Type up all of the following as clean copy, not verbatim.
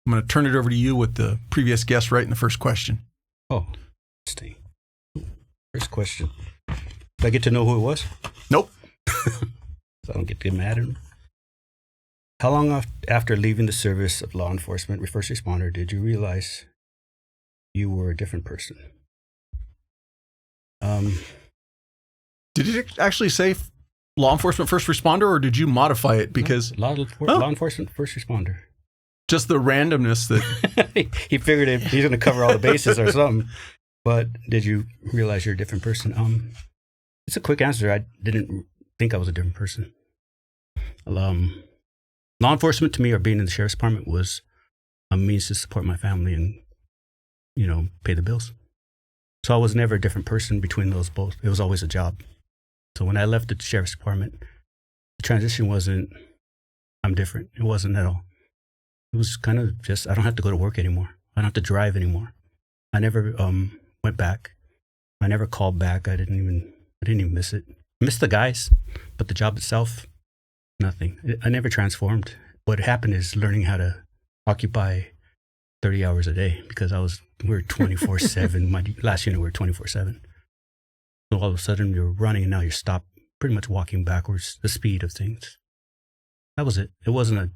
I'm going to turn it over to you with the previous guest right in the first question. Oh, interesting. First question. Do I get to know who it was? Nope. So I don't get to get mad at him. How long after leaving the service of law enforcement, first responder, did you realize you were a different person? Did it actually say law enforcement first responder, or did you modify it because law enforcement first responder? Just the randomness that he figured he's going to cover all the bases or something. But did you realize you're a different person? It's a quick answer. I didn't think I was a different person. Law enforcement to me, or being in the sheriff's department, was a means to support my family and, pay the bills. So I was never a different person between those both. It was always a job. So when I left the sheriff's department, the transition wasn't, I'm different. It wasn't at all. It was kind of just, I don't have to go to work anymore. I don't have to drive anymore. I never went back. I never called back. I didn't even miss it. I missed the guys, but the job itself, nothing. I never transformed. What happened is learning how to occupy 30 hours a day, because we were 24/7. My last unit we were 24/7. So all of a sudden you're running and now you're stopped, pretty much walking backwards, the speed of things. That was it. It wasn't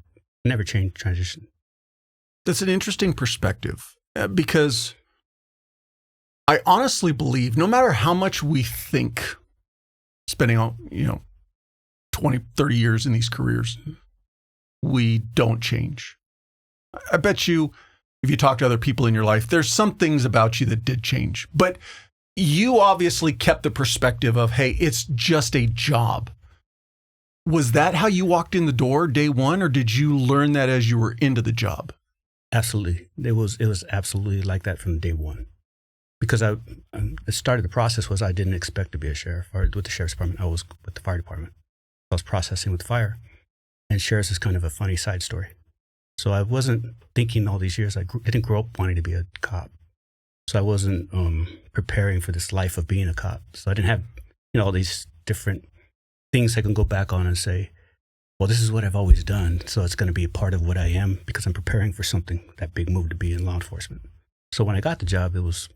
never changed transition. That's an interesting perspective, because I honestly believe no matter how much we think, spending 20, 30 years in these careers, we don't change. I bet you, if you talk to other people in your life, there's some things about you that did change. But you obviously kept the perspective of, hey, it's just a job. Was that how you walked in the door day one, or did you learn that as you were into the job? Absolutely. It was absolutely like that from day one. Because I started the process was I didn't expect to be a sheriff or with the sheriff's department. I was with the fire department. I was processing with fire. And sheriff's is kind of a funny side story. So I wasn't thinking all these years. I didn't grow up wanting to be a cop. So I wasn't preparing for this life of being a cop. So I didn't have all these different things I can go back on and say, well, this is what I've always done. So it's going to be a part of what I am because I'm preparing for something, that big move to be in law enforcement. So when I got the job, it was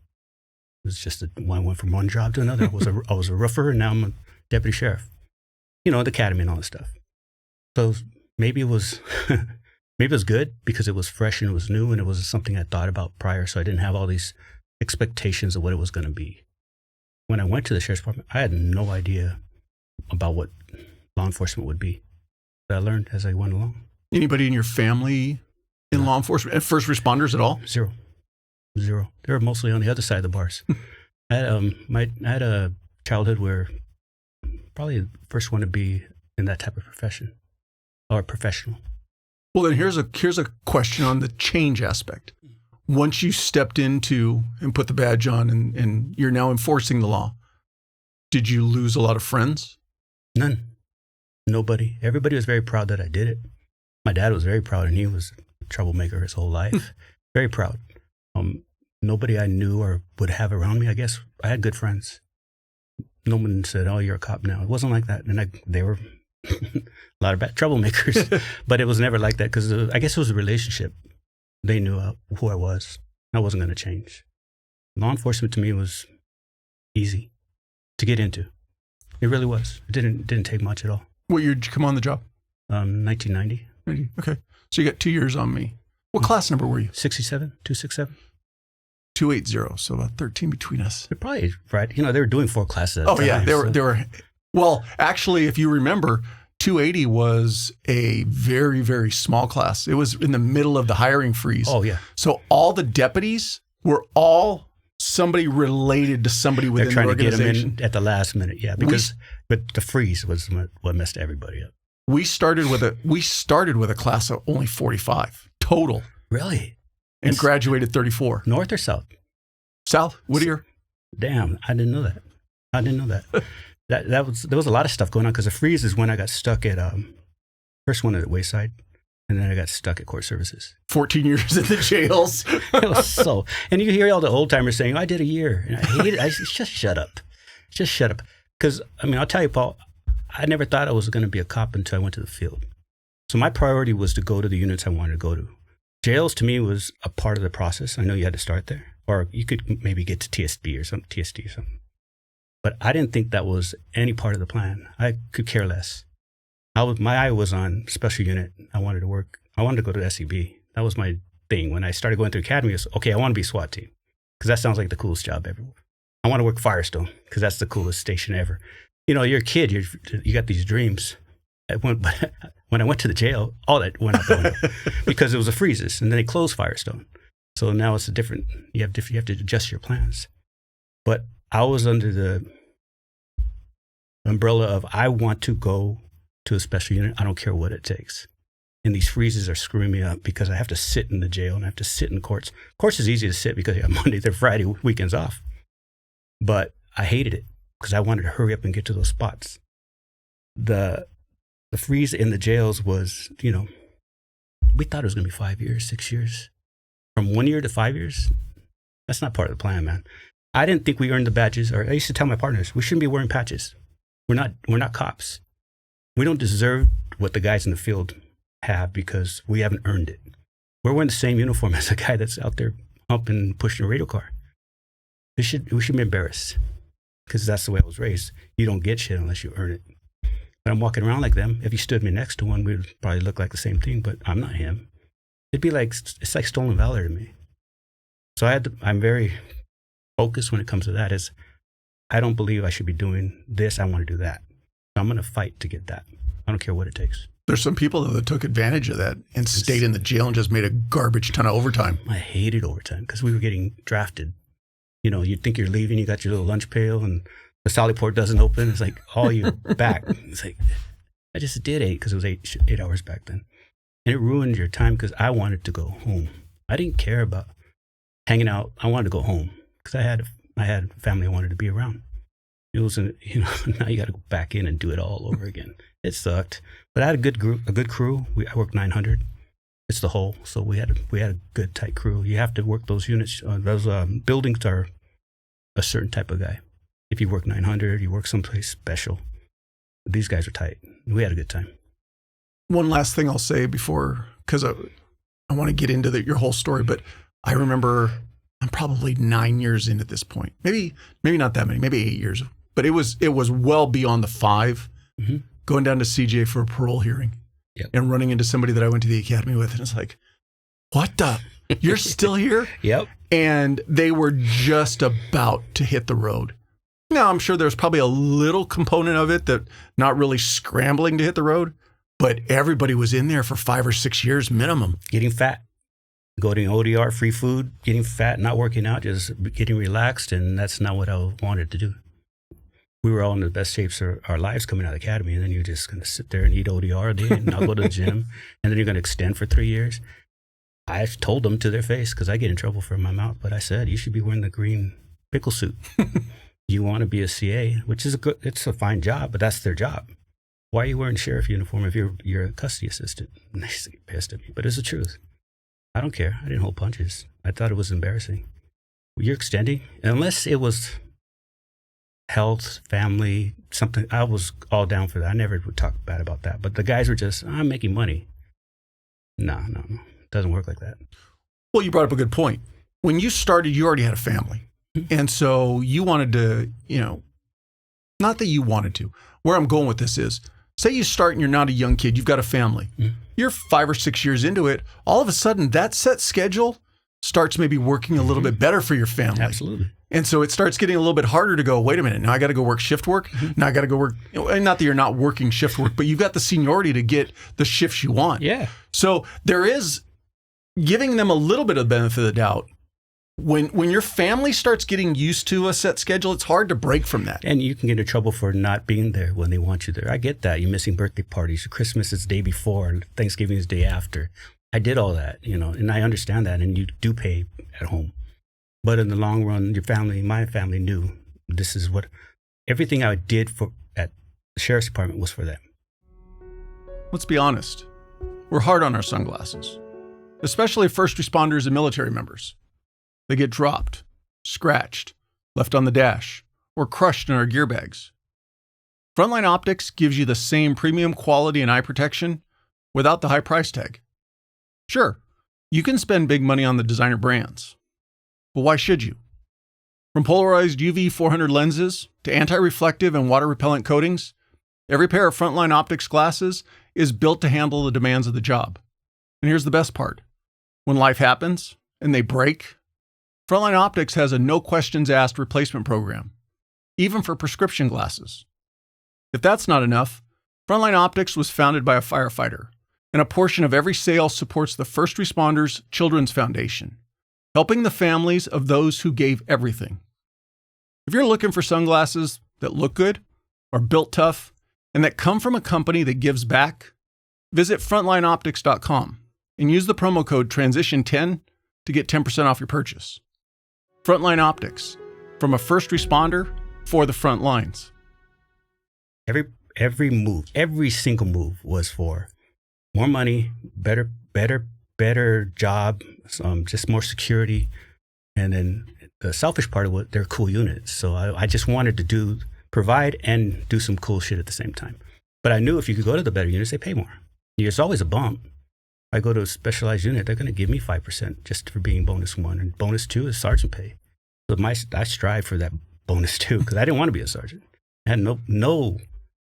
just I went from one job to another. I was a roofer, and now I'm a deputy sheriff. The academy and all this stuff. So maybe it was good because it was fresh and it was new and it was something I thought about prior. So I didn't have all these expectations of what it was going to be. When I went to the sheriff's department, I had no idea about what law enforcement would be. But I learned as I went along. Anybody in your family in law enforcement, first responders at all? Zero. They were mostly on the other side of the bars. I had a childhood where probably the first one to be in that type of profession or professional. Well, then here's a question on the change aspect. Once you stepped into and put the badge on and you're now enforcing the law, did you lose a lot of friends? None. Nobody. Everybody was very proud that I did it. My dad was very proud, and he was a troublemaker his whole life. Very proud. Nobody I knew or would have around me, I guess. I had good friends. No one said, oh, you're a cop now. It wasn't like that. And they were a lot of bad troublemakers. But it was never like that because I guess it was a relationship. They knew who I was. I wasn't going to change. Law enforcement to me was easy to get into. It really was. It didn't take much at all. What year did you come on the job? 1990. Okay. So you got 2 years on me. What class number were you? 267. 280. So about 13 between us. They're probably right. They were doing 4 classes at a time. Yeah. They were. Well, actually, if you remember, 280 was a very, very small class. It was in the middle of the hiring freeze. Oh, yeah. So all the deputies were all somebody related to somebody within the organization. They're trying to get them in at the last minute, yeah, but the freeze was what messed everybody up. We started with a class of only 45 total. Really? And graduated 34. North or south? South, Whittier. Damn, I didn't know that. There was a lot of stuff going on because the freeze is when I got stuck at first one at Wayside, and then I got stuck at court services. 14 years in the jails. It was so, and you hear all the old timers saying, "I did a year," and I hate it. Just shut up, because I'll tell you, Paul, I never thought I was going to be a cop until I went to the field. So my priority was to go to the units I wanted to go to. Jails to me was a part of the process. I know you had to start there, or you could maybe get to TSD or something. But I didn't think that was any part of the plan. I could care less. My eye was on special unit. I wanted to go to SEB. That was my thing. When I started going through academy, I was, okay, I want to be SWAT team because that sounds like the coolest job ever. I want to work Firestone because that's the coolest station ever. You know, you're a kid. You got these dreams. But when I went to the jail, all that went out the window because it was a freezes, and then they closed Firestone. So now it's a different. You have to adjust your plans. But I was under the umbrella of I want to go to a special unit. I don't care what it takes. And these freezes are screwing me up because I have to sit in the jail and I have to sit in courts. Courts is easy to sit because you have Monday through Friday, weekends off. But I hated it because I wanted to hurry up and get to those spots. The freeze in the jails was, you know, we thought it was going to be 5 years, 6 years. From 1 year to 5 years, that's not part of the plan, man. I didn't think we earned the badges. Or I used to tell my partners, we shouldn't be wearing patches. We're not cops. We don't deserve what the guys in the field have because we haven't earned it. We're wearing the same uniform as a guy that's out there humping, pushing a radio car. We should be embarrassed because that's the way I was raised. You don't get shit unless you earn it. But I'm walking around like them. If you stood me next to one, we'd probably look like the same thing, but I'm not him. It's like stolen valor to me. So I'm very focused when it comes to that. I don't believe I should be doing this. I want to do that. So I'm going to fight to get that. I don't care what it takes. There's some people that took advantage of that and stayed in the jail and just made a garbage ton of overtime. I hated overtime because we were getting drafted. You know, you'd think you're leaving, you got your little lunch pail, and the Sally port doesn't open. It's like, all you back. It's like, I just did 8 because it was 8 hours back then. And it ruined your time because I wanted to go home. I didn't care about hanging out. I wanted to go home because I had family I wanted to be around. It wasn't, you know, now you got to go back in and do it all over again. It sucked. But I had a good crew. I worked 900. It's the whole. So we had a good, tight crew. You have to work those units. Those buildings are a certain type of guy. If you work 900, you work someplace special. These guys are tight. We had a good time. One last thing I'll say before, because I want to get into your whole story, but I remember I'm probably 9 years in at this point. Maybe not that many, maybe 8 years. But it was well beyond the 5, going down to CJ for a parole hearing and running into somebody that I went to the academy with. And it's like, what the? You're still here? Yep. And they were just about to hit the road. Now, I'm sure there's probably a little component of it that not really scrambling to hit the road, but everybody was in there for 5 or 6 years minimum. Getting fat. Going to ODR, free food, getting fat, not working out, just getting relaxed. And that's not what I wanted to do. We were all in the best shapes of our lives coming out of the academy. And then you're just going to sit there and eat ODR a day and not go to the gym. And then you're going to extend for 3 years. I told them to their face because I get in trouble for my mouth. But I said, you should be wearing the green pickle suit. You want to be a CA, which is it's a fine job, but that's their job. Why are you wearing sheriff uniform if you're a custody assistant? And they used to get pissed at me, but it's the truth. I don't care. I didn't hold punches. I thought it was embarrassing. You're extending, unless it was health, family, something. I was all down for that. I never would talk bad about that. But the guys were just, I'm making money. No. It doesn't work like that. Well, you brought up a good point. When you started, you already had a family. And so you wanted to, not that you wanted to. Where I'm going with this is, say you start and you're not a young kid, you've got a family. You're 5 or 6 years into it. All of a sudden, that set schedule starts maybe working a little bit better for your family. Absolutely. And so it starts getting a little bit harder to go, wait a minute, now I got to go work shift work. Now I got to go work, not that you're not working shift work, but you've got the seniority to get the shifts you want. Yeah. So there is giving them a little bit of the benefit of the doubt. When your family starts getting used to a set schedule, it's hard to break from that. And you can get in trouble for not being there when they want you there. I get that. You're missing birthday parties. Christmas is the day before. Thanksgiving is the day after. I did all that, and I understand that. And you do pay at home. But in the long run, my family knew this is what everything I did at the sheriff's department was for them. Let's be honest. We're hard on our sunglasses, especially first responders and military members. They get dropped, scratched, left on the dash, or crushed in our gear bags. Frontline Optics gives you the same premium quality and eye protection without the high price tag. Sure, You can spend big money on the designer brands, but why should you? From polarized UV 400 lenses to anti-reflective and water-repellent coatings, every pair of Frontline optics glasses is built to handle the demands of the job. And here's the best part. When life happens and they break, Frontline Optics has a no questions asked replacement program, even for prescription glasses. If that's not enough, Frontline Optics was founded by a firefighter, and a portion of every sale supports the First Responders Children's Foundation, helping the families of those who gave everything. If you're looking for sunglasses that look good, are built tough, and that come from a company that gives back, visit frontlineoptics.com and use the promo code TRANSITION10 to get 10% off your purchase. Frontline Optics, from a first responder for the front lines. Every move, every single move was for more money, better job, just more security. And then the selfish part of it, they're cool units. So I just wanted to provide and do some cool shit at the same time. But I knew if you could go to the better units, they pay more. There's always a bump. If I go to a specialized unit, they're going to give me 5% just for being bonus 1. And bonus 2 is sergeant pay. So I strive for that bonus 2 because I didn't want to be a sergeant. I had no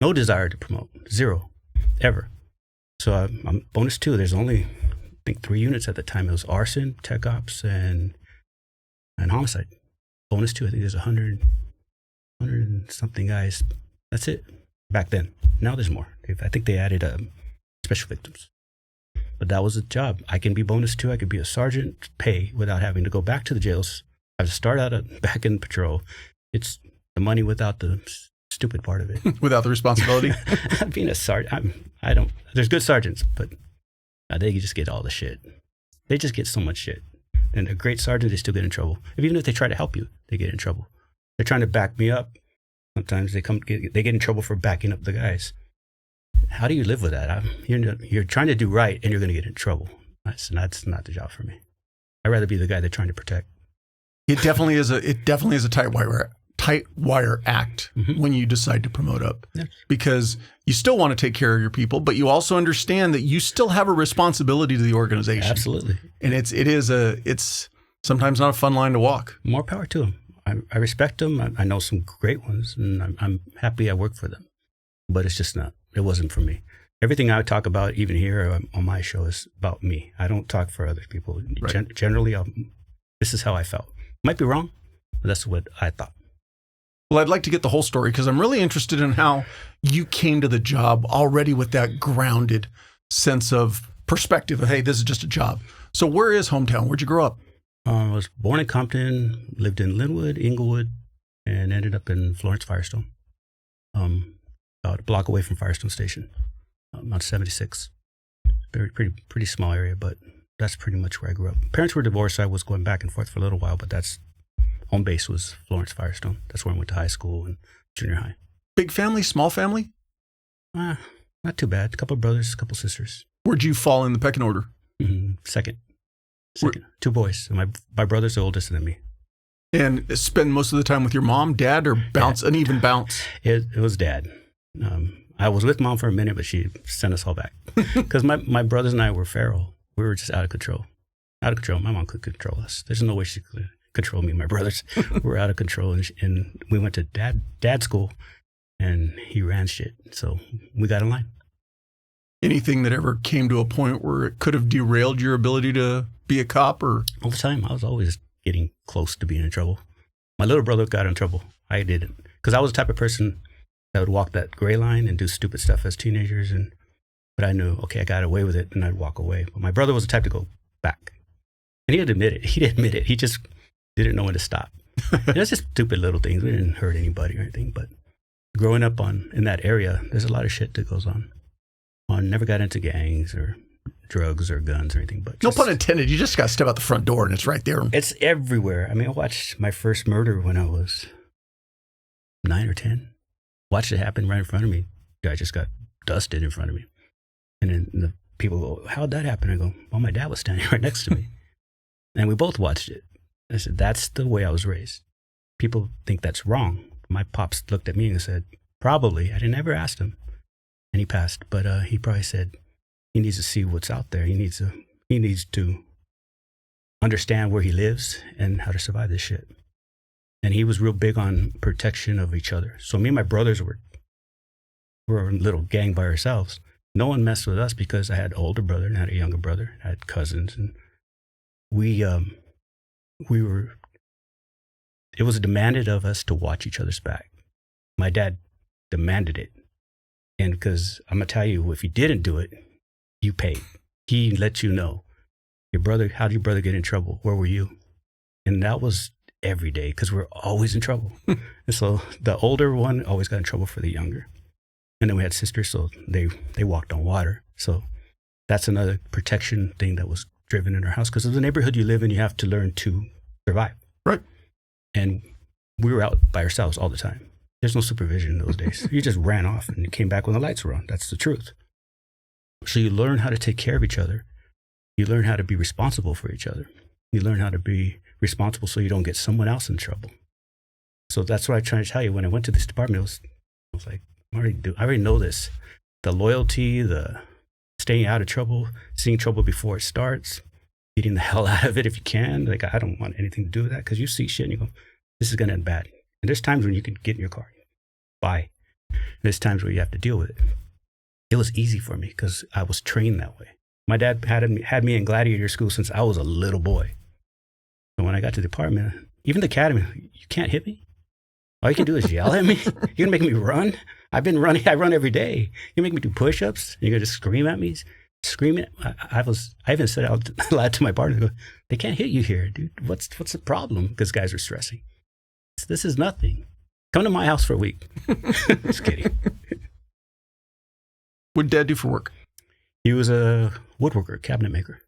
desire to promote. Zero. Ever. So I'm bonus 2. There's only, I think, 3 units at the time. It was arson, tech ops, and homicide. Bonus 2, I think there's 100 and something guys. That's it. Back then. Now there's more. I think they added special victims. But that was the job. I can be bonus 2. I could be a sergeant pay without having to go back to the jails. I have to start out back in patrol. It's the money without the stupid part of it. Without the responsibility? Being a sergeant, there's good sergeants, but they just get all the shit. They just get so much shit. And a great sergeant, they still get in trouble. Even if they try to help you, they get in trouble. They're trying to back me up. Sometimes they get in trouble for backing up the guys. How do you live with that? You're trying to do right, and you're going to get in trouble. That's not the job for me. I'd rather be the guy they're trying to protect. It definitely is a tight wire act when you decide to promote up, because you still want to take care of your people, but you also understand that you still have a responsibility to the organization. Absolutely. And it's sometimes not a fun line to walk. More power to them. I respect them. I know some great ones, and I'm happy I work for them. But it's just not. It wasn't for me. Everything I talk about, even here on my show, is about me. I don't talk for other people. Right. Generally, this is how I felt. Might be wrong, but that's what I thought. Well, I'd like to get the whole story because I'm really interested in how you came to the job already with that grounded sense of perspective of, hey, this is just a job. So where is hometown? Where'd you grow up? I was born in Compton, lived in Lynwood, Inglewood, and ended up in Florence, Firestone. About a block away from Firestone Station, on 76. Pretty small area, but that's pretty much where I grew up. Parents were divorced, so I was going back and forth for a little while, but home base was Florence, Firestone. That's where I went to high school and junior high. Big family, small family? Not too bad. A couple of brothers, a couple of sisters. Where'd you fall in the pecking order? Second. 2 boys. My brother's the oldest than me. And spend most of the time with your mom, dad, or an even bounce? It was dad. I was with mom for a minute, but she sent us all back. Because my brothers and I were feral. We were just out of control. My mom could control us. There's no way she could control me and my brothers. We were out of control. And we went to dad's school, and he ran shit. So we got in line. Anything that ever came to a point where it could have derailed your ability to be a cop? Or all the time. I was always getting close to being in trouble. My little brother got in trouble. I didn't. Because I was the type of person that would walk that gray line and do stupid stuff as teenagers. But I knew, okay, I got away with it, and I'd walk away. But my brother was the type to go back. And he'd admit it. He just didn't know when to stop. It's just stupid little things. We didn't hurt anybody or anything. But growing up in that area, there's a lot of shit that goes on. I never got into gangs or drugs or guns or anything. But no pun intended. You just got to step out the front door, and it's right there. It's everywhere. I mean, I watched my first murder when I was 9 or 10. Watched it happen right in front of me. Guy just got dusted in front of me. And then the people go, how'd that happen? I go, well, my dad was standing right next to me. And we both watched it. I said, that's the way I was raised. People think that's wrong. My pops looked at me and said, probably. I never asked him. And he passed. But he probably said, he needs to see what's out there. He needs to understand where he lives and how to survive this shit. And he was real big on protection of each other. So me and my brothers were a little gang by ourselves. No one messed with us because I had an older brother and I had a younger brother. I had cousins, and we were. It was demanded of us to watch each other's back. My dad demanded it, and because I'm gonna tell you, if you didn't do it, you paid. He let you know. Your brother, how did your brother get in trouble? Where were you? And that was every day because we're always in trouble. And so the older one always got in trouble for the younger. And then we had sisters, so they walked on water. So that's another protection thing that was driven in our house, because of the neighborhood you live in, you have to learn to survive. Right. And we were out by ourselves all the time. There's no supervision in those days. You just ran off and you came back when the lights were on. That's the truth. So you learn how to take care of each other. You learn how to be responsible for each other. You learn how to be responsible so you don't get someone else in trouble. So that's what I tried to tell you. When I went to this department, I was like, I already know this. The loyalty, the staying out of trouble, seeing trouble before it starts, getting the hell out of it if you can. Like, I don't want anything to do with that, because you see shit and you go, this is going to end bad. And there's times when you can get in your car, bye. And there's times where you have to deal with it. It was easy for me because I was trained that way. My dad had me in gladiator school since I was a little boy. So when I got to the department, even the academy, you can't hit me. All you can do is yell at me. You're going to make me run. I've been running. I run every day. You make me do push-ups. You're going to just scream at me. Screaming. I even said out loud to my partner, they can't hit you here, dude. What's the problem? Because guys are stressing. This is nothing. Come to my house for a week. Just kidding. What did Dad do for work? He was a woodworker, cabinet maker.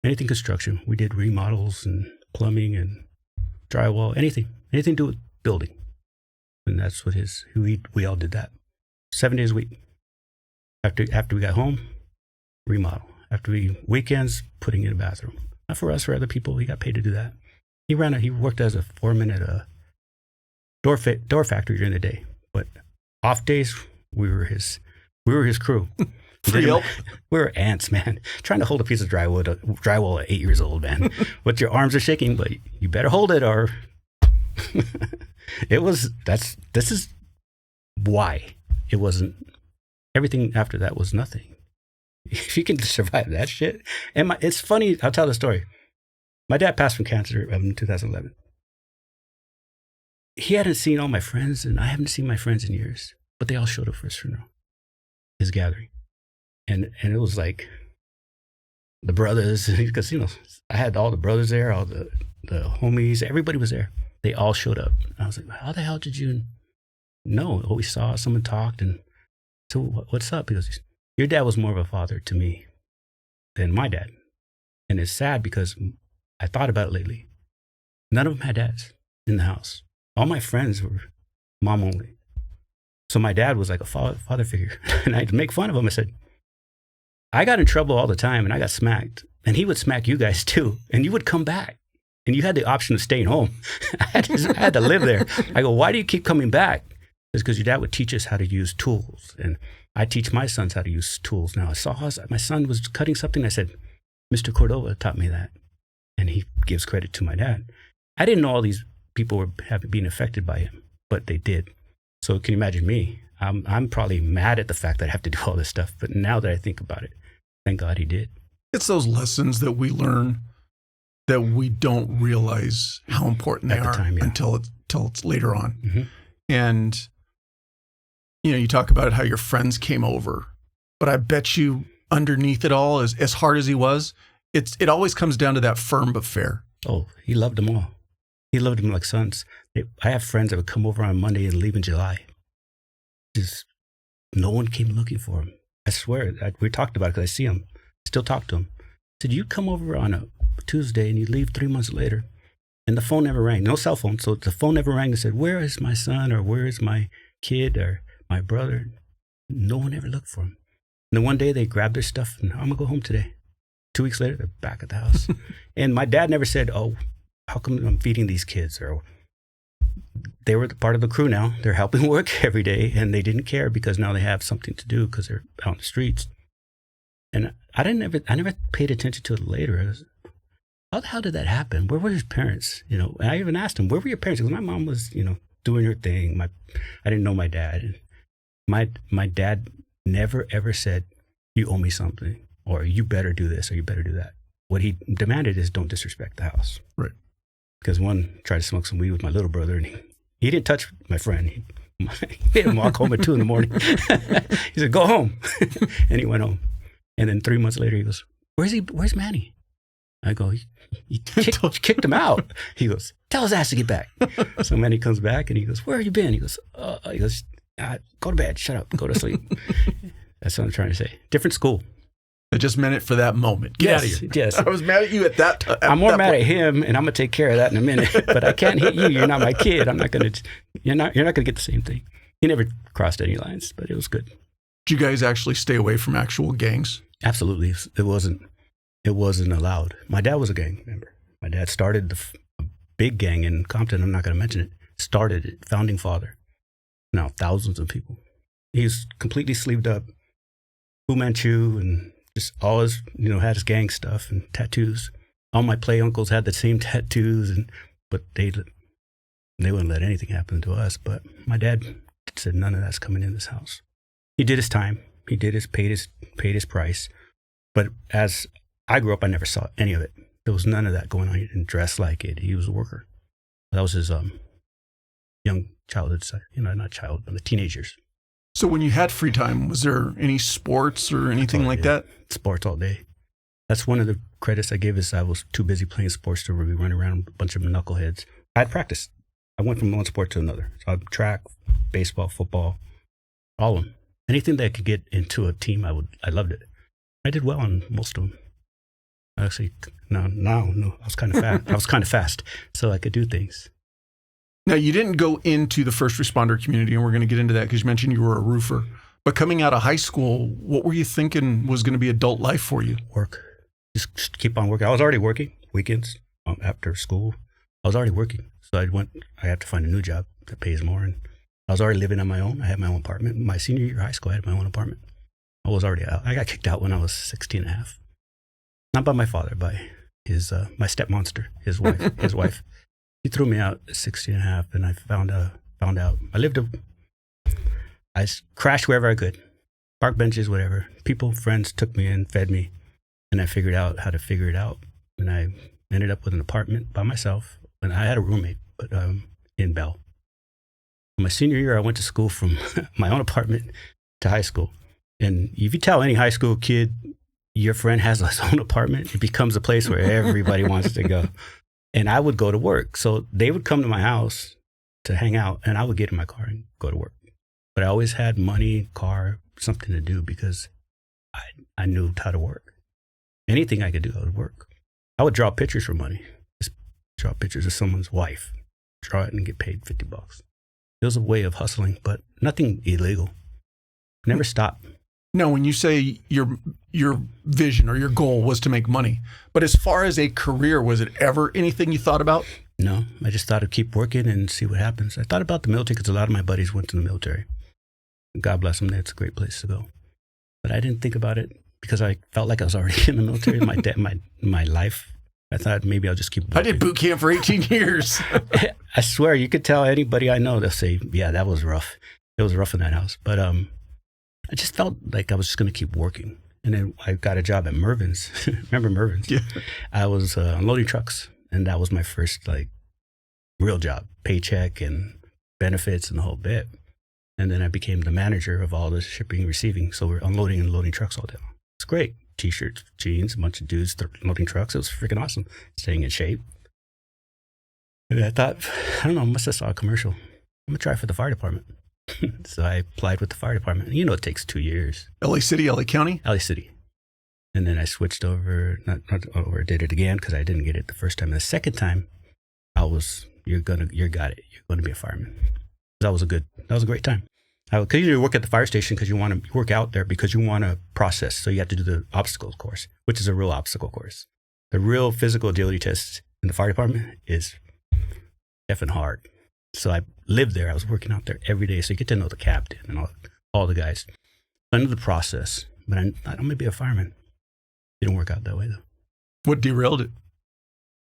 Anything construction. We did remodels and plumbing and drywall, anything to do with building. And that's what we all did that. 7 days a week. After we got home, remodel. Weekends, putting in a bathroom. Not for us, for other people. He got paid to do that. He worked as a foreman at a door factory during the day. But off days, we were his crew. Free help. We were ants, man. Trying to hold a piece of drywall at 8 years old, man. But your arms are shaking, but you better hold it, or this is why it wasn't. Everything after that was nothing. If you can survive that shit. And it's funny, I'll tell the story. My dad passed from cancer in 2011. He hadn't seen all my friends, and I haven't seen my friends in years, but they all showed up for his funeral, his gathering. And it was like the brothers, because, I had all the brothers there, all the homies, everybody was there. They all showed up. I was like, how the hell did you know? Oh, we saw someone talked, and so what's up? He goes, your dad was more of a father to me than my dad. And it's sad because I thought about it lately. None of them had dads in the house. All my friends were mom only. So my dad was like a father figure. And I'd make fun of him. I said, I got in trouble all the time and I got smacked. And he would smack you guys too. And you would come back. And you had the option of staying home. I had to live there. I go, why do you keep coming back? It's because your dad would teach us how to use tools. And I teach my sons how to use tools now. I saw my son was cutting something. I said, Mr. Cordova taught me that. And he gives credit to my dad. I didn't know all these people were being affected by him, but they did. So can you imagine me? I'm probably mad at the fact that I have to do all this stuff. But now that I think about it, thank God he did. It's those lessons that we learn that we don't realize how important they are until it's later on. Mm-hmm. And, you talk about how your friends came over, but I bet you underneath it all, as hard as he was, it always comes down to that firm but fair. Oh, he loved them all. He loved them like sons. I have friends that would come over on Monday and leave in July. Just no one came looking for him. I swear, we talked about it because I see him. Still talk to him. I said, you come over on a Tuesday and you leave 3 months later. And the phone never rang. No cell phone. So the phone never rang and said, where is my son, or where is my kid, or my brother? No one ever looked for him. And then one day they grabbed their stuff and I'm going to go home today. 2 weeks later, they're back at the house. And my dad never said, oh, how come I'm feeding these kids? Or they were part of the crew now. They're helping work every day, and they didn't care because now they have something to do because they're out in the streets. And I never paid attention to it later. how the hell did that happen? Where were his parents? You know, and I even asked him, where were your parents? Because my mom was, you know, doing her thing. I didn't know my dad. My dad never ever said, you owe me something, or you better do this, or you better do that. What he demanded is don't disrespect the house. Right. Because one tried to smoke some weed with my little brother, and he didn't touch my friend. He made him walk home at 2 a.m. He said, go home. And he went home. And then 3 months later, he goes, where's Manny? I go, he kicked him out. He goes, tell his ass to get back. So Manny comes back, and he goes, where have you been? He goes, go to bed, shut up, go to sleep. That's what I'm trying to say. Different school. I just meant it for that moment. Get out of here. Yes. I was mad at you at that time. I'm more mad at him, and I'm gonna take care of that in a minute. But I can't hit you. You're not my kid. I'm not gonna. You're not gonna get the same thing. He never crossed any lines, but it was good. Did you guys actually stay away from actual gangs? Absolutely. It wasn't allowed. My dad was a gang member. My dad started a big gang in Compton. I'm not gonna mention it. Started it. Founding father. Now thousands of people. He's completely sleeved up. Fu Manchu and just always, you know, had his gang stuff and tattoos. All my play uncles had the same tattoos, but they wouldn't let anything happen to us. But my dad said none of that's coming in this house. He did his time. He paid his price. But as I grew up, I never saw any of it. There was none of that going on. He didn't dress like it. He was a worker. That was his young childhood side. You know, not child, but the teenagers. So when you had free time, was there any sports or anything like that? Sports all day. That's one of the credits I gave is I was too busy playing sports to really run around with a bunch of knuckleheads. I had practice. I went from one sport to another. So I track, baseball, football, all of them. Anything that I could get into a team, I loved it. I did well on most of them. Actually, no, I was kind of fast. I was kind of fast, so I could do things. Now, you didn't go into the first responder community, and we're going to get into that because you mentioned you were a roofer. But coming out of high school, what were you thinking was going to be adult life for you? Work. Just keep on working. I was already working weekends after school. I was already working. So I had to find a new job that pays more. And I was already living on my own. I had my own apartment. My senior year of high school, I had my own apartment. I was already out. I got kicked out when I was 16 and a half. Not by my father, by my step monster, his wife. He threw me out at 16 and a half, and I found out. I crashed wherever I could. Park benches, whatever. Friends took me in, fed me, and I figured out how to figure it out. And I ended up with an apartment by myself. And I had a roommate, but in Bell. My senior year, I went to school from my own apartment to high school. And if you tell any high school kid your friend has his own apartment, it becomes a place where everybody wants to go. And I would go to work. So they would come to my house to hang out, and I would get in my car and go to work. But I always had money, car, something to do because I knew how to work. Anything I could do, I would work. I would draw pictures for money. Just draw pictures of someone's wife. Draw it and get paid $50. It was a way of hustling, but nothing illegal. Never stopped. No, when you say your vision or your goal was to make money, but as far as a career, was it ever anything you thought about? No, I just thought I'd keep working and see what happens. I thought about the military because a lot of my buddies went to the military. God bless them, it's a great place to go. But I didn't think about it because I felt like I was already in the military. My life, I thought maybe I'll just keep working. I did boot camp for 18 years. I swear, you could tell anybody I know, they'll say, yeah, that was rough. It was rough in that house. But I just felt like I was just going to keep working. And then I got a job at Mervyn's. Remember Mervyn's? Yeah. I was unloading trucks. And that was my first real job, paycheck and benefits and the whole bit. And then I became the manager of all the shipping and receiving. So we're unloading and loading trucks all day long. It's great. T-shirts, jeans, a bunch of dudes loading trucks. It was freaking awesome. Staying in shape. And I thought, I don't know, I must have saw a commercial. I'm going to try for the fire department. So I applied with the fire department. You know, it takes 2 years. LA City, LA County? LA City. And then I switched over, did it again because I didn't get it the first time. And the second time, you got it. You're going to be a fireman. That was a great time. Because you work at the fire station because you want to work out there because you want to process. So you have to do the obstacle course, which is a real obstacle course. The real physical agility test in the fire department is effing hard. So I lived there. I was working out there every day. So you get to know the captain and all the guys. I knew the process, but I'm going to be a fireman. Didn't work out that way, though. What derailed it?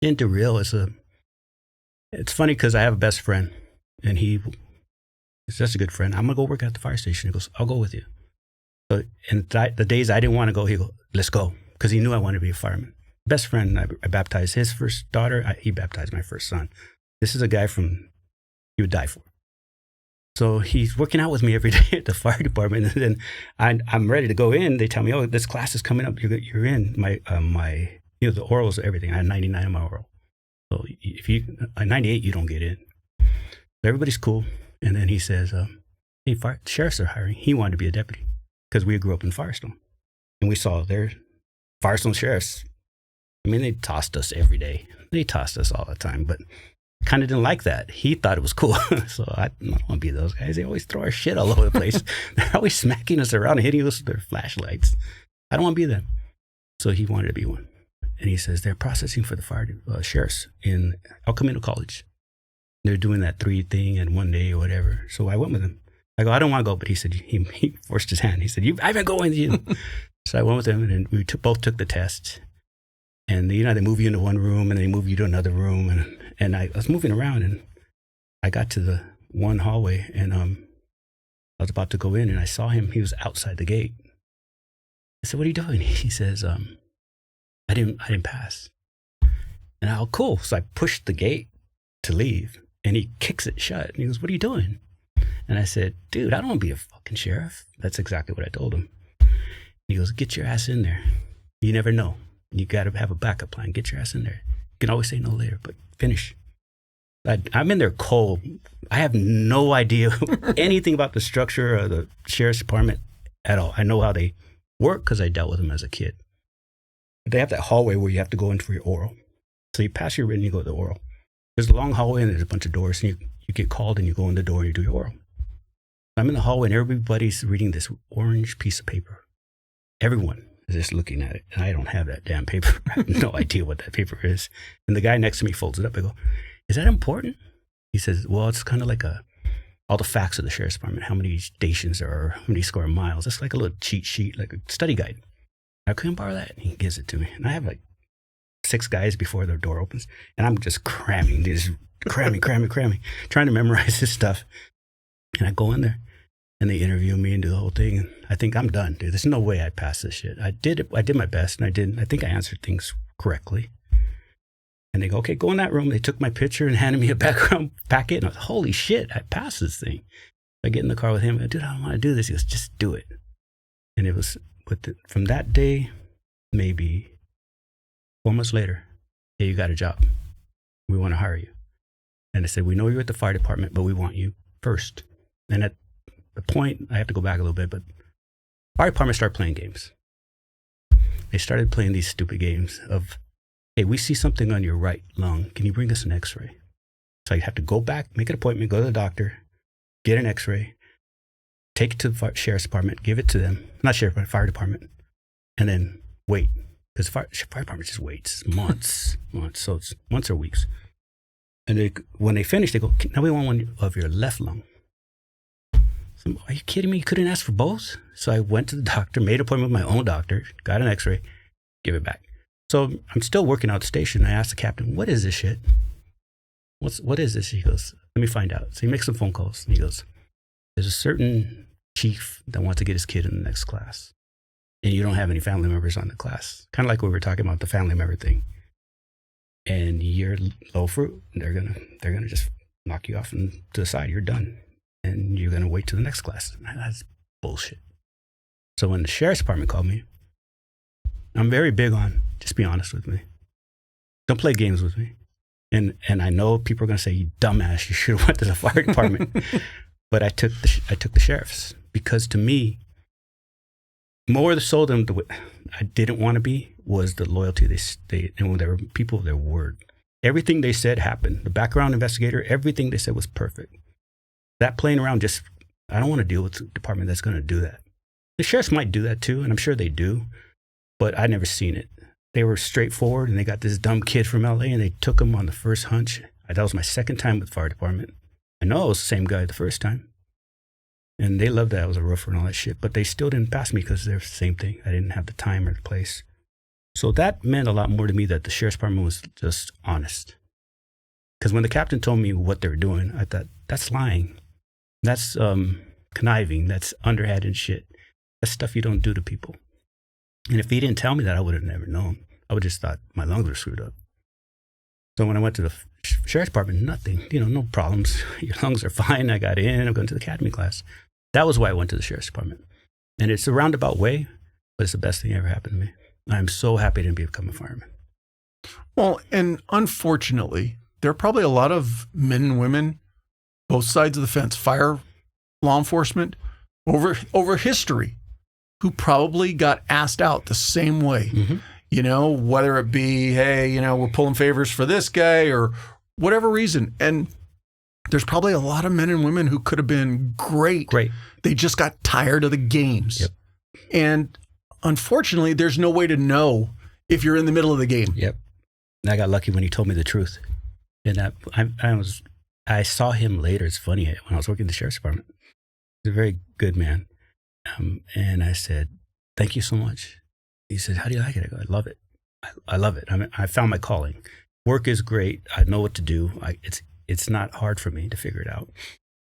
In derail, it's funny because I have a best friend, and he's just a good friend. I'm gonna go work at the fire station. He goes, I'll go with you. So, and the days I didn't want to go, he goes, let's go, because he knew I wanted to be a fireman. Best friend, I baptized his first daughter. He baptized my first son. This is a guy he would die for. So he's working out with me every day at the fire department, and then I'm ready to go in. They tell me, oh, this class is coming up. You're in. My the orals, everything. I had 99 on my oral. So if you at 98, you don't get in. Everybody's cool. And then he says, hey, sheriffs are hiring. He wanted to be a deputy because we grew up in Firestone. And we saw their Firestone sheriffs. I mean, they tossed us every day. They tossed us all the time, but kind of didn't like that. He thought it was cool. So I don't want to be those guys. They always throw our shit all over the place. They're always smacking us around and hitting us with their flashlights. I don't want to be them. So he wanted to be one. And he says, they're processing for the sheriffs in El Camino College. They're doing that 3 thing in 1 day or whatever. So I went with him. I go, I don't want to go. But he said, he forced his hand. He said, I've been going with you. So I went with him, and then we both took the test. And, they move you into one room, and they move you to another room. And I was moving around, and I got to the one hallway, and I was about to go in, and I saw him. He was outside the gate. I said, what are you doing? He says, I didn't pass. And I go, cool. So I pushed the gate to leave, and he kicks it shut. And he goes, what are you doing? And I said, dude, I don't want to be a fucking sheriff. That's exactly what I told him. And he goes, get your ass in there. You never know. You got to have a backup plan. Get your ass in there. You can always say no later, but finish. I'm in there cold. I have no idea anything about the structure of the sheriff's department at all. I know how they work because I dealt with them as a kid. They have that hallway where you have to go in for your oral. So you pass your written, you go to the oral. There's a long hallway and there's a bunch of doors, and you get called and you go in the door and you do your oral. I'm in the hallway and everybody's reading this orange piece of paper. Everyone is just looking at it, and I don't have that damn paper. I have no idea what that paper is. And the guy next to me folds it up. I go, is that important? He says, well, it's kind of like all the facts of the sheriff's department, how many stations there are, how many square miles. It's like a little cheat sheet, like a study guide. I couldn't borrow that. And he gives it to me. And I have like 6 guys before the door opens, and I'm just cramming, trying to memorize this stuff. And I go in there, and they interview me and do the whole thing. And I think I'm done, dude. There's no way I'd pass this shit. I did my best, and I think I answered things correctly. And they go, okay, go in that room. They took my picture and handed me a background packet. And I was, holy shit, I passed this thing. I get in the car with him. Dude, I don't want to do this. He goes, just do it. And it was from that day, maybe 4 months later, hey, you got a job. We want to hire you. And I said, we know you're at the fire department, but we want you first. And at the point, I have to go back a little bit, but fire department started playing games. They started playing these stupid games of, hey, we see something on your right lung. Can you bring us an x-ray? So I have to go back, make an appointment, go to the doctor, get an x-ray, take it to the sheriff's department, give it to them. Not sheriff, but fire department. And then wait. Because the fire department just waits months. So it's months or weeks. And when they finish, they go, now we want one of your left lung. So, are you kidding me? You couldn't ask for both? So I went to the doctor, made an appointment with my own doctor, got an x-ray, give it back. So I'm still working out the station. I asked the captain, what is this shit? What is this? He goes, let me find out. So he makes some phone calls. And he goes, there's a certain chief that wants to get his kid in the next class. And you don't have any family members on the class. Kind of like we were talking about the family member thing. And you're low fruit. They're gonna just knock you off and to the side. You're done. And you're gonna wait till the next class. That's bullshit. So when the sheriff's department called me, I'm very big on just be honest with me. Don't play games with me. And I know people are gonna say, you dumbass, you should have went to the fire department. But I took the sheriff's because to me, more so than I didn't want to be was the loyalty and they were people of their word. Everything they said happened. The background investigator, everything they said was perfect. That playing around I don't want to deal with a department that's going to do that. The sheriffs might do that too, and I'm sure they do, but I never seen it. They were straightforward, and they got this dumb kid from LA, and they took him on the first hunch. That was my second time with the fire department. I know it was the same guy the first time. And they loved that I was a roofer and all that shit, but they still didn't pass me because they're the same thing. I didn't have the time or the place. So that meant a lot more to me that the sheriff's department was just honest. Because when the captain told me what they were doing, I thought, that's lying. That's conniving. That's underhanded shit. That's stuff you don't do to people. And if he didn't tell me that, I would have never known. I would have just thought my lungs were screwed up. So when I went to the sheriff's department, nothing, no problems. Your lungs are fine. I got in. I'm going to the academy class. That was why I went to the sheriff's department. And it's a roundabout way, but it's the best thing that ever happened to me. I'm so happy to become a fireman. Well, and unfortunately, there are probably a lot of men and women, both sides of the fence, fire, law enforcement, over history, who probably got asked out the same way. Mm-hmm. Whether it be, hey, we're pulling favors for this guy or whatever reason. And there's probably a lot of men and women who could have been great. They just got tired of the games. Yep. And unfortunately, there's no way to know if you're in the middle of the game. Yep. And I got lucky when he told me the truth. And that I saw him later. It's funny, when I was working in the sheriff's department. He's a very good man. And I said, thank you so much. He said, how do you like it? I go, I love it. I love it. I found my calling. Work is great. I know what to do. It's not hard for me to figure it out.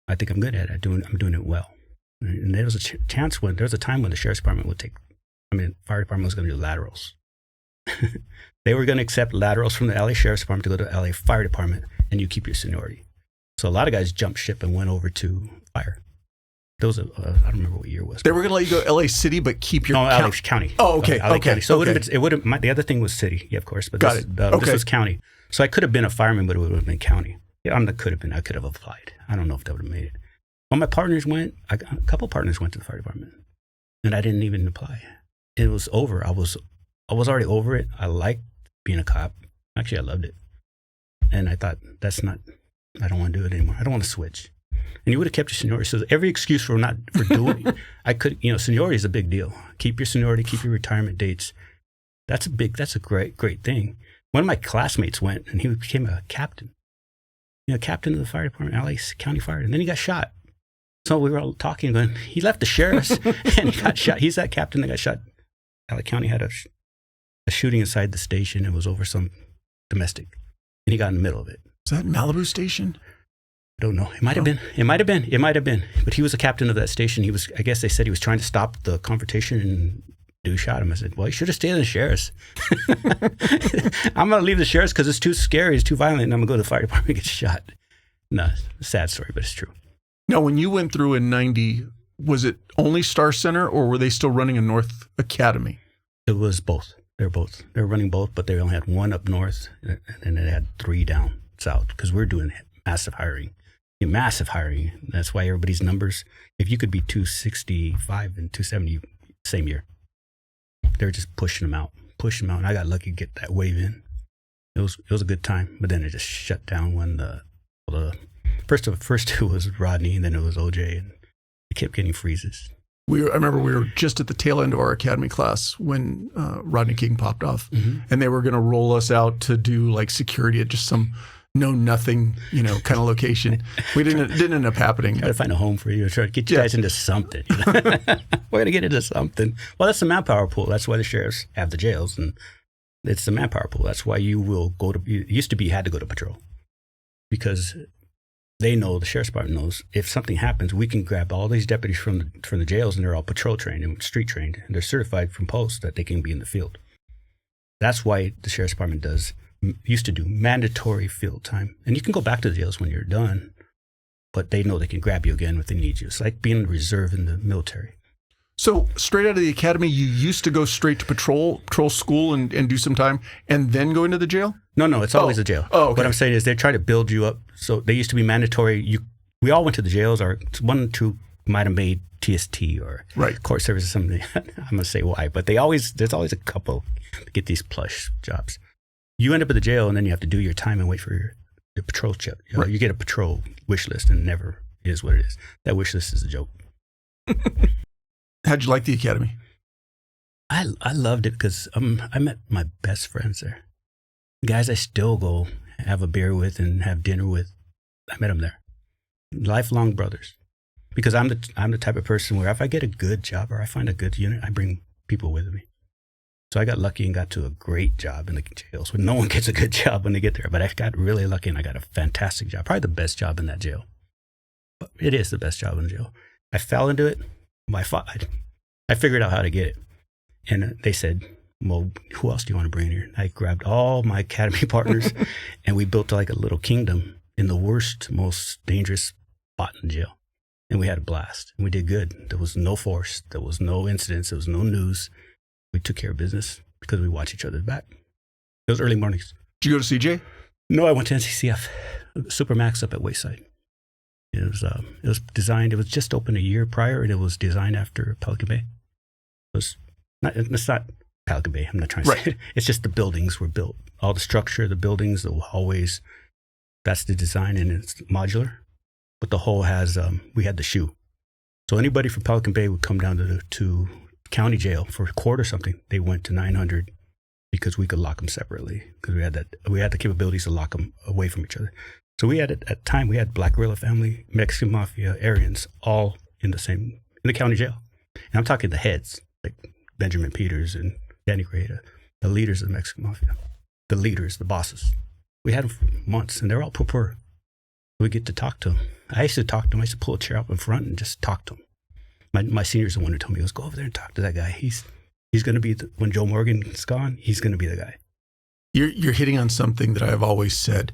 I think I'm good at it. I'm doing it well. And there was a there was a time when the sheriff's department fire department was going to do laterals. They were going to accept laterals from the LA Sheriff's Department to go to LA Fire Department, and you keep your seniority. So a lot of guys jumped ship and went over to fire. Those I don't remember what year it was. They were going to let you go LA City, but keep your LA County. Oh, okay, LA okay. County. So okay. it would have. The other thing was city, yeah, of course. But this was county. So I could have been a fireman, but it would have been county. Yeah, I could have applied. I don't know if that would have made it. When my partners went, a couple partners went to the fire department, and I didn't even apply. It was over. I was already over it. I liked being a cop. Actually, I loved it. And I thought, I don't want to do it anymore. I don't want to switch. And you would have kept your seniority. So every excuse for doing it, I could, seniority is a big deal. Keep your seniority, keep your retirement dates. That's a great thing. One of my classmates went and he became a captain. Captain of the fire department, LA County Fire. And then he got shot. So we were all talking, going, he left the sheriff's and he got shot. He's that captain that got shot. LA County had a shooting inside the station. It was over some domestic. And he got in the middle of it. Is that Malibu station? I don't know. It might have been. But he was a captain of that station. I guess they said he was trying to stop the confrontation and dude shot him. I said, well, you should have stayed in the sheriff's. I'm going to leave the sheriff's because it's too scary. It's too violent. And I'm going to go to the fire department and get shot. No, sad story, but it's true. Now, when you went through in 90, was it only Star Center or were they still running a North Academy? It was both. They were running both, but they only had one up north and then they had 3 down south because we're doing massive hiring. That's why everybody's numbers, if you could be 265 and 270 same year, they were just pushing them out. And I got lucky to get that wave in. It was a good time, but then it just shut down when the first it was Rodney and then it was OJ and it kept getting freezes. I remember we were just at the tail end of our academy class when Rodney King popped off, mm-hmm. and they were going to roll us out to do like security at just some know-nothing, kind of location. It didn't end up happening. Try to find a home for you. Try to get you guys into something. We're going to get into something. Well, that's the manpower pool. That's why the sheriffs have the jails, and it's the manpower pool. That's why you will go to. It used to be you had to go to patrol because they know, the sheriff's department knows, if something happens, we can grab all these deputies from the jails, and they're all patrol trained and street trained, and they're certified from post that they can be in the field. That's why the sheriff's department used to do mandatory field time. And you can go back to the jails when you're done, but they know they can grab you again if they need you. It's like being in reserve in the military. So straight out of the academy, you used to go straight to patrol school and do some time and then go into the jail? No, it's always a jail. Oh, okay. What I'm saying is they try to build you up. So they used to be mandatory. We all went to the jails, or 1 or 2 might have made TST or court service or something. I'm going to say why, but there's always a couple to get these plush jobs. You end up at the jail and then you have to do your time and wait for the patrol check. You get a patrol wish list and it never is what it is. That wish list is a joke. How'd you like the academy? I loved it because I met my best friends there. Guys I still go have a beer with and have dinner with. I met them there. Lifelong brothers. Because I'm the type of person where if I get a good job or I find a good unit, I bring people with me. So I got lucky and got to a great job in the jails. When no one gets a good job when they get there, but I got really lucky and I got a fantastic job, probably the best job in that jail. But it is the best job in jail. I fell into it. I figured out how to get it, and they said, "Well, who else do you want to bring in here?" I grabbed all my academy partners, and we built like a little kingdom in the worst, most dangerous spot in jail. And we had a blast. And we did good. There was no force. There was no incidents. There was no news. We took care of business because we watched each other's back. It was early mornings. Did you go to CJ? No, I went to NCCF, Supermax up at Wayside. It was designed. It was just opened a year prior, and it was designed after Pelican Bay. It's not Pelican Bay. I'm not trying to say it. It's just the buildings were built. All the structure, the buildings, the hallways. That's the design, and it's modular. But the whole has, we had the shoe. So anybody from Pelican Bay would come down to county jail for a quart or something. They went to 900 because we could lock them separately because we had the capabilities to lock them away from each other. So we had, at the time, we had Black Guerrilla family, Mexican Mafia, Aryans, all in the county jail. And I'm talking the heads, like Benjamin Peters and Danny Greta, the leaders of the Mexican Mafia, the leaders, the bosses. We had them for months, and they're all poor. We get to talk to them. I used to talk to them. I used to pull a chair up in front and just talk to them. My senior's the one who told me, "Let's go over there and talk to that guy. He's going to be, when Joe Morgan's gone, he's going to be the guy." You're hitting on something that I've always said.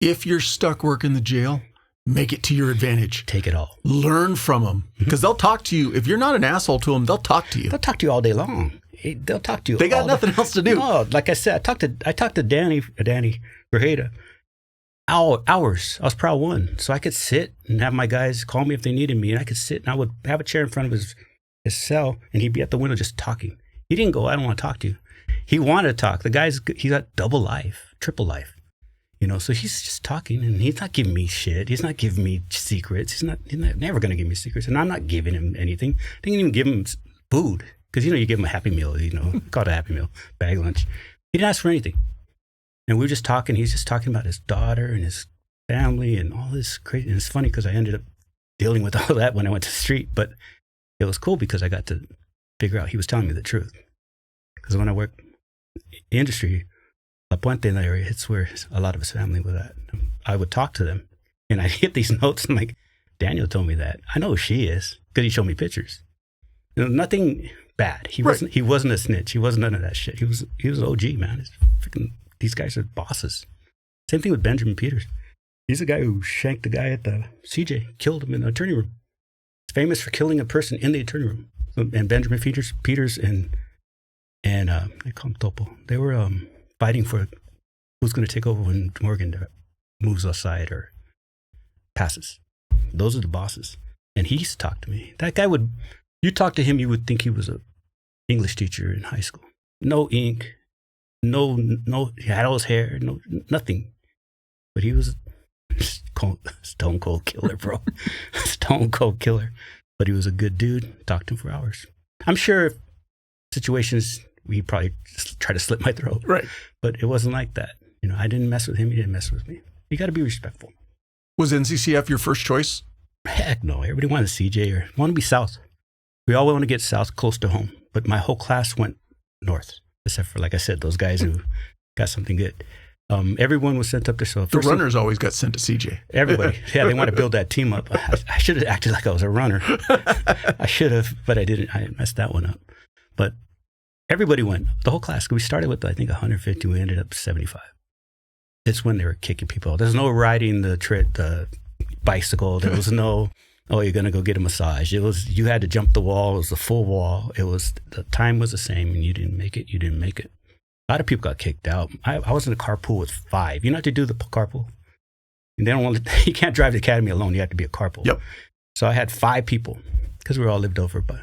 If you're stuck working the jail, make it to your advantage. Take it all. Learn from them because they'll talk to you. If you're not an asshole to them, they'll talk to you. They'll talk to you all day long. They'll talk to you. They got nothing else to do. No, like I said, I talked to Danny Greta. Hours. I was Prowl 1. So I could sit and have my guys call me if they needed me. And I could sit and I would have a chair in front of his cell and he'd be at the window just talking. He didn't go, "I don't want to talk to you." He wanted to talk. He's got double life, triple life. So he's just talking and he's not giving me shit. He's not giving me secrets. He's never going to give me secrets. And I'm not giving him anything. I didn't even give him food. Because, you give him a Happy Meal, called a Happy Meal, bag lunch. He didn't ask for anything. And we were just talking. He's just talking about his daughter and his family and all this crazy. And it's funny because I ended up dealing with all that when I went to the street. But it was cool because I got to figure out he was telling me the truth. Because when I worked in industry, La Puente in that area, it's where a lot of his family was at. I would talk to them and I'd get these notes. I'm like, "Daniel told me that. I know who she is," because he showed me pictures. Nothing bad. He wasn't a snitch. He wasn't none of that shit. He was an OG, man. These guys are bosses. Same thing with Benjamin Peters. He's the guy who shanked the guy at the CJ, killed him in the attorney room. He's famous for killing a person in the attorney room. And Benjamin Peters and they call him Topo. They were fighting for who's going to take over when Morgan moves aside or passes. Those are the bosses. And he used to talk to me. That guy you talk to him, you would think he was an English teacher in high school. No ink. No, he had all his hair, nothing. But he was stone cold killer, bro. Stone cold killer. But he was a good dude. Talked to him for hours. I'm sure situations he probably just tried to slit my throat. Right. But it wasn't like that. I didn't mess with him. He didn't mess with me. You got to be respectful. Was NCCF your first choice? Heck no. Everybody wanted CJ or wanted to be south. We all want to get south, close to home. But my whole class went north. Except for, like I said, those guys who got something good. Everyone was sent up there. So the runners always got sent to CJ. Everybody. Yeah, they want to build that team up. I should have acted like I was a runner. I should have, but I didn't. I messed that one up. But everybody went. The whole class. We started with, I think, 150. We ended up 75. It's when they were kicking people out. There's no riding the bicycle. There was no, "Oh, you're going to go get a massage." You had to jump the wall. It was the full wall. The time was the same, and you didn't make it. You didn't make it. A lot of people got kicked out. I was in a carpool with 5. You know how to do the carpool? And they don't want to, you can't drive the academy alone. You have to be a carpool. Yep. So I had 5 people because we all lived over, but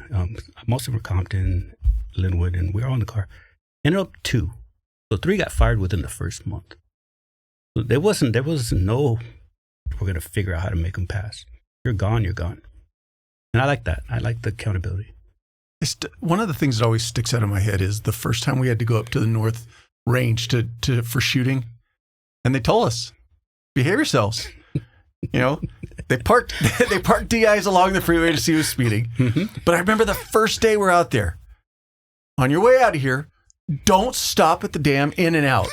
most of them were Compton, Lynwood, and we were all in the car. Ended up 2. So 3 got fired within the first month. So there was no, we're going to figure out how to make them pass. You're gone, you're gone. And I like that. I like the accountability. One of the things that always sticks out of my head is the first time we had to go up to the North Range for shooting. And they told us, behave yourselves. They parked DIs along the freeway to see who was speeding. Mm-hmm. But I remember the first day we're out there. On your way out of here, don't stop at the damn in and out.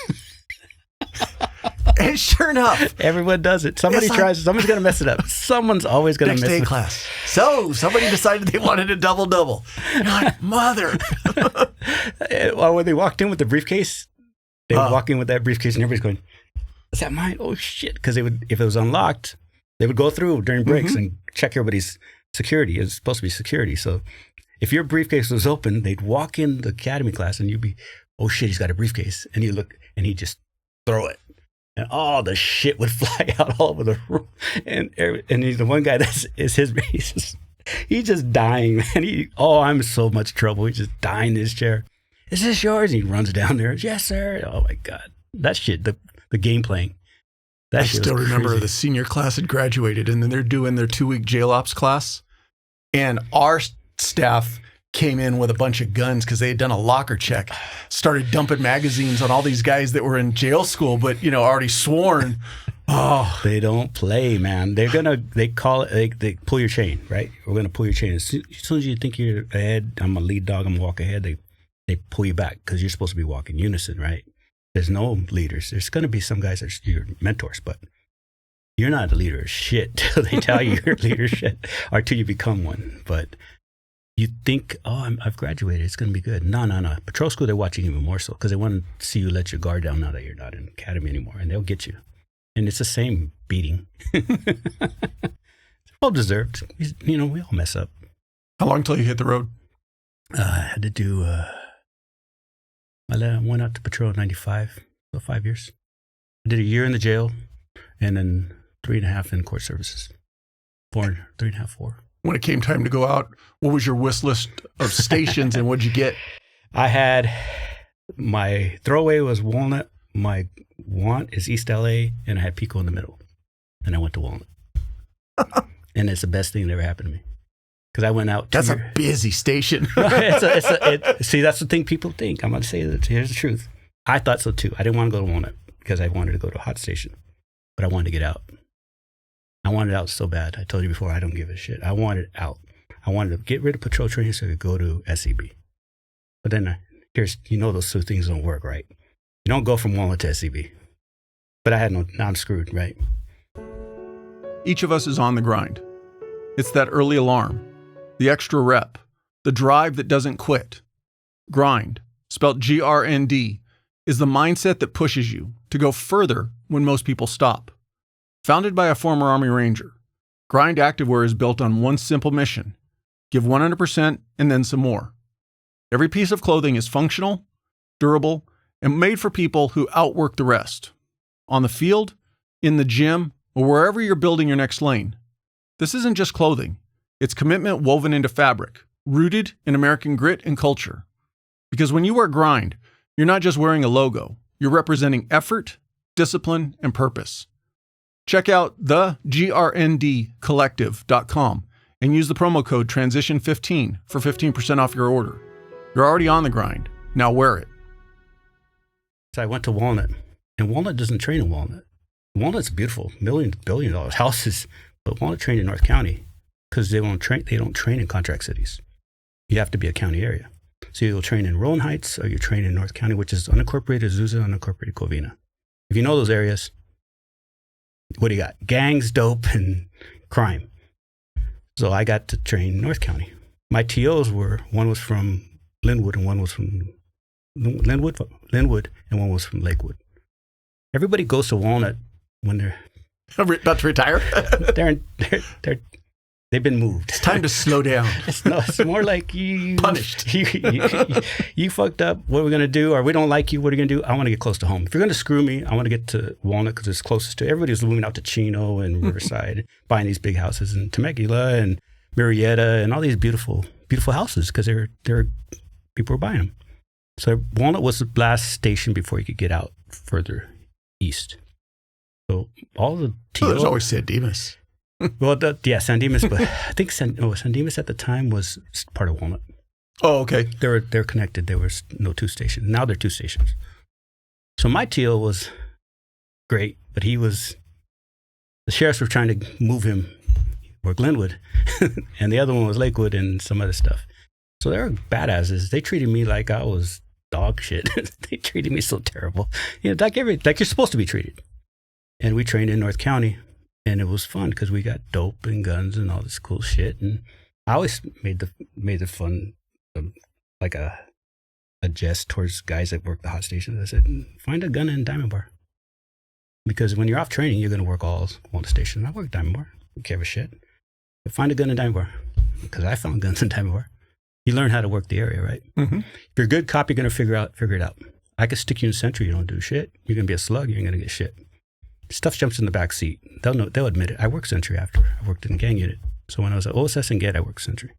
And sure enough, everyone does it. Somebody tries. Someone's going to mess it up. Someone's always going to mess it up. Next day class. So somebody decided they wanted a double. You're like, mother. Well, when they walked in with the briefcase, they would walk in with that briefcase and everybody's going, is that mine? Oh, shit. Because they would, if it was unlocked, they would go through during breaks and check everybody's security. It's supposed to be security. So if your briefcase was open, they'd walk in the academy class and you'd be, oh, shit, he's got a briefcase. And you look and he'd just throw it. And all the shit would fly out all over the room. And he's the one guy he's just dying, man. I'm in so much trouble. He's just dying in his chair. Is this yours? And he runs down there. Yes, sir. Oh, my God. That shit, the game playing. I still remember the senior class had graduated, and then they're doing their 2-week jail ops class. And our staff came in with a bunch of guns because they had done a locker check, started dumping magazines on all these guys that were in jail school, but, already sworn. Oh, they don't play, man. They call it, they pull your chain, right? We're going to pull your chain. As soon as you think you're ahead, I'm a lead dog, I'm going to walk ahead, they pull you back because you're supposed to be walking unison, right? There's no leaders. There's going to be some guys that are your mentors, but you're not a leader of shit till they tell you you're a leader of shit or till you become one. But you think, I've graduated. It's going to be good. No. Patrol school, they're watching even more so because they want to see you let your guard down now that you're not in academy anymore, and they'll get you. And it's the same beating. Well deserved. We all mess up. How long till you hit the road? I had to do, I went out to patrol in 95, so 5 years. I did a year in the jail and then 3.5 in court services. 3.5, 4. When it came time to go out, what was your wish list of stations and what'd you get? I had, my throwaway was Walnut, my want is East LA, and I had Pico in the middle. And I went to Walnut. And it's the best thing that ever happened to me. Because I went out. That's a busy station. See, that's the thing people think. I'm going to say that. Here's the truth. I thought so too. I didn't want to go to Walnut because I wanted to go to a hot station. But I wanted to get out. I wanted out so bad. I told you before, I don't give a shit. I wanted out. I wanted to get rid of patrol training so I could go to SCB. But then those two things don't work, right? You don't go from Walnut to SCB. But now I'm screwed, right? Each of us is on the grind. It's that early alarm, the extra rep, the drive that doesn't quit. Grind, spelled GRND, is the mindset that pushes you to go further when most people stop. Founded by a former Army Ranger, Grind Activewear is built on one simple mission: give 100% and then some more. Every piece of clothing is functional, durable, and made for people who outwork the rest. On the field, in the gym, or wherever you're building your next lane. This isn't just clothing. It's commitment woven into fabric, rooted in American grit and culture. Because when you wear Grind, you're not just wearing a logo. You're representing effort, discipline, and purpose. Check out thegrndcollective.com and use the promo code TRANSITION15 for 15% off your order. You're already on the grind. Now wear it. So I went to Walnut, and Walnut doesn't train in Walnut. Walnut's beautiful, billion-dollar houses, but Walnut trained in North County because they don't train in contract cities. You have to be a county area. So you'll train in Rowland Heights or you train in North County, which is unincorporated Azusa, unincorporated Covina. If you know those areas, what do you got? Gangs, dope, and crime. So I got to train in North County. My TOs one was from Lynwood and one was from Lynwood, and one was from Lakewood. Everybody goes to Walnut when they're about to retire. They've been moved. It's time to slow down. It's more like you punished. You fucked up. What are we gonna do? Or we don't like you. What are you gonna do? I want to get close to home. If you're gonna screw me, I want to get to Walnut because it's closest to. Everybody's moving out to Chino and Riverside, buying these big houses in Temecula and Murrieta and all these beautiful houses because people were buying them. So Walnut was the last station before you could get out further east. So all the there's always San Dimas. Well, San Dimas, but I think San Dimas at the time was part of Walnut. Oh, okay. They're connected. There was no two stations. Now they're two stations. So my TO was great, but the sheriffs were trying to move him or Glenwood, and the other one was Lakewood and some other stuff. So they were badasses. They treated me like I was dog shit. They treated me so terrible. You know, like you're supposed to be treated. And we trained in North County, and it was fun because we got dope and guns and all this cool shit. And I always made the fun like a jest towards guys that work the hot stations. I said, find a gun in Diamond Bar. Because when you're off training, you're going to work all the stations. I work Diamond Bar. I don't care a shit. But find a gun in Diamond Bar. Because I found guns in Diamond Bar. You learn how to work the area, right? Mm-hmm. If you're a good cop, you're going to figure it out. I could stick you in Sentry, you don't do shit. You're going to be a slug, you ain't going to get shit. Stuff jumps in the back seat. They'll admit it. I worked Sentry after. I worked in the gang unit. So when I was at OSS and GET, I worked Sentry.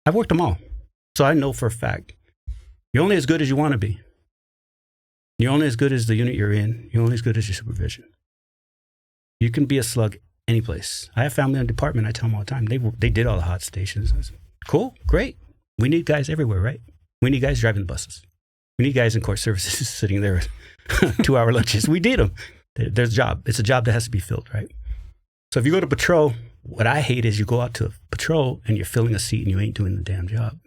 I've worked them all. So I know for a fact, you're only as good as you want to be. You're only as good as the unit you're in. You're only as good as your supervision. You can be a slug any place. I have family in the department. I tell them all the time. They did all the hot stations. I said, cool, great. We need guys everywhere, right? We need guys driving the buses. We need guys in court services sitting there with 2-hour lunches. We need them. There's a job. It's a job that has to be filled, right? So if you go to patrol, what I hate is you go out to patrol and you're filling a seat and you ain't doing the damn job.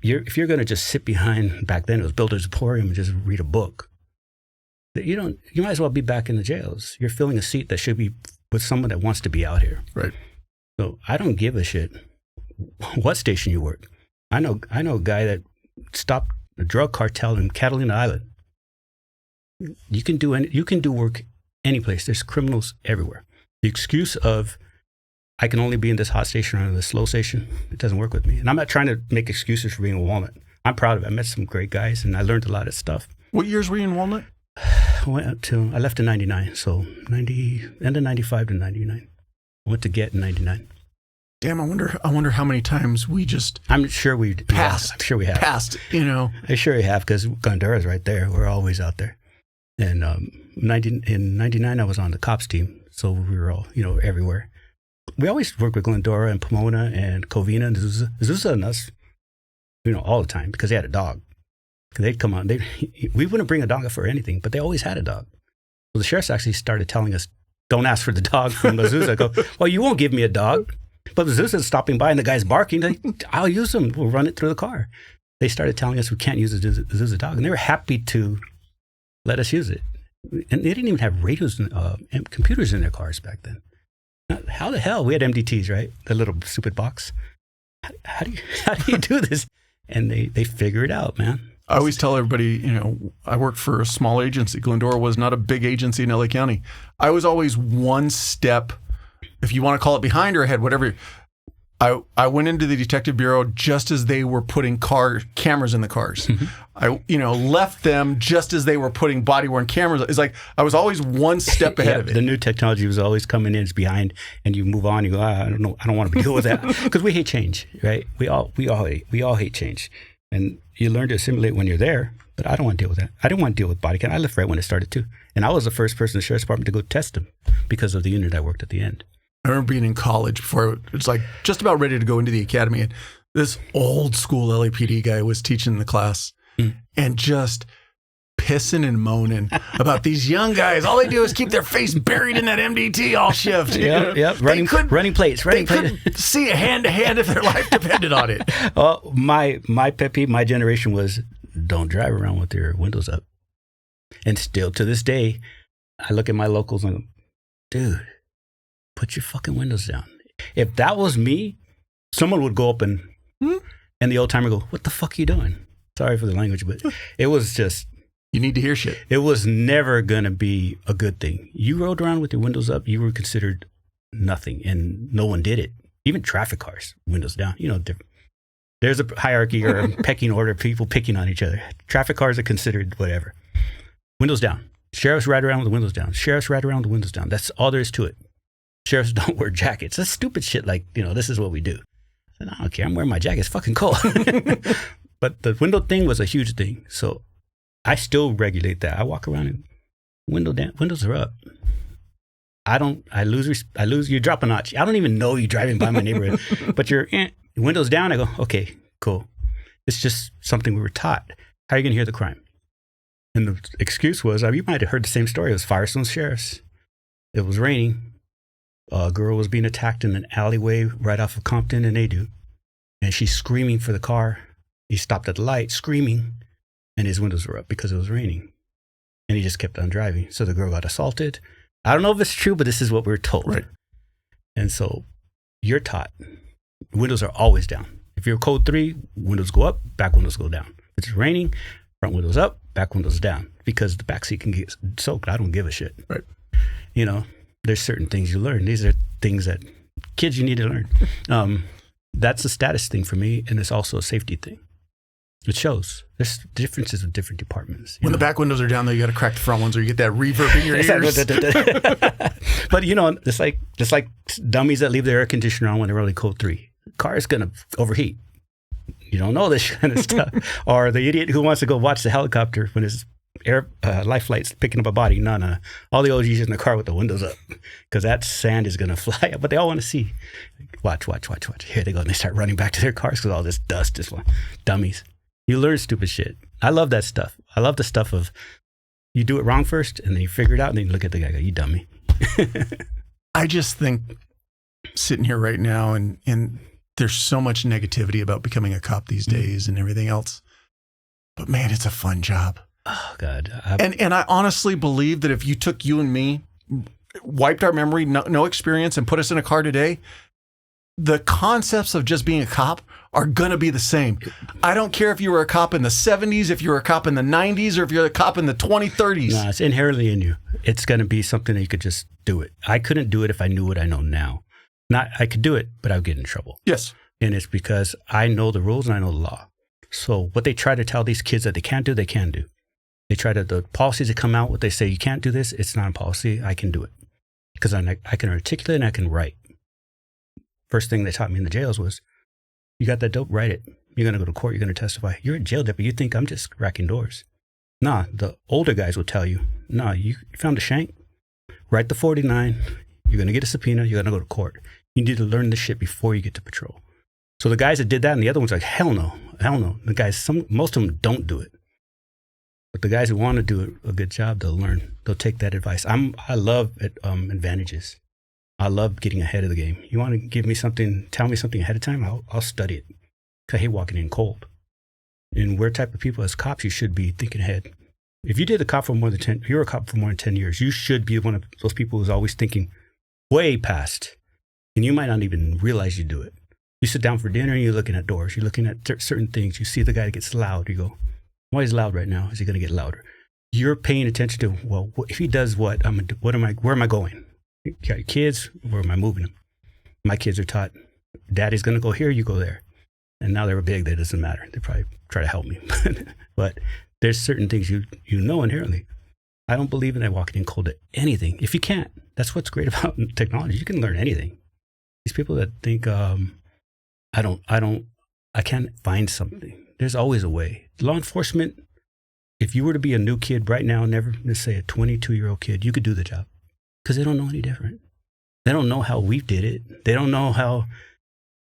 If you're going to just sit behind, back then it was Builder's Emporium, and just read a book, you might as well be back in the jails. You're filling a seat that should be with someone that wants to be out here. Right. So I don't give a shit what station you work. I know a guy that stopped a drug cartel in Catalina Island. You can do work any place. There's criminals everywhere. The excuse of I can only be in this hot station or in this slow station, it doesn't work with me. And I'm not trying to make excuses for being a Walnut. I'm proud of it. I met some great guys and I learned a lot of stuff. What years were you in Walnut? I left in 99, so end of 95 to 99. I went to GET in 99. Damn, I wonder how many times we just I'm sure we passed. I'm sure we have. Passed, you know. I sure we have, because Gondura's right there. We're always out there. And in 99, I was on the cops team, so we were all, everywhere. We always worked with Glendora and Pomona and Covina and Azusa and us, all the time, because they had a dog. They'd come on. We wouldn't bring a dog up for anything, but they always had a dog. So the sheriffs actually started telling us, don't ask for the dog from Azusa. I go, well, you won't give me a dog. But Azusa's stopping by and the guy's barking. I'll use him. We'll run it through the car. They started telling us we can't use the Azusa dog. And they were happy to let us use it. And they didn't even have radios and computers in their cars back then. How the hell? We had MDTs, right? The little stupid box. How do you do this? And they figure it out, man. I always tell everybody, I worked for a small agency. Glendora was not a big agency in LA County. I was always one step, if you want to call it behind or ahead, whatever. I went into the detective bureau just as they were putting cameras in the cars. Mm-hmm. I left them just as they were putting body-worn cameras. It's like I was always one step ahead of it. The new technology was always coming in, it's behind, and you move on. You go, I don't know, I don't want to deal with that, because we hate change, right? We all hate change, and you learn to assimilate when you're there. But I don't want to deal with that. I didn't want to deal with body cam. I left right when it started too, and I was the first person in the sheriff's department to go test them because of the unit I worked at the end. I remember being in college before it's like just about ready to go into the academy, and this old school LAPD guy was teaching the class and just pissing and moaning about these young guys. All they do is keep their face buried in that MDT all shift. Yep. Running plates. They couldn't see a hand to hand if their life depended on it. Well, my pet peeve, my generation was don't drive around with your windows up. And still to this day, I look at my locals and go, dude, put your fucking windows down. If that was me, someone would go up and the old timer go, what the fuck are you doing? Sorry for the language, but it was just... You need to hear shit. It was never going to be a good thing. You rode around with your windows up, you were considered nothing, and no one did it. Even traffic cars, windows down. There's a hierarchy or a pecking order of people picking on each other. Traffic cars are considered whatever. Windows down. Sheriffs ride around with the windows down. Sheriffs ride around with the windows down. That's all there is to it. Sheriffs don't wear jackets. That's stupid shit like, this is what we do. I said, I don't care. I'm wearing my jacket. It's fucking cold. But the window thing was a huge thing. So I still regulate that. I walk around and windows are up. I lose, you drop a notch. I don't even know you driving by my neighborhood, but your windows down. I go, okay, cool. It's just something we were taught. How are you going to hear the crime? And the excuse was, you might have heard the same story. It was Firestone sheriffs. It was raining. A girl was being attacked in an alleyway right off of Compton and Adu. And she's screaming for the car. He stopped at the light screaming, and his windows were up because it was raining. And he just kept on driving. So the girl got assaulted. I don't know if it's true, but this is what we're told. Right. And so you're taught windows are always down. If you're code 3, windows go up, back windows go down. If it's raining, front windows up, back windows down, because the back seat can get soaked. I don't give a shit. Right. You know, there's certain things you learn. These are things that kids you need to learn. That's a status thing for me, and it's also a safety thing. It shows. There's differences with different departments. When the back windows are down, though, you got to crack the front ones, or you get that reverb in your ears. But you know, it's like dummies that leave their air conditioner on when they're only code 3. The car is gonna overheat. You don't know this kind of stuff. Or the idiot who wants to go watch the helicopter when his life flight's picking up a body. No. All the OGs in the car with the windows up, because that sand is gonna fly up. But they all want to see. Watch. Here they go, and they start running back to their cars because all this dust is dummies. You learn stupid shit. I love that stuff. I love the stuff of you do it wrong first, and then you figure it out, and then you look at the guy and go, you dummy. I just think sitting here right now, and there's so much negativity about becoming a cop these days and everything else. But man, it's a fun job. Oh, God. And I honestly believe that if you took you and me, wiped our memory, no experience, and put us in a car today, the concepts of just being a cop are going to be the same. I don't care if you were a cop in the 70s, if you were a cop in the 90s, or if you're a cop in the 2030s. No, it's inherently in you. It's going to be something that you could just do it. I couldn't do it if I knew what I know now. I could do it, but I would get in trouble. Yes. And it's because I know the rules and I know the law. So what they try to tell these kids that they can't do, they can do. They try to, the policies that come out, what they say, you can't do this, it's not a policy, I can do it. Because I can articulate and I can write. First thing they taught me in the jails was, you got that dope, write it. You're going to go to court, you're going to testify. You're a jail deputy, you think I'm just racking doors. Nah, the older guys will tell you, nah, you found a shank, write the 49, you're going to get a subpoena, you're going to go to court. You need to learn this shit before you get to patrol. So the guys that did that and the other ones are like, hell no. The guys, most of them don't do it. But the guys who want to do a good job, they'll learn. They'll take that advice. I love advantages. I love getting ahead of the game. You want to give me something, tell me something ahead of time, I'll study it. I hate walking in cold. And we're type of people as cops, you should be thinking ahead. If you did a cop for more than 10, if you're a cop for more than 10 years, you should be one of those people who's always thinking way past. And you might not even realize you do it. You sit down for dinner and you're looking at doors. You're looking at certain things. You see the guy that gets loud. You go, why is he loud right now? Is he going to get louder? You're paying attention to, well, if he does what, where am I going? You got your kids, where am I moving them? My kids are taught, daddy's going to go here, you go there. And now they're big, that doesn't matter. They probably try to help me. But there's certain things you know inherently. I don't believe in that walking in cold at anything. If you can't, that's what's great about technology. You can learn anything. These people that think, I can't find something. There's always a way. Law enforcement, if you were to be a new kid right now, let's say a 22-year-old kid, you could do the job because they don't know any different. They don't know how we did it. They don't know how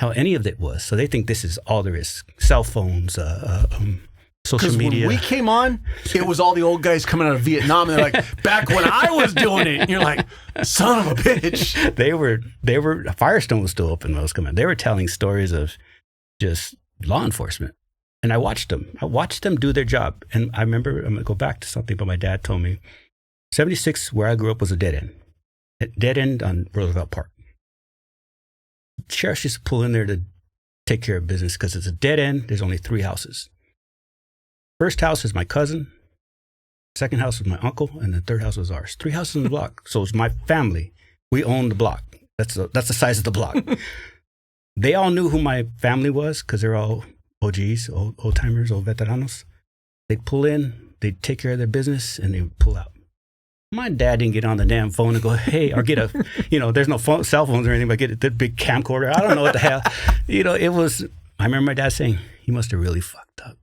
any of it was. So they think this is all there is. Cell phones, social media. When we came on, it was all the old guys coming out of Vietnam. And they're like, back when I was doing it. And you're like, son of a bitch. They were, Firestone was still open when I was coming. They were telling stories of just law enforcement. And I watched them do their job. And I remember, I'm going to go back to something, but my dad told me, 76, where I grew up, was a dead end. A dead end on Roosevelt Park. Sheriffs used to pull in there to take care of business because it's a dead end. There's only 3 houses. First house is my cousin. Second house was my uncle. And the third house was ours. 3 houses in the block. So it's my family. We own the block. That's the size of the block. They all knew who my family was because they're all OGs, old timers, old veteranos. They'd pull in, they'd take care of their business, and they would pull out. My dad didn't get on the damn phone and go, hey, or get a, there's no cell phones or anything, but get the big camcorder. I don't know what the hell. I remember my dad saying, he must have really fucked up.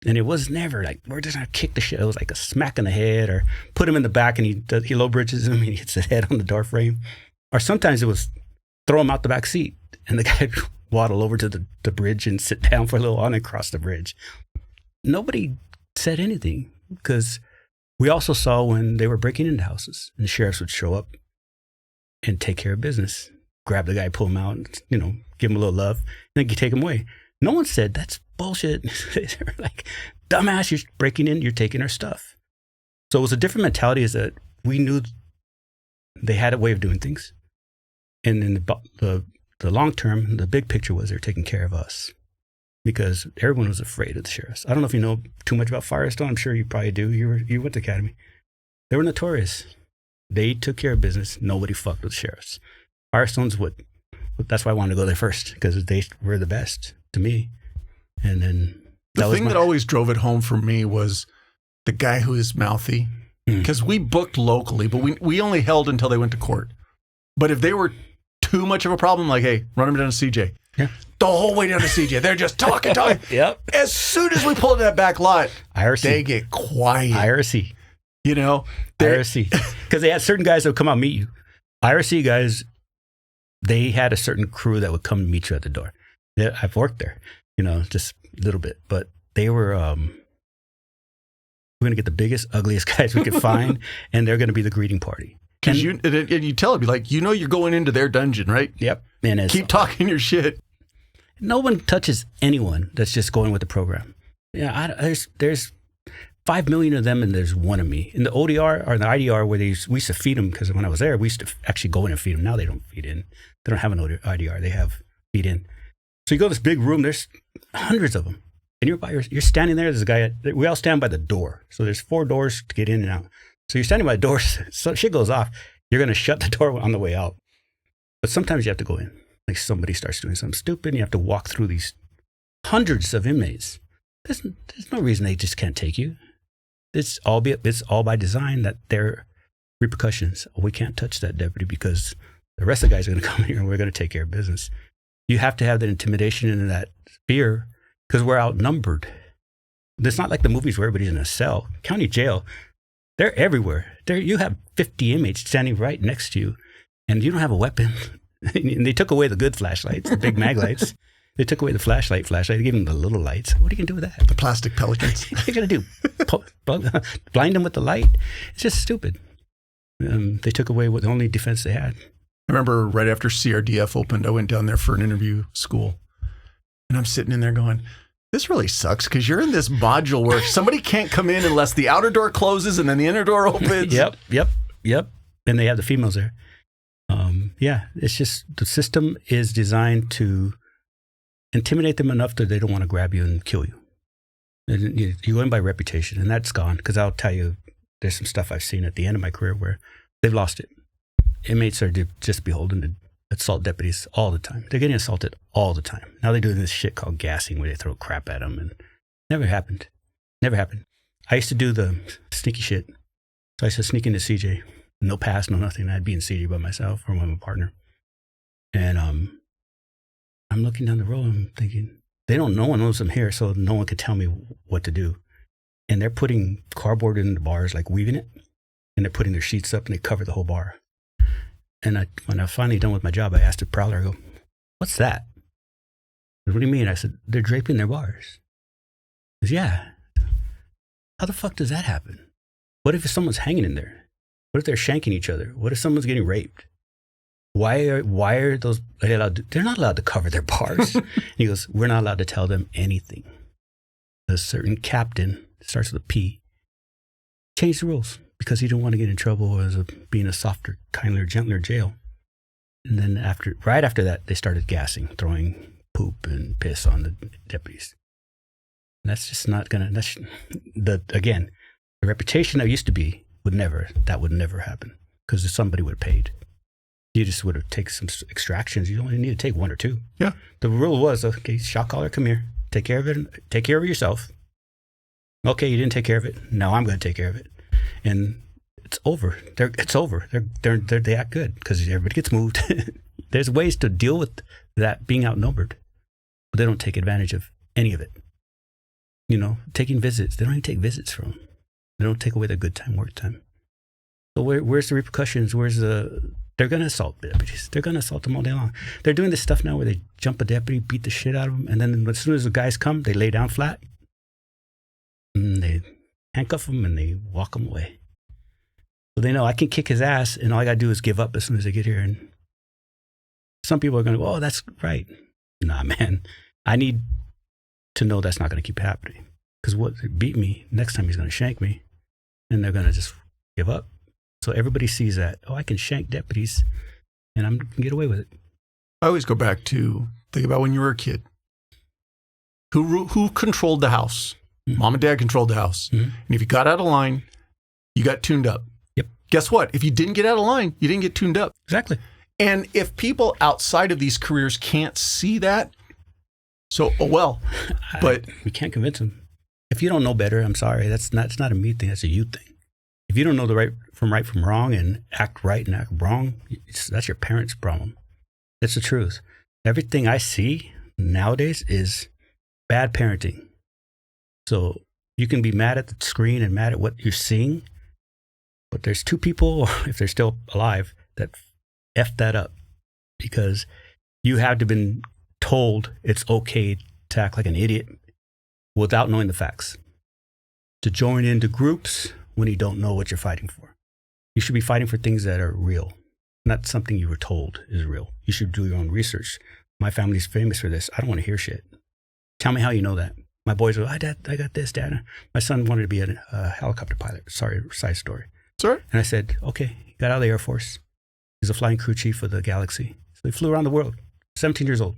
And it was never like, we're just going to kick the shit. It was like a smack in the head or put him in the back and he low bridges him and he hits his head on the door frame. Or sometimes it was throw him out the back seat and the guy would waddle over to the bridge and sit down for a little while and cross the bridge. Nobody said anything because we also saw when they were breaking into houses and the sheriffs would show up and take care of business. Grab the guy, pull him out, give him a little love, and then you take him away. No one said that's bullshit. They're like, dumbass, you're breaking in, you're taking our stuff. So it was a different mentality, is that we knew they had a way of doing things. And in the long term, the big picture was they're taking care of us, because everyone was afraid of the sheriffs. I don't know if you know too much about Firestone. I'm sure you probably do. You went to academy. They were notorious. They took care of business. Nobody fucked with the sheriffs. Firestone's that's why I wanted to go there first, because they were the best to me. And then the thing that always drove it home for me was the guy who is mouthy, because we booked locally, but we only held until they went to court. But if they were too much of a problem, like, hey, run them down to CJ. Yeah. The whole way down to CJ. They're just talking. Yep. As soon as we pull into that back lot, IRC. They get quiet. IRC. You know? IRC. Because they had certain guys that would come out and meet you. IRC guys, they had a certain crew that would come and meet you at the door. I've worked there, just a little bit. But they were, we're going to get the biggest, ugliest guys we could find, and they're going to be the greeting party. Because you tell them, like, you're going into their dungeon, right? Yep. And keep talking your shit. No one touches anyone that's just going with the program. Yeah, there's 5 million of them, and there's one of me. In the ODR or the IDR, where we used to feed them, because when I was there, we used to actually go in and feed them. Now they don't feed in. They don't have an IDR. They have feed in. So you go to this big room. There's hundreds of them, and you're standing there. There's a guy. We all stand by the door. So there's 4 doors to get in and out. So you're standing by the door. So shit goes off. You're going to shut the door on the way out. But sometimes you have to go in. Like somebody starts doing something stupid, and you have to walk through these hundreds of inmates. There's no reason they just can't take you. It's all by design, that there are repercussions. We can't touch that deputy because the rest of the guys are going to come here and we're going to take care of business. You have to have that intimidation and that fear, because we're outnumbered. It's not like the movies where everybody's in a cell. County jail, they're everywhere. You have 50 inmates standing right next to you, and you don't have a weapon. And they took away the good flashlights, the big mag lights. They took away the flashlight. They gave them the little lights. What are you going to do with that? The plastic pelicans. What are you going to do? Blind them with the light? It's just stupid. They took away the only defense they had. I remember right after CRDF opened, I went down there for an interview school. And I'm sitting in there going, this really sucks, because you're in this module where somebody can't come in unless the outer door closes and then the inner door opens. Yep. And they have the females there. It's just the system is designed to intimidate them enough that they don't want to grab you and kill you. And you go in by reputation, and that's gone. Because I'll tell you, there's some stuff I've seen at the end of my career where they've lost it. Inmates are just beholden to assault deputies all the time. They're getting assaulted all the time. Now they're doing this shit called gassing, where they throw crap at them, and never happened. I used to do the sneaky shit. So I used to sneak into CJ. No pass, no nothing. I'd be in CJ by myself or with my partner. And I'm looking down the road. I'm thinking, no one knows I'm here, so no one could tell me what to do. And they're putting cardboard in the bars, like weaving it, and they're putting their sheets up, and they cover the whole bar. And when I was finally done with my job, I asked the prowler, I go, what's that? Said, what do you mean? I said, they're draping their bars. He goes, yeah. How the fuck does that happen? What if someone's hanging in there? What if they're shanking each other? What if someone's getting raped? Why are those, they're not allowed to cover their bars. He goes, we're not allowed to tell them anything. A certain captain, starts with a P, changed the rules because he didn't want to get in trouble as being a softer, kinder, gentler jail. And then right after that, they started gassing, throwing poop and piss on the deputies. And that's just not going to, again, the reputation that used to be would never happen, because somebody would have paid. You just would have taken some extractions. You only need to take 1 or 2. Yeah. The rule was, okay, shot caller, come here. Take care of it. Take care of it yourself. Okay, you didn't take care of it. Now I'm going to take care of it. And it's over. It's over. They act good because everybody gets moved. There's ways to deal with that being outnumbered, but they don't take advantage of any of it. Taking visits. They don't even take visits from them. They don't take away their good time, work time. So where's the repercussions? They're going to assault deputies. They're going to assault them all day long. They're doing this stuff now where they jump a deputy, beat the shit out of them, and then as soon as the guys come, they lay down flat, and they handcuff them, and they walk them away. So they know I can kick his ass, and all I got to do is give up as soon as I get here. And some people are going to go, oh, that's right. Nah, man. I need to know that's not going to keep happening. Because what beat me, next time he's going to shank me, and they're going to just give up. So everybody sees that, I can shank deputies, and I can get away with it. I always go back to think about when you were a kid. Who controlled the house? Mm-hmm. Mom and dad controlled the house. Mm-hmm. And if you got out of line, you got tuned up. Yep. Guess what? If you didn't get out of line, you didn't get tuned up. Exactly. And if people outside of these careers can't see that, so, but we can't convince them. If you don't know better, I'm sorry. It's not a me thing. That's a you thing. If you don't know the right from wrong and act right and act wrong, that's your parents' problem. It's the truth. Everything I see nowadays is bad parenting. So you can be mad at the screen and mad at what you're seeing, but there's two people, if they're still alive, that F that up because you have to been told it's okay to act like an idiot without knowing the facts. To join into groups when you don't know what you're fighting for. You should be fighting for things that are real, not something you were told is real. You should do your own research. My family's famous for this. I don't want to hear shit. Tell me how you know that. My boys go, I got this, Dad. My son wanted to be a helicopter pilot. Sorry, side story. Sorry? And I said, okay, he got out of the Air Force. He's a flying crew chief of the Galaxy. So he flew around the world, 17 years old.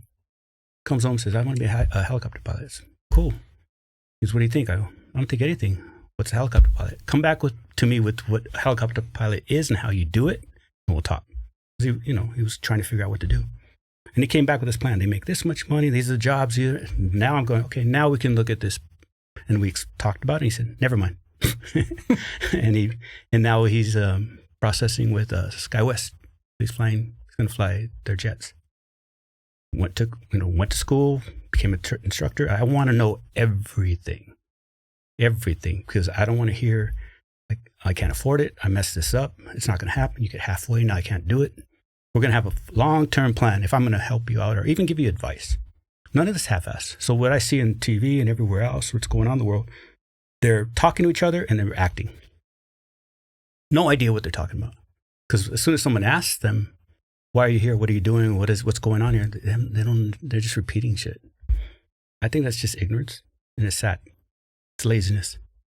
Comes home and says, I want to be a helicopter pilot. Said, cool. He goes, what do you think? I don't think anything. What's a helicopter pilot? Come back to me with what a helicopter pilot is and how you do it, and we'll talk. He was trying to figure out what to do. And he came back with this plan. They make this much money. These are the jobs here. Now I'm going, okay, now we can look at this. And we talked about it. And he said, never mind. and now he's processing with SkyWest. He's going to fly their jets. Went to school, became an instructor. I want to know everything, because I don't want to hear, like, I can't afford it. I messed this up. It's not going to happen. You get halfway. Now I can't do it. We're going to have a long-term plan if I'm going to help you out or even give you advice. None of this half-ass. So what I see in TV and everywhere else, what's going on in the world, they're talking to each other and they're acting. No idea what they're talking about. Because as soon as someone asks them, why are you here? What are you doing? What's going on here? They're just repeating shit. I think that's just ignorance, and it's sad. It's laziness.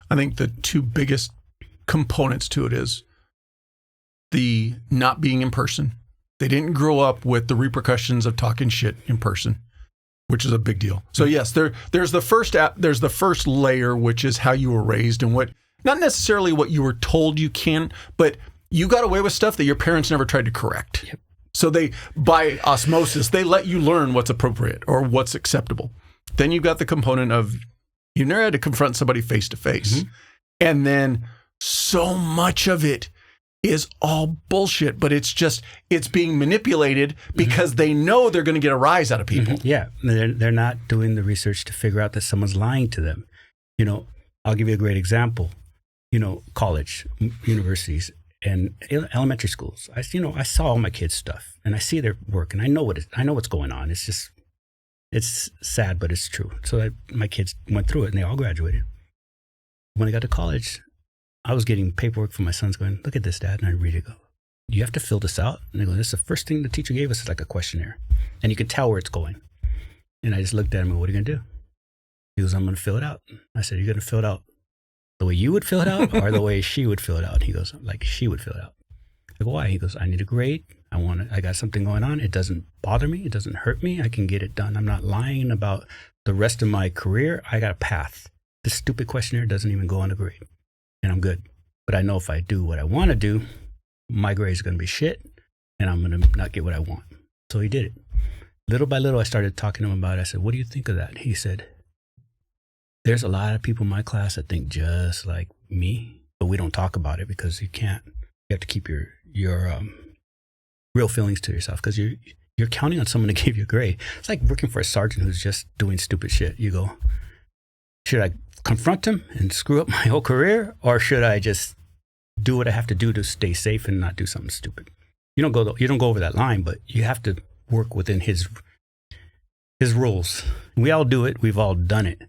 I think the two biggest components to it is the not being in person. They didn't grow up with the repercussions of talking shit in person, which is a big deal. So yes, there's the first layer, which is how you were raised and what, not necessarily what you were told you can, but you got away with stuff that your parents never tried to correct. Yep. So they, by osmosis, they let you learn what's appropriate or what's acceptable. Then you've got the component of you never had to confront somebody face to face. And then so much of it is all bullshit, but it's being manipulated because they know they're going to get a rise out of people. Yeah, they're not doing the research to figure out that someone's lying to them. I'll give you a great example. College, universities, and elementary schools. I saw all my kids' stuff, and I see their work, and I know what's going on. It's sad, but it's true. So my kids went through it, and they all graduated. When I got to college, I was getting paperwork from my sons going, look at this, Dad. And I read it, go, you have to fill this out? And they go, this is the first thing the teacher gave us. It's like a questionnaire. And you can tell where it's going. And I just looked at him and what are you going to do? He goes, I'm going to fill it out. I said, you're going to fill it out the way you would fill it out or the way she would fill it out? He goes, like she would fill it out. I go, why? He goes, I need a grade. I got something going on. It doesn't bother me. It doesn't hurt me. I can get it done. I'm not lying about the rest of my career. I got a path. This stupid questionnaire doesn't even go on the grade. And I'm good. But I know if I do what I want to do, my grade is going to be shit and I'm going to not get what I want. So he did it. Little by little, I started talking to him about it. I said, what do you think of that? He said, there's a lot of people in my class that think just like me, but we don't talk about it because you can't. You have to keep your real feelings to yourself because you're counting on someone to give you a grade. It's like working for a sergeant who's just doing stupid shit. You go, should I confront him and screw up my whole career, or should I just do what I have to do to stay safe and not do something stupid? You don't go over that line, but you have to work within his rules. We all do it. We've all done it.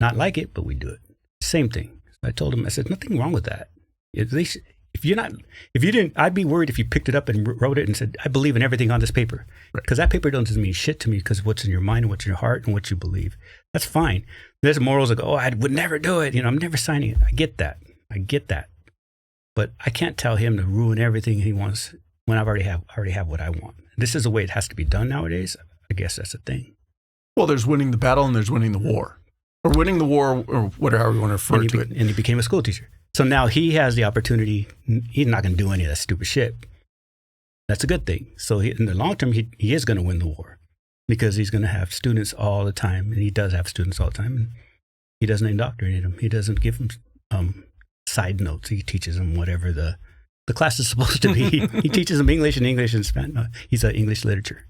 Not like it, but we do it. Same thing. So I told him, I said, nothing wrong with that. At least if you didn't, I'd be worried if you picked it up and wrote it and said, I believe in everything on this paper. Because that paper doesn't mean shit to me because what's in your mind and what's in your heart and what you believe. That's fine. There's morals like, oh, I would never do it. I'm never signing it. I get that. But I can't tell him to ruin everything he wants when I already have what I want. This is the way it has to be done nowadays. I guess that's the thing. Well, there's winning the battle and there's winning the war. Or winning the war, or whatever you want to refer to it. And he became a school teacher. So now he has the opportunity. He's not going to do any of that stupid shit. That's a good thing. So in the long term, he is going to win the war because he's going to have students all the time. And he does have students all the time. And he doesn't indoctrinate them. He doesn't give them side notes. He teaches them whatever the class is supposed to be. He teaches them English and Spanish. He's an English literature.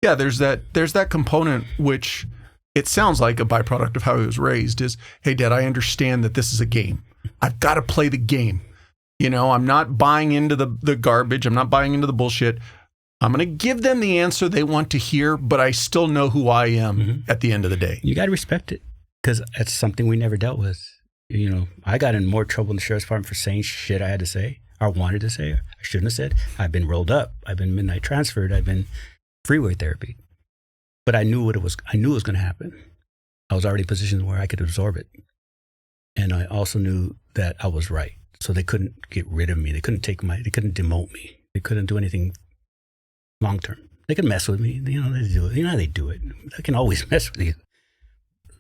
Yeah, there's that component which it sounds like a byproduct of how he was raised is, hey, Dad, I understand that this is a game. I've got to play the game. I'm not buying into the garbage. I'm not buying into the bullshit. I'm going to give them the answer they want to hear, but I still know who I am at the end of the day. You got to respect it because it's something we never dealt with. I got in more trouble in the sheriff's department for saying shit I had to say or wanted to say. I shouldn't have said. I've been rolled up. I've been midnight transferred. I've been freeway therapy. But I knew it was going to happen. I was already positioned where I could absorb it. And I also knew that I was right. So they couldn't get rid of me. They couldn't demote me. They couldn't do anything long term. They could mess with me. They do it. How they do it. They can always mess with you.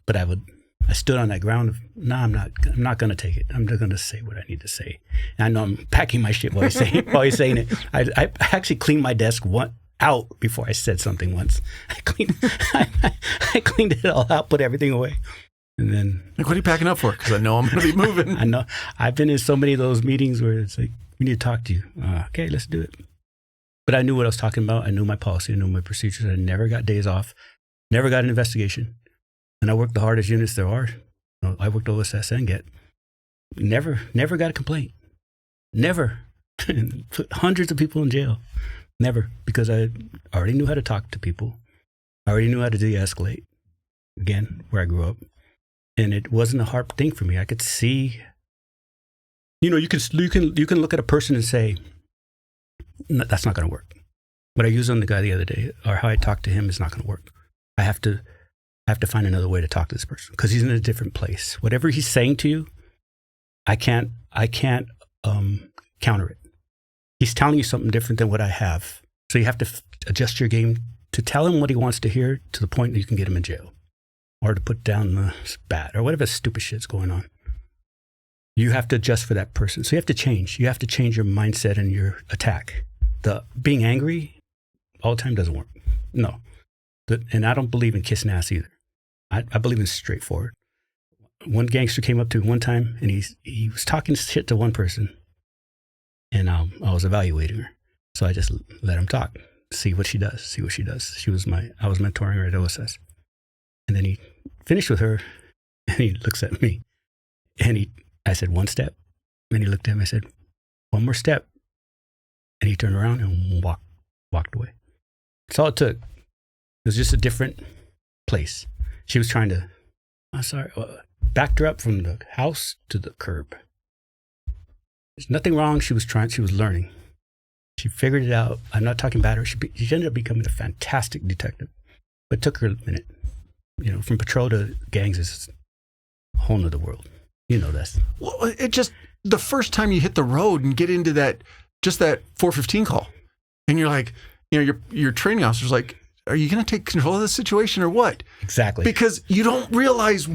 But I stood on that ground of, no, I'm not going to take it. I'm just going to say what I need to say. And I know I'm packing my shit while he's saying it. I actually cleaned my desk out before I said something once. I cleaned it all out, put everything away. And then, like, what are you packing up for? Because I know I'm going to be moving. I know. I've been in so many of those meetings where it's like, we need to talk to you. Okay, let's do it. But I knew what I was talking about. I knew my policy. I knew my procedures. I never got days off. Never got an investigation. And I worked the hardest units there are. I worked OSS and GET. Never got a complaint. Never. Put hundreds of people in jail. Never. Because I already knew how to talk to people. I already knew how to de-escalate. Again, where I grew up. And it wasn't a hard thing for me. I could see, you can look at a person and say, no, that's not going to work. What I used on the guy the other day, or how I talked to him, is not going to work. I have to find another way to talk to this person because he's in a different place. Whatever he's saying to you, I can't counter it. He's telling you something different than what I have. So you have to adjust your game to tell him what he wants to hear to the point that you can get him in jail. Or to put down the bat, or whatever stupid shit's going on. You have to adjust for that person. So you have to change. You have to change your mindset and your attack. The being angry all the time doesn't work. No. And I don't believe in kissing ass either. I believe in straightforward. One gangster came up to me one time, and he was talking shit to one person. And I was evaluating her. So I just let him talk, see what she does. I was mentoring her at OSS. And then he finished with her, and he looks at me, and I said, 1 step. And he looked at me, I said, 1 more step. And he turned around and walked away. That's all it took. It was just a different place. She was trying to, backed her up from the house to the curb. There's nothing wrong. She was learning. She figured it out. I'm not talking about her. She ended up becoming a fantastic detective, but it took her a minute. From patrol to gangs is a whole nother world. This. Well, it just, the first time you hit the road and get into that 415 call, and you're like, your training officer's like, are you going to take control of this situation or what? Exactly. Because you don't realize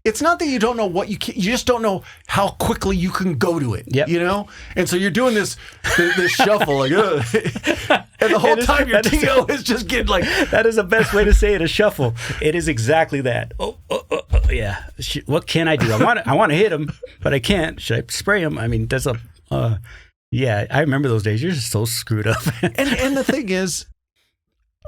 it's not that you don't know what you just don't know how quickly you can go to it. Yep. And so you're doing this shuffle, like, and the whole time your TO is just getting like. That is the best way to say it, a shuffle. It is exactly that. Yeah. What can I do? I want to hit him, but I can't. Should I spray him? I mean, that's yeah, I remember those days. You're just so screwed up. and the thing is,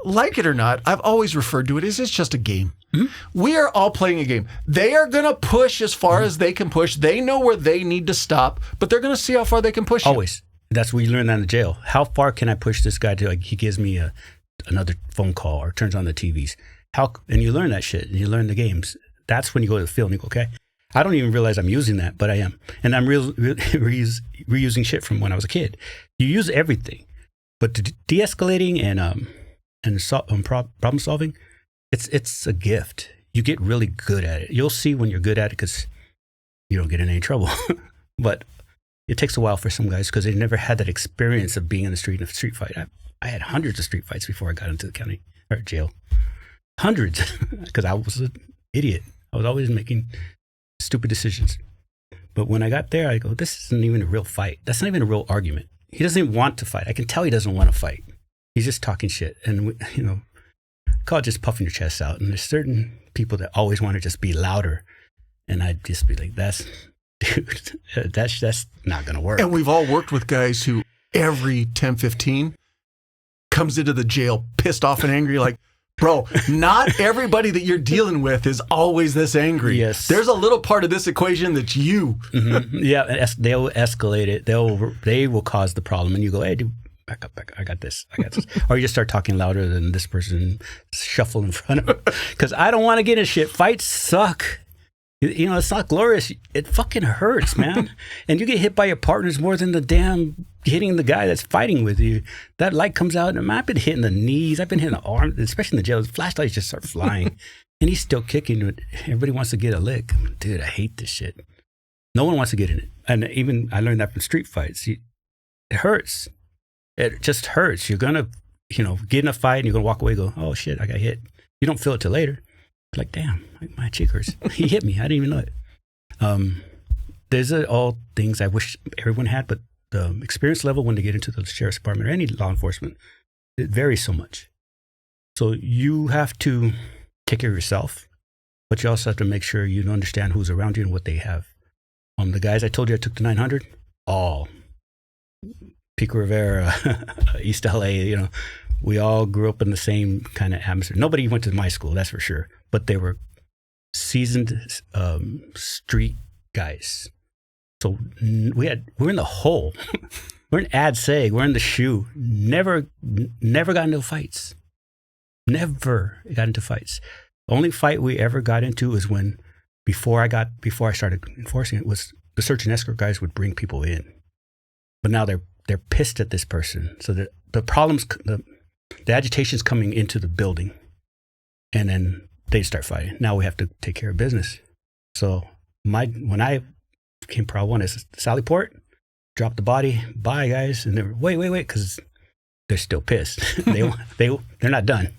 like it or not, I've always referred to it as it's just a game. Mm-hmm. We are all playing a game. They are going to push as far as they can push. They know where they need to stop, but they're going to see how far they can push. Always. That's what you learn that in jail. How far can I push this guy to, like, he gives me another phone call or turns on the TVs. And you learn that shit, and you learn the games. That's when you go to the field and you go, okay, I don't even realize I'm using that, but I am. And I'm reusing shit from when I was a kid. You use everything. But de-escalating and problem solving, it's a gift. You get really good at it. You'll see when you're good at it because you don't get in any trouble. But it takes a while for some guys because they never had that experience of being in the street in a street fight. I had hundreds of street fights before I got into the county or jail. Hundreds, because I was an idiot. I was always making stupid decisions. But when I got there, I go, this isn't even a real fight. That's not even a real argument. He doesn't even want to fight. I can tell he doesn't want to fight. He's just talking shit. And, call it just puffing your chest out. And there's certain people that always want to just be louder. And I'd just be like, that's not going to work. And we've all worked with guys who every 10, 15 comes into the jail pissed off and angry like, bro, not everybody that you're dealing with is always this angry. Yes. There's a little part of this equation that's you. Mm-hmm. Yeah, they'll escalate it. They will cause the problem. And you go, hey, dude, back up. I got this. Or you just start talking louder than this person, shuffle in front of them. Because I don't want to get in shit. Fights suck. It's not glorious. It fucking hurts, man. And you get hit by your partners more than the damn hitting the guy that's fighting with you. That light comes out, and I've been hitting the knees. I've been hitting the arm, especially in the jail. The flashlights just start flying. And he's still kicking. Everybody wants to get a lick. Dude, I hate this shit. No one wants to get in it. And even I learned that from street fights. It hurts. It just hurts. You're going to, get in a fight, and you're going to walk away and go, oh, shit, I got hit. You don't feel it till later. Like, damn, my cheek hurts. He hit me. I didn't even know it. There's all things I wish everyone had, but the experience level when they get into the sheriff's department or any law enforcement, it varies so much. So you have to take care of yourself, but you also have to make sure you understand who's around you and what they have. The guys I told you I took to 900, all Pico Rivera, East LA, we all grew up in the same kind of atmosphere. Nobody went to my school, that's for sure. But they were seasoned street guys. So we're in the hole. We're in ad seg. We're in the shoe. Never got into fights. Never got into fights. The only fight we ever got into was when, before I started enforcing it, was the search and escort guys would bring people in. But now they're pissed at this person. So the problems, the agitation's coming into the building, and then they start fighting. Now we have to take care of business. So when I became Pro 1, is Sally Port, dropped the body, bye guys, and they were wait, because they're still pissed. They're not done.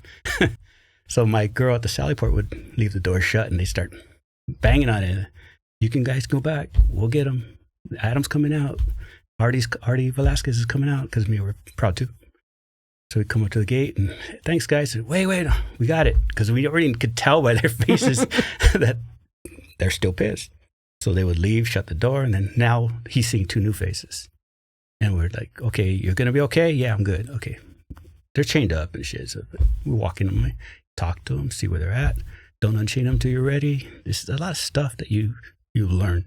So my girl at the Sally Port would leave the door shut, and they start banging on it. You can guys go back. We'll get them. Adam's coming out. Artie Velasquez is coming out because we were proud too. So we come up to the gate and thanks guys. Wait, we got it. Because we already could tell by their faces that they're still pissed. So they would leave, shut the door, and then now he's seeing two new faces. And we're like, okay, you're going to be okay? Yeah, I'm good. Okay. They're chained up and shit. So we walk in them, talk to them, see where they're at. Don't unchain them till you're ready. There's a lot of stuff that you learn.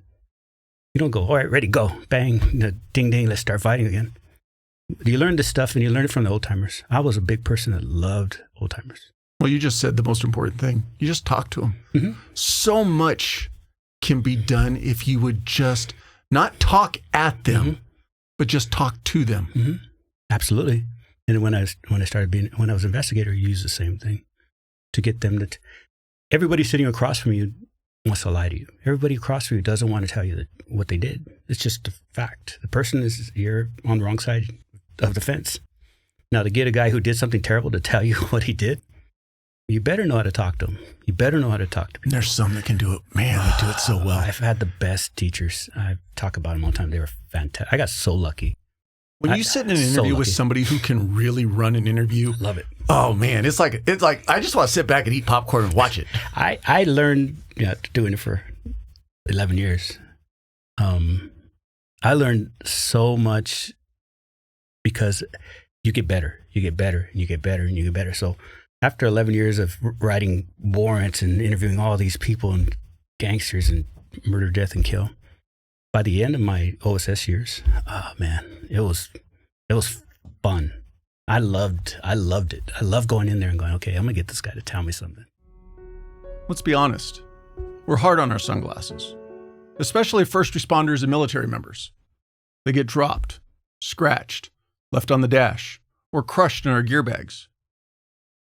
You don't go, all right, ready, go, bang, ding, ding, let's start fighting again. You learn this stuff, and you learn it from the old timers. I was a big person that loved old timers. Well, you just said the most important thing. You just talk to them. Mm-hmm. So much can be done if you would just not talk at them, mm-hmm. but just talk to them. Mm-hmm. Absolutely. And when I was investigator, you use the same thing to get them to. Everybody sitting across from you wants to lie to you. Everybody across from you doesn't want to tell you what they did. It's just a fact. The person you're on the wrong side of the fence. Now, to get a guy who did something terrible to tell you what he did, you better know how to talk to him. You better know how to talk to people. There's some that can do it. Man, they do it so well. I've had the best teachers. I talk about them all the time. They were fantastic. I got so lucky. When you sit in an interview with somebody who can really run an interview, love it. Oh man, it's like I just want to sit back and eat popcorn and watch it. I learned doing it for 11 years. I learned so much because you get better, and you get better, and you get better. So after 11 years of writing warrants and interviewing all these people and gangsters and murder, death, and kill, by the end of my OSS years, oh man, it was fun. I loved it. I loved going in there and going, okay, I'm gonna get this guy to tell me something. Let's be honest. We're hard on our sunglasses. especially first responders and military members. They get dropped, scratched, left on the dash, or crushed in our gear bags.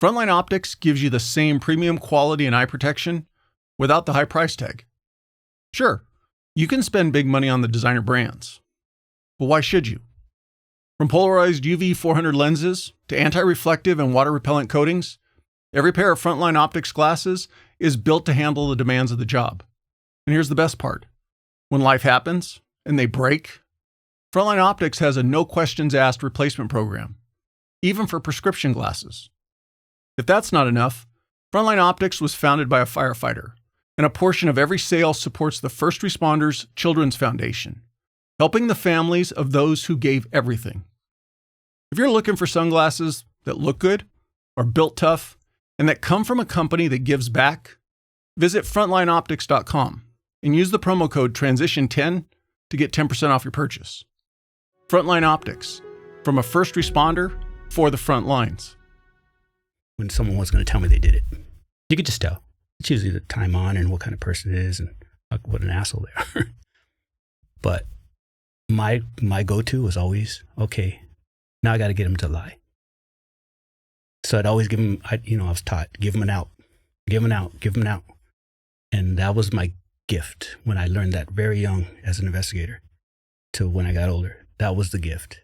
Frontline Optics gives you the same premium quality and eye protection without the high price tag. Sure, you can spend big money on the designer brands, but why should you? From polarized UV 400 lenses to anti-reflective and water-repellent coatings, every pair of Frontline Optics glasses is built to handle the demands of the job. And here's the best part. When life happens and they break, Frontline Optics has a no-questions-asked replacement program, even for prescription glasses. If that's not enough, Frontline Optics was founded by a firefighter, and a portion of every sale supports the First Responders Children's Foundation, helping the families of those who gave everything. If you're looking for sunglasses that look good, are built tough, and that come from a company that gives back, visit frontlineoptics.com and use the promo code TRANSITION10 to get 10% off your purchase. Frontline Optics, from a first responder for the front lines. When someone was going to tell me they did it, you could just tell. It's usually the time on and what kind of person it is and what an asshole they are. But my go-to was always, okay, now I got to get them to lie. So I'd always give them, I was taught, give them an out, give them an out, give them an out. And that was my gift when I learned that very young as an investigator to when I got older. That was the gift.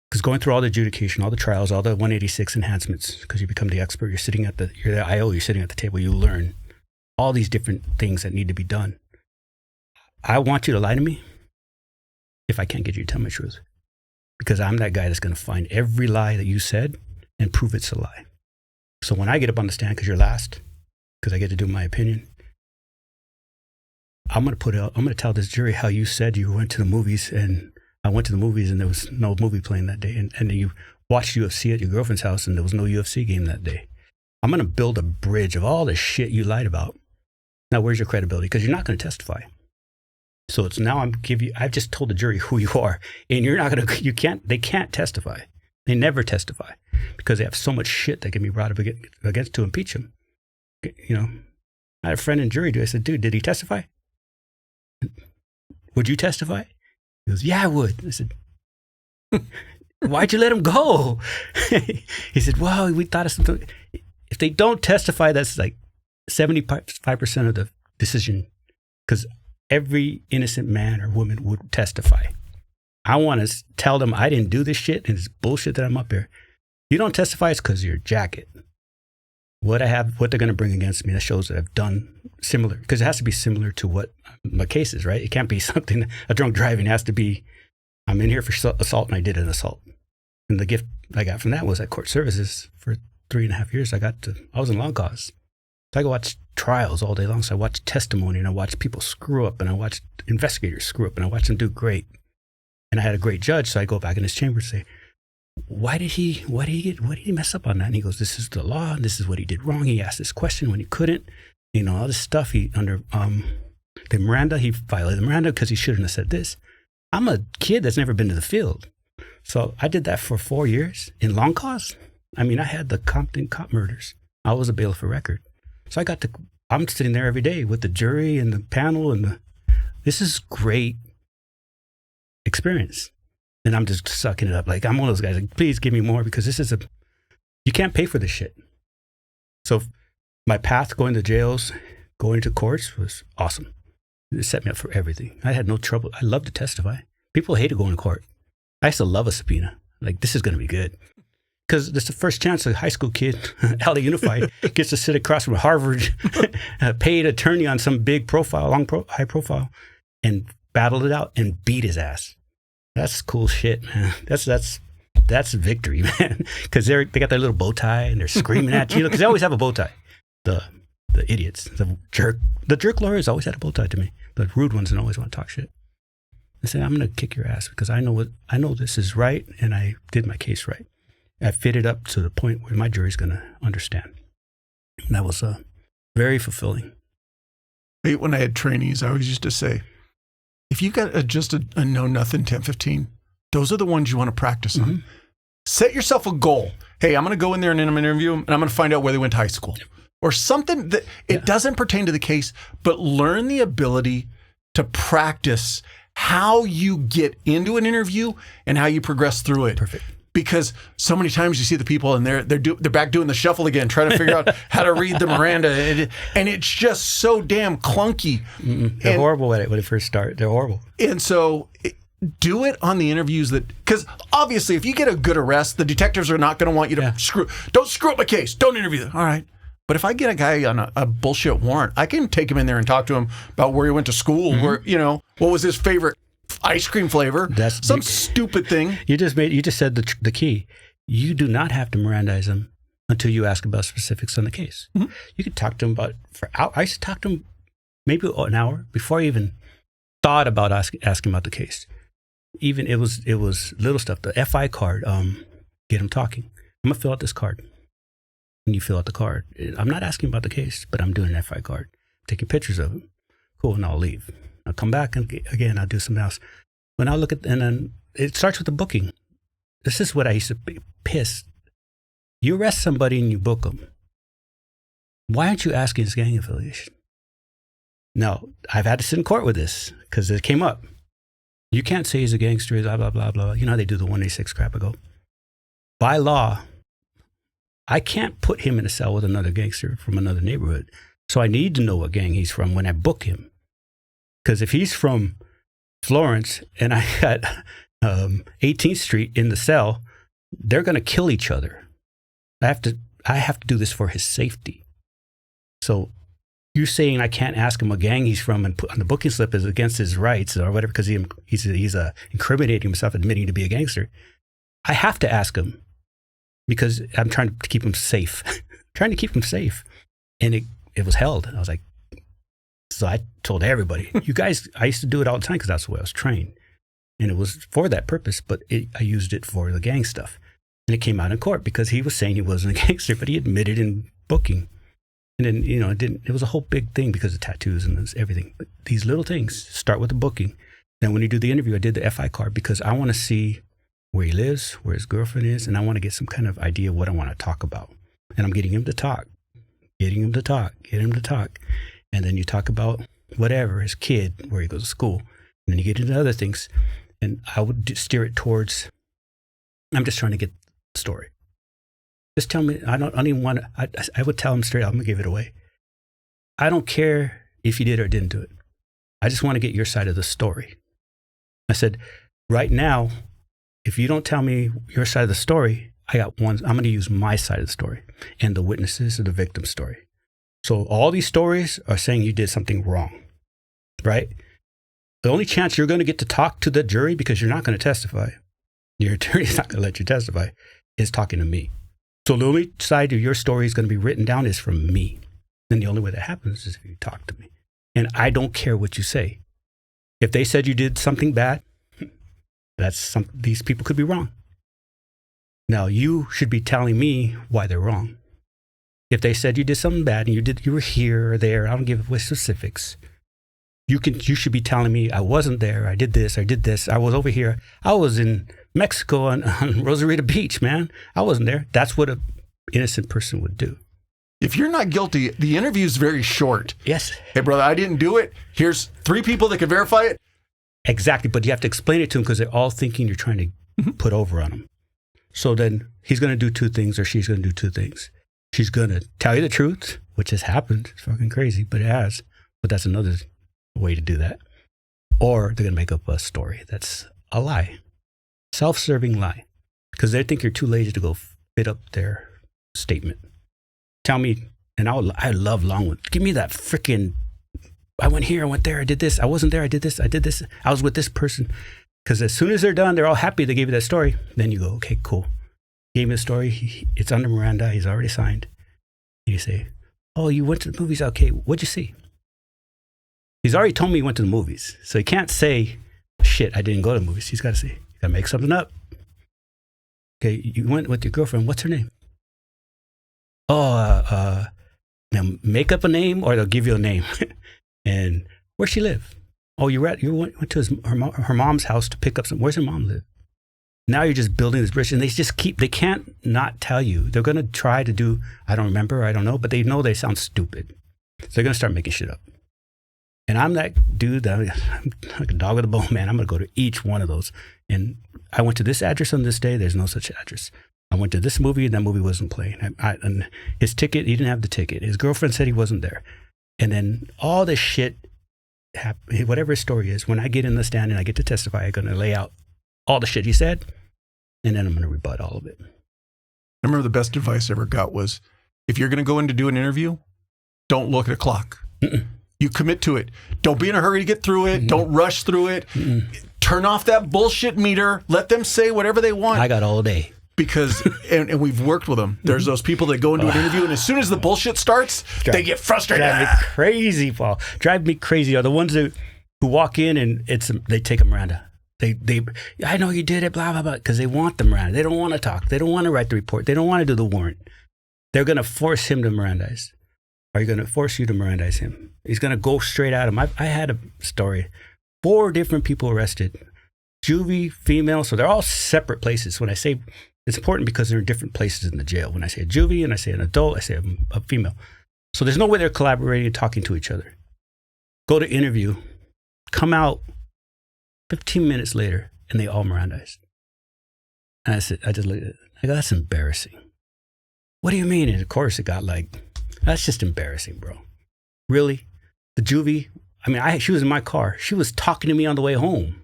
Because going through all the adjudication, all the trials, all the 186 enhancements, because you become the expert, you're the IO, you're sitting at the table, you learn all these different things that need to be done. I want you to lie to me if I can't get you to tell my truth. Because I'm that guy that's going to find every lie that you said and prove it's a lie. So when I get up on the stand, because you're last, because I get to do my opinion, I'm going to tell this jury how you said you went to the movies, and I went to the movies and there was no movie playing that day. And then you watched UFC at your girlfriend's house and there was no UFC game that day. I'm going to build a bridge of all the shit you lied about. Now, where's your credibility? Because you're not going to testify. So it's now I've just told the jury who you are, and they can't testify. They never testify because they have so much shit that can be brought up against to impeach them. I had a friend in jury, I said, dude, did he testify? Would you testify? He goes, yeah, I would. I said, why'd you let him go? He said, well, we thought of something. If they don't testify, that's like 75% of the decision, because every innocent man or woman would testify. I want to tell them I didn't do this shit and it's bullshit that I'm up here. You don't testify, it's because of your jacket. What they're going to bring against me that shows that I've done similar, because it has to be similar to what my case is, right? It can't be something, a drunk driving. It has to be, I'm in here for assault and I did an assault. And the gift I got from that was at court services for 3.5 years. I was in long cause. So I could watch trials all day long. So I watched testimony and I watched people screw up and I watched investigators screw up and I watched them do great. And I had a great judge. So I go back in his chamber and say, why did he mess up on that? And he goes, this is the law. And this is what he did wrong. He asked this question when he couldn't, all this stuff. The Miranda, he violated the Miranda because he shouldn't have said this. I'm a kid that's never been to the field. So I did that for 4 years in long cause. I had the Compton cop murders. I was a bailiff for record. So I'm sitting there every day with the jury and the panel this is great experience. And I'm just sucking it up. Like, I'm one of those guys, like, please give me more, because you can't pay for this shit. So my path going to jails, going to courts was awesome. It set me up for everything. I had no trouble. I love to testify. People hated going to court. I used to love a subpoena. Like, this is going to be good. Because this is the first chance a high school kid, LA Unified, gets to sit across from a Harvard paid attorney on some big profile, high profile, and battle it out and beat his ass. That's cool shit, man. That's victory, man. Because they got their little bow tie and they're screaming at you. Because they always have a bow tie. The idiots, the jerk lawyers always had a bow tie to me. The rude ones and always want to talk shit. They say, I'm going to kick your ass because I know this is right and I did my case right. I fit it up to the point where my jury's going to understand. And that was very fulfilling. When I had trainees, I always used to say, if you got just a know-nothing 10-15, those are the ones you want to practice on. Mm-hmm. Set yourself a goal. Hey, I'm going to go in there and I'm going to interview them and I'm going to find out where they went to high school. Or something that it doesn't pertain to the case, but learn the ability to practice how you get into an interview and how you progress through it. Perfect. Because so many times you see the people and they're back doing the shuffle again, trying to figure out how to read the Miranda, and it's just so damn clunky. They're horrible at it when they first start. They're horrible. And so do it on the interviews because obviously if you get a good arrest, the detectives are not going to want you to don't screw up my case. Don't interview them. All right. But if I get a guy on a bullshit warrant, I can take him in there and talk to him about where he went to school, where, what was his favorite ice cream flavor. That's some stupid thing. You just said the key. You do not have to Mirandize them until you ask about specifics on the case. Mm-hmm. You could talk to them about I used to talk to them maybe an hour before I even thought about asking about the case. Even it was little stuff. The FI card, get them talking. I'm gonna fill out this card, and you fill out the card. I'm not asking about the case, but I'm doing an FI card, taking pictures of them. Cool, and I'll leave. I'll come back and again, I'll do something else. When I look at, and then it starts with the booking. This is what I used to be pissed. You arrest somebody and you book them. Why aren't you asking his gang affiliation? Now, I've had to sit in court with this because it came up. You can't say he's a gangster, blah, blah, blah, blah. You know how they do the 186 crap ago. By law, I can't put him in a cell with another gangster from another neighborhood. So I need to know what gang he's from when I book him. Because if he's from Florence and I got 18th Street in the cell, they're going to kill each other. I have to do this for his safety. So you're saying I can't ask him what gang he's from and put on the booking slip is against his rights or whatever because he's incriminating himself, admitting to be a gangster. I have to ask him because I'm trying to keep him safe. Trying to keep him safe. And it was held. I was like, so I told everybody, you guys, I used to do it all the time because that's the way I was trained. And it was for that purpose, but I used it for the gang stuff. And it came out in court because he was saying he wasn't a gangster, but he admitted in booking. And then, it was a whole big thing because of tattoos and everything. But these little things start with the booking. Then when you do the interview, I did the FI card because I want to see where he lives, where his girlfriend is, and I want to get some kind of idea of what I want to talk about. And I'm getting him to talk. And then you talk about whatever, his kid, where he goes to school. And then you get into other things. And I would steer it towards, I'm just trying to get the story. Just tell me, I don't even want to, I would tell him straight, I'm going to give it away. I don't care if you did or didn't do it. I just want to get your side of the story. I said, right now, if you don't tell me your side of the story, I'm going to use my side of the story and the witnesses or the victim's story. So all these stories are saying you did something wrong, right? The only chance you're going to get to talk to the jury, because you're not going to testify, your attorney's not going to let you testify, is talking to me. So the only side of your story is going to be written down is from me. And the only way that happens is if you talk to me. And I don't care what you say. If they said you did something bad, these people could be wrong. Now you should be telling me why they're wrong. If they said you did something bad and you were here or there, I don't give away specifics. You should be telling me I wasn't there. I did this. I was over here. I was in Mexico on Rosarita Beach, man. I wasn't there. That's what an innocent person would do. If you're not guilty, the interview is very short. Yes. Hey, brother, I didn't do it. Here's 3 people that can verify it. Exactly. But you have to explain it to them because they're all thinking you're trying to put over on them. So then he's going to do 2 things or she's going to do 2 things. She's going to tell you the truth, which has happened. It's fucking crazy, but it has. But that's another way to do that. Or they're going to make up a story that's a lie. Self-serving lie. Because they think you're too lazy to go fit up their statement. Tell me, and I love Lynwood. Give me that freaking, I went here, I went there, I did this. I wasn't there, I did this. I was with this person. Because as soon as they're done, they're all happy they gave you that story. Then you go, okay, cool. Gave me a story. It's under Miranda. He's already signed. And you say, oh, you went to the movies? Okay, what'd you see? He's already told me he went to the movies. So he can't say, shit, I didn't go to the movies. He's got to say, you got to make something up. Okay, you went with your girlfriend. What's her name? Oh, now make up a name or they'll give you a name. And where she live? Oh, you went to her mom's house to pick up some. Where's her mom live? Now you're just building this bridge, and they can't not tell you. They're going to try to do, I don't remember, I don't know, but they know they sound stupid. So they're going to start making shit up. And I'm that dude, I'm like a dog with a bone, man. I'm going to go to each one of those. And I went to this address on this day. There's no such address. I went to this movie, and that movie wasn't playing. And his ticket, he didn't have the ticket. His girlfriend said he wasn't there. And then all this shit, whatever his story is, when I get in the stand and I get to testify, I'm going to lay out all the shit he said, and then I'm going to rebut all of it. I remember the best advice I ever got was, if you're going to go in to do an interview, don't look at a clock. Mm-mm. You commit to it. Don't be in a hurry to get through it. Mm-mm. Don't rush through it. Mm-mm. Turn off that bullshit meter. Let them say whatever they want. I got all day. Because, and we've worked with them. There's those people that go into an interview, and as soon as the bullshit starts, they get frustrated. Drive me crazy, Paul. Drive me crazy are the ones who walk in and they take a Miranda. They I know you did it, blah, blah, blah, because they want the Miranda. They don't want to talk. They don't want to write the report. They don't want to do the warrant. They're going to force him to Mirandize. Are you going to force you to Mirandize him? He's going to go straight at him. I had a story. 4 different people arrested. Juvie, female, so they're all separate places. When I say, it's important because they're in different places in the jail. When I say a juvie and I say an adult, I say a female. So there's no way they're collaborating and talking to each other. Go to interview, come out 15 minutes later, and they all Mirandized. And I just looked at it. I go, that's embarrassing. What do you mean? And of course it got like, that's just embarrassing, bro. Really? The juvie, she was in my car. She was talking to me on the way home.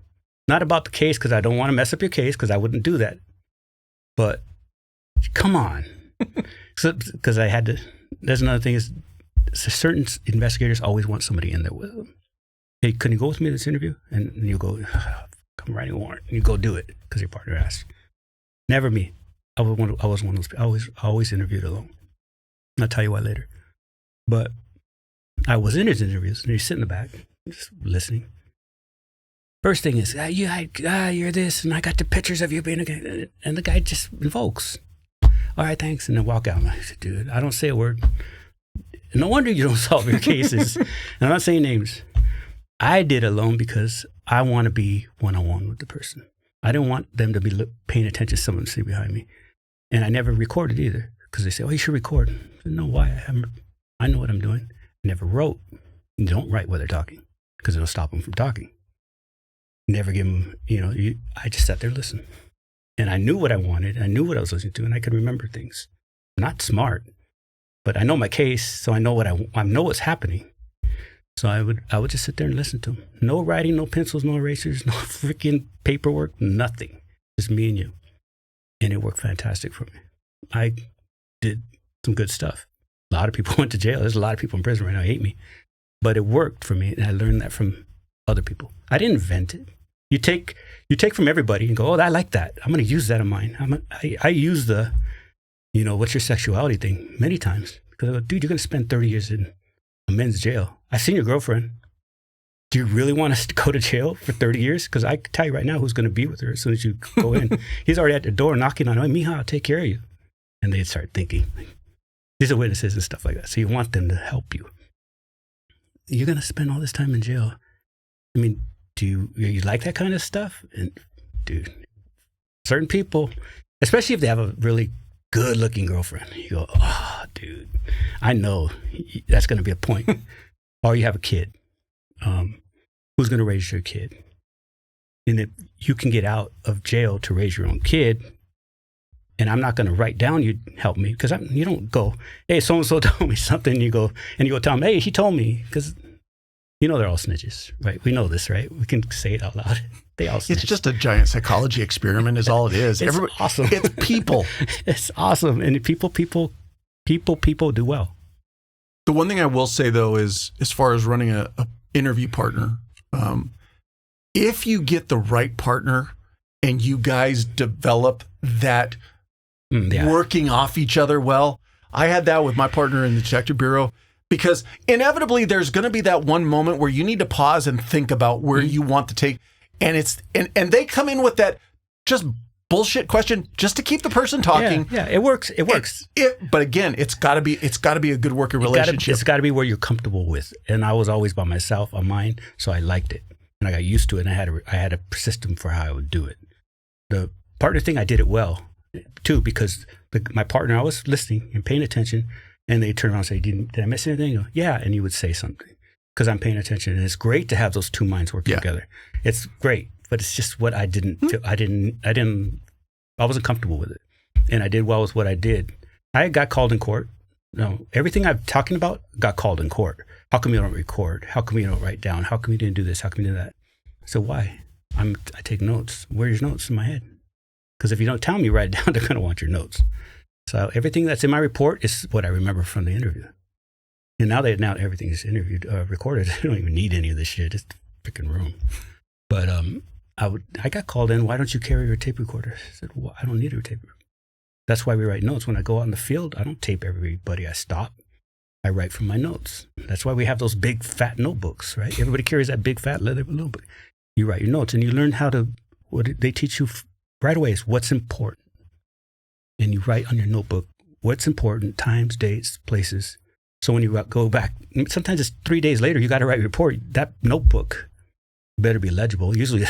Not about the case, because I don't want to mess up your case, because I wouldn't do that. But come on. Because I had to, there's another thing is, certain investigators always want somebody in there with them. Hey, can you go with me to this interview? And you go, come writing a warrant. And you go do it, because your partner asked. Never me. I was one of those people. I always interviewed alone. I'll tell you why later. But I was in his interviews, and he's sitting in the back, just listening. First thing is, you're this, and I got the pictures of you being a guy. And the guy just invokes. All right, thanks. And then walk out. I'm like, dude, I don't say a word. No wonder you don't solve your cases. And I'm not saying names. I did alone because I want to be one-on-one with the person. I didn't want them to be paying attention to someone sitting behind me. And I never recorded either, because they say, oh, you should record. I said, no, why? I know what I'm doing. I never wrote. You don't write while they're talking, because it'll stop them from talking. Never give them, I just sat there and listened. And I knew what I wanted. I knew what I was listening to, and I could remember things. I'm not smart, but I know my case, so I know I know what's happening. So I would just sit there and listen to him. No writing, no pencils, no erasers, no freaking paperwork, nothing. Just me and you. And it worked fantastic for me. I did some good stuff. A lot of people went to jail. There's a lot of people in prison right now who hate me. But it worked for me, and I learned that from other people. I didn't invent it. You take from everybody and go, oh, I like that. I'm going to use that in mine. I use the, what's your sexuality thing many times. Because I go, dude, you're going to spend 30 years in a men's jail. I've seen your girlfriend. Do you really want us to go to jail for 30 years? Because I can tell you right now who's going to be with her as soon as you go in. He's already at the door knocking on, hey, mija, I'll take care of you. And they'd start thinking. These are witnesses and stuff like that. So you want them to help you. You're going to spend all this time in jail. Do you like that kind of stuff? And dude, certain people, especially if they have a really good-looking girlfriend, you go, oh, dude, I know that's going to be a point. Or you have a kid. Who's going to raise your kid? And if you can get out of jail to raise your own kid, and I'm not going to write down you help me, because you don't go, hey, so-and-so told me something, and you go tell them, hey, he told me, because they're all snitches, right? We know this, right? We can say it out loud. They all snitch. It's just a giant psychology experiment is all it is. It's awesome. It's people. It's awesome. And people do well. The one thing I will say, though, is as far as running a interview partner, if you get the right partner and you guys develop that working off each other well, I had that with my partner in the Detective Bureau. Because inevitably there's going to be that one moment where you need to pause and think about where you want to take, and they come in with that just bullshit question just to keep the person talking. Yeah, it works. It works. But again, it's got to be a good working relationship. It's got to be where you're comfortable with. And I was always by myself on mine, so I liked it, and I got used to it. And I had a system for how I would do it. The partner thing, I did it well too, because my partner, I was listening and paying attention. And they turn around and say, did I miss anything? Go, yeah. And he would say something. because I'm paying attention. And it's great to have those two minds working together. It's great, but it's just what I didn't feel. I wasn't comfortable with it. And I did well with what I did. I got called in court. No, everything I'm talking about got called in court. How come you don't record? How come you don't write down? How come you didn't do this? How come you did that? So why? I take notes. Where's your notes? In my head. Because if you don't tell me, write it down, they're going to want your notes. So everything that's in my report is what I remember from the interview. And now everything is recorded. I don't even need any of this shit. It's the freaking room. But I got called in. Why don't you carry your tape recorder? I said, well, I don't need a tape recorder. That's why we write notes. When I go out in the field, I don't tape everybody I stop. I write from my notes. That's why we have those big fat notebooks, right? Everybody carries that big fat leather notebook. You write your notes and you learn what they teach you right away is what's important. And you write on your notebook what's important, times, dates, places. So when you go back, sometimes it's 3 days later, you got to write a report. That notebook better be legible. Usually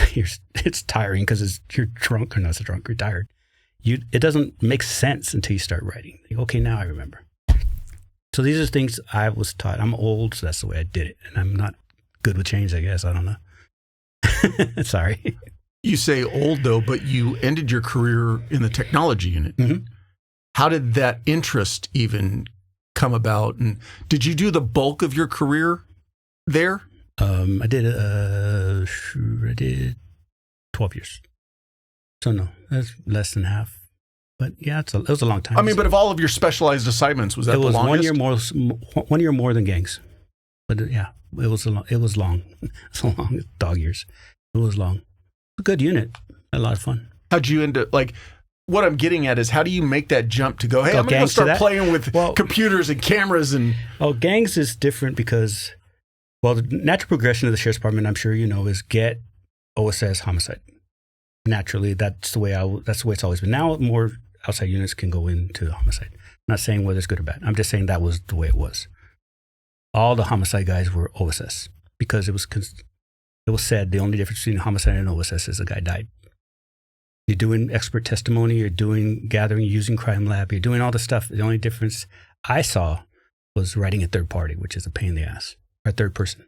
it's tiring because you're drunk or not so drunk, you're tired. It doesn't make sense until you start writing. Okay, now I remember. So these are things I was taught. I'm old, so that's the way I did it. And I'm not good with change, I guess. I don't know. Sorry. You say old, though, but you ended your career in the technology unit. Mm-hmm. How did that interest even come about? And did you do the bulk of your career there? I did 12 years. So no, that's less than half. But yeah, it was a long time. I mean, but of all of your specialized assignments, was that the longest? 1 year more than gangs. But yeah, it was long. It's a long dog years. It was long. A good unit. A lot of fun. How'd you end up, what I'm getting at is how do you make that jump to go, hey, I'm going to start playing with computers and cameras and... Oh, gangs is different because, the natural progression of the Sheriff's Department, I'm sure you know, is get OSS homicide. Naturally, that's the way it's always been. Now more outside units can go into homicide. I'm not saying whether it's good or bad. I'm just saying that was the way it was. All the homicide guys were OSS because it was said the only difference between homicide and OSS is the guy died. You're doing expert testimony, you're doing gathering, using crime lab, you're doing all the stuff. The only difference I saw was writing in third party, which is a pain in the ass, or third person.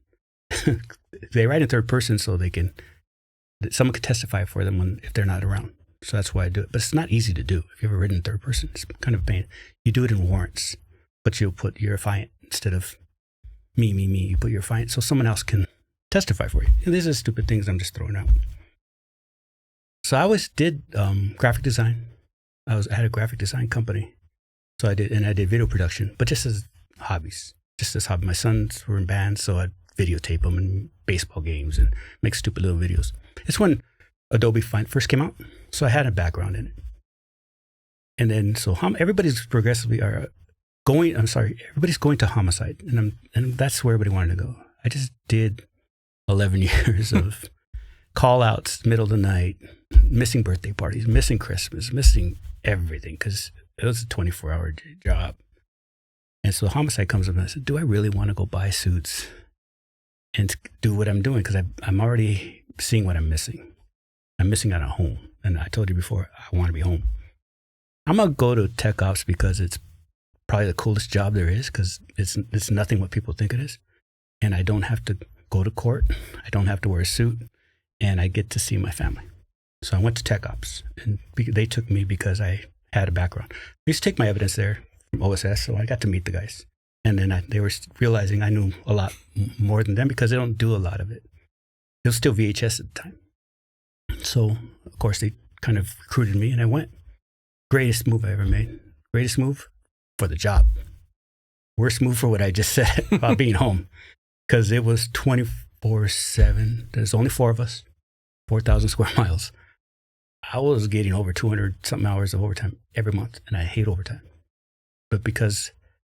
They write in third person so someone could testify for them if they're not around. So that's why I do it. But it's not easy to do. If you've ever written in third person, it's kind of a pain. You do it in warrants, but you'll put your affiant instead of me. You put your affiant so someone else can testify for you. And these are stupid things I'm just throwing out. So I did graphic design. I had a graphic design company. So I did video production, but just as hobbies. Just as hobby. My sons were in bands, so I'd videotape them in baseball games and make stupid little videos. It's when Adobe first came out, so I had a background in it. And then, so everybody's everybody's going to homicide, and that's where everybody wanted to go. I just did 11 years of call-outs, middle of the night, missing birthday parties, missing Christmas, missing everything, because it was a 24-hour job. And so homicide comes up, and I said, do I really want to go buy suits and do what I'm doing? Because I'm already seeing what I'm missing. I'm missing out on home. And I told you before, I want to be home. I'm going to go to tech ops because it's probably the coolest job there is, because it's nothing what people think it is. And I don't have to go to court. I don't have to wear a suit. And I get to see my family. So I went to tech ops. And they took me because I had a background. I used to take my evidence there from OSS, so I got to meet the guys. And then they were realizing I knew a lot more than them because they don't do a lot of it. It was still VHS at the time. So, of course, they kind of recruited me, and I went. Greatest move I ever made. Greatest move for the job. Worst move for what I just said about being home. Because it was 24/7. There's only 4 of us, 4,000 square miles. I was getting over 200-something hours of overtime every month, and I hate overtime. But because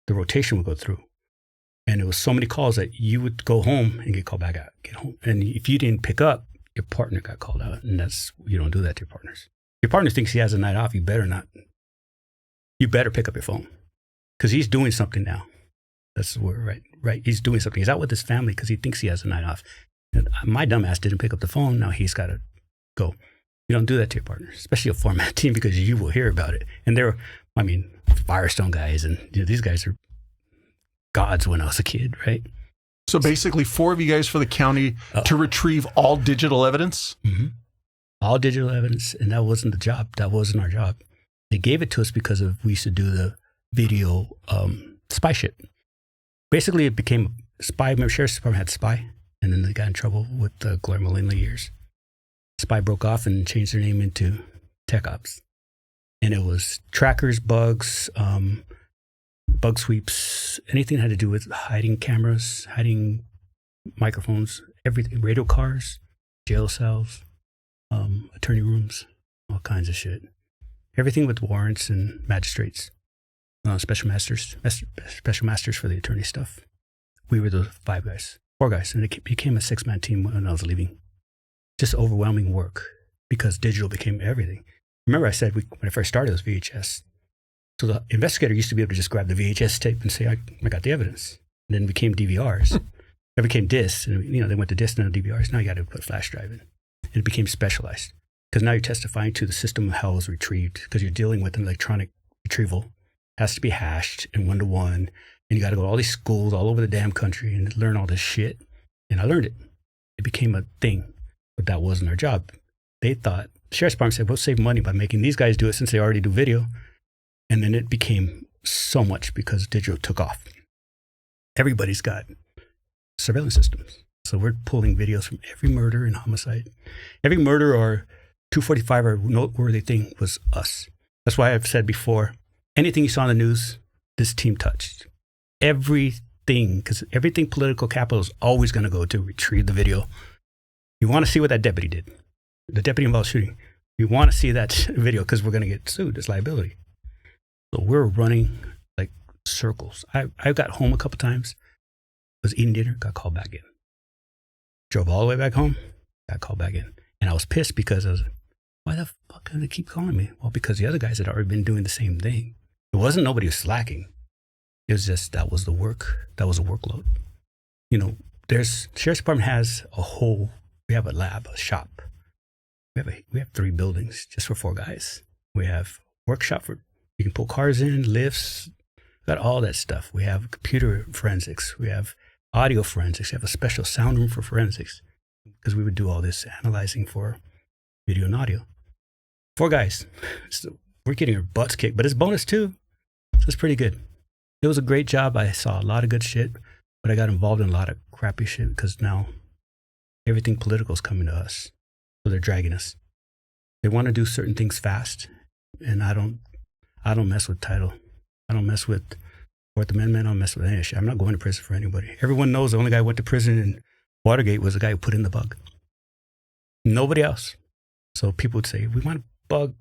the rotation would go through, and it was so many calls that you would go home and get called back out, get home. And if you didn't pick up, your partner got called out, and you don't do that to your partners. Your partner thinks he has a night off, you better not. You better pick up your phone, because he's doing something now. That's where, right? He's doing something. He's out with his family because he thinks he has a night off. And my dumbass didn't pick up the phone. Now he's got to go. You don't do that to your partner, especially a format team, because you will hear about it. And Firestone guys, and these guys are gods when I was a kid, right? So basically 4 of you guys for the county to retrieve all digital evidence? Mm-hmm. All digital evidence, and that wasn't the job. That wasn't our job. They gave it to us because we used to do the video spy shit. Basically, it became spy. Remember, Sheriff's Department had spy, and then they got in trouble with the Guillermo Lindley years. Spy broke off and changed their name into Tech Ops. And it was trackers, bugs, bug sweeps, anything that had to do with hiding cameras, hiding microphones, everything, radio cars, jail cells, attorney rooms, all kinds of shit. Everything with warrants and magistrates, special masters for the attorney stuff. We were the 4 guys, and it became a 6-man team when I was leaving. Just overwhelming work because digital became everything. Remember I said when I first started, it was VHS. So the investigator used to be able to just grab the VHS tape and say, I got the evidence. And then it became DVRs. It became discs. And, they went to discs and DVRs. Now you got to put a flash drive in. And it became specialized. Because now you're testifying to the system of how it was retrieved. Because you're dealing with an electronic retrieval. It has to be hashed and 1-to-1. And you got to go to all these schools all over the damn country and learn all this shit. And I learned it. It became a thing. But that wasn't our job. They thought, the Sheriff's Department said, we'll save money by making these guys do it since they already do video. And then it became so much because digital took off. Everybody's got surveillance systems. So we're pulling videos from every murder and homicide. Every murder or 245 or noteworthy thing was us. That's why I've said before, anything you saw in the news, this team touched. Everything, because everything political capital is always going to go to retrieve the video. You want to see what that deputy did. The deputy involved shooting. You want to see that video because we're going to get sued. It's liability. So we're running like circles. I got home a couple times, was eating dinner, got called back in. Drove all the way back home, got called back in. And I was pissed because I was like, why the fuck do they keep calling me? Well, because the other guys had already been doing the same thing. It wasn't nobody was slacking. It was just that was the work. That was a workload. Sheriff's Department has we have a lab, a shop. We have 3 buildings just for 4 guys. We have workshop for you can pull cars in, lifts, got all that stuff. We have computer forensics. We have audio forensics. We have a special sound room for forensics because we would do all this analyzing for video and audio. 4 guys. So we're getting our butts kicked, but it's bonus too. So it's pretty good. It was a great job. I saw a lot of good shit, but I got involved in a lot of crappy shit because now everything political is coming to us. So they're dragging us. They want to do certain things fast, and I don't mess with title. I don't mess with Fourth Amendment. I don't mess with any shit. I'm not going to prison for anybody. Everyone knows the only guy who went to prison in Watergate was the guy who put in the bug. Nobody else. So people would say, we want to bug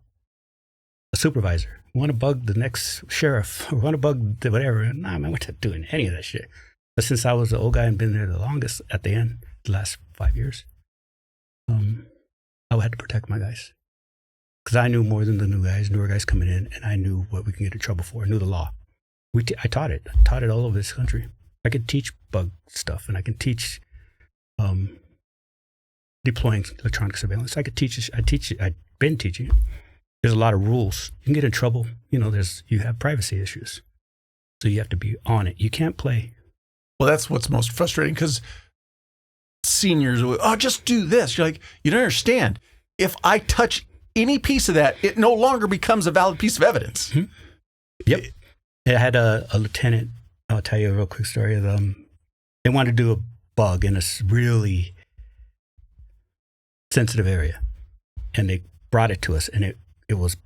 a supervisor. We want to bug the next sheriff. We want to bug the whatever. Nah, man, we're not doing any of that shit. But since I was the old guy and been there the longest at the end, the last 5 years, I had to protect my guys. Because I knew more than the newer guys coming in, and I knew what we could get in trouble for. I knew the law. I taught it. I taught it all over this country. I could teach bug stuff, and I can teach deploying electronic surveillance. I could teach it. I've been teaching it. There's a lot of rules. You can get in trouble. You have privacy issues. So you have to be on it. You can't play. Well, that's what's most frustrating because seniors will, just do this. You're like, you don't understand. If I touch any piece of that, it no longer becomes a valid piece of evidence. Mm-hmm. Yep. I had a lieutenant, I'll tell you a real quick story. They wanted to do a bug in a really sensitive area. And they brought it to us, and it was,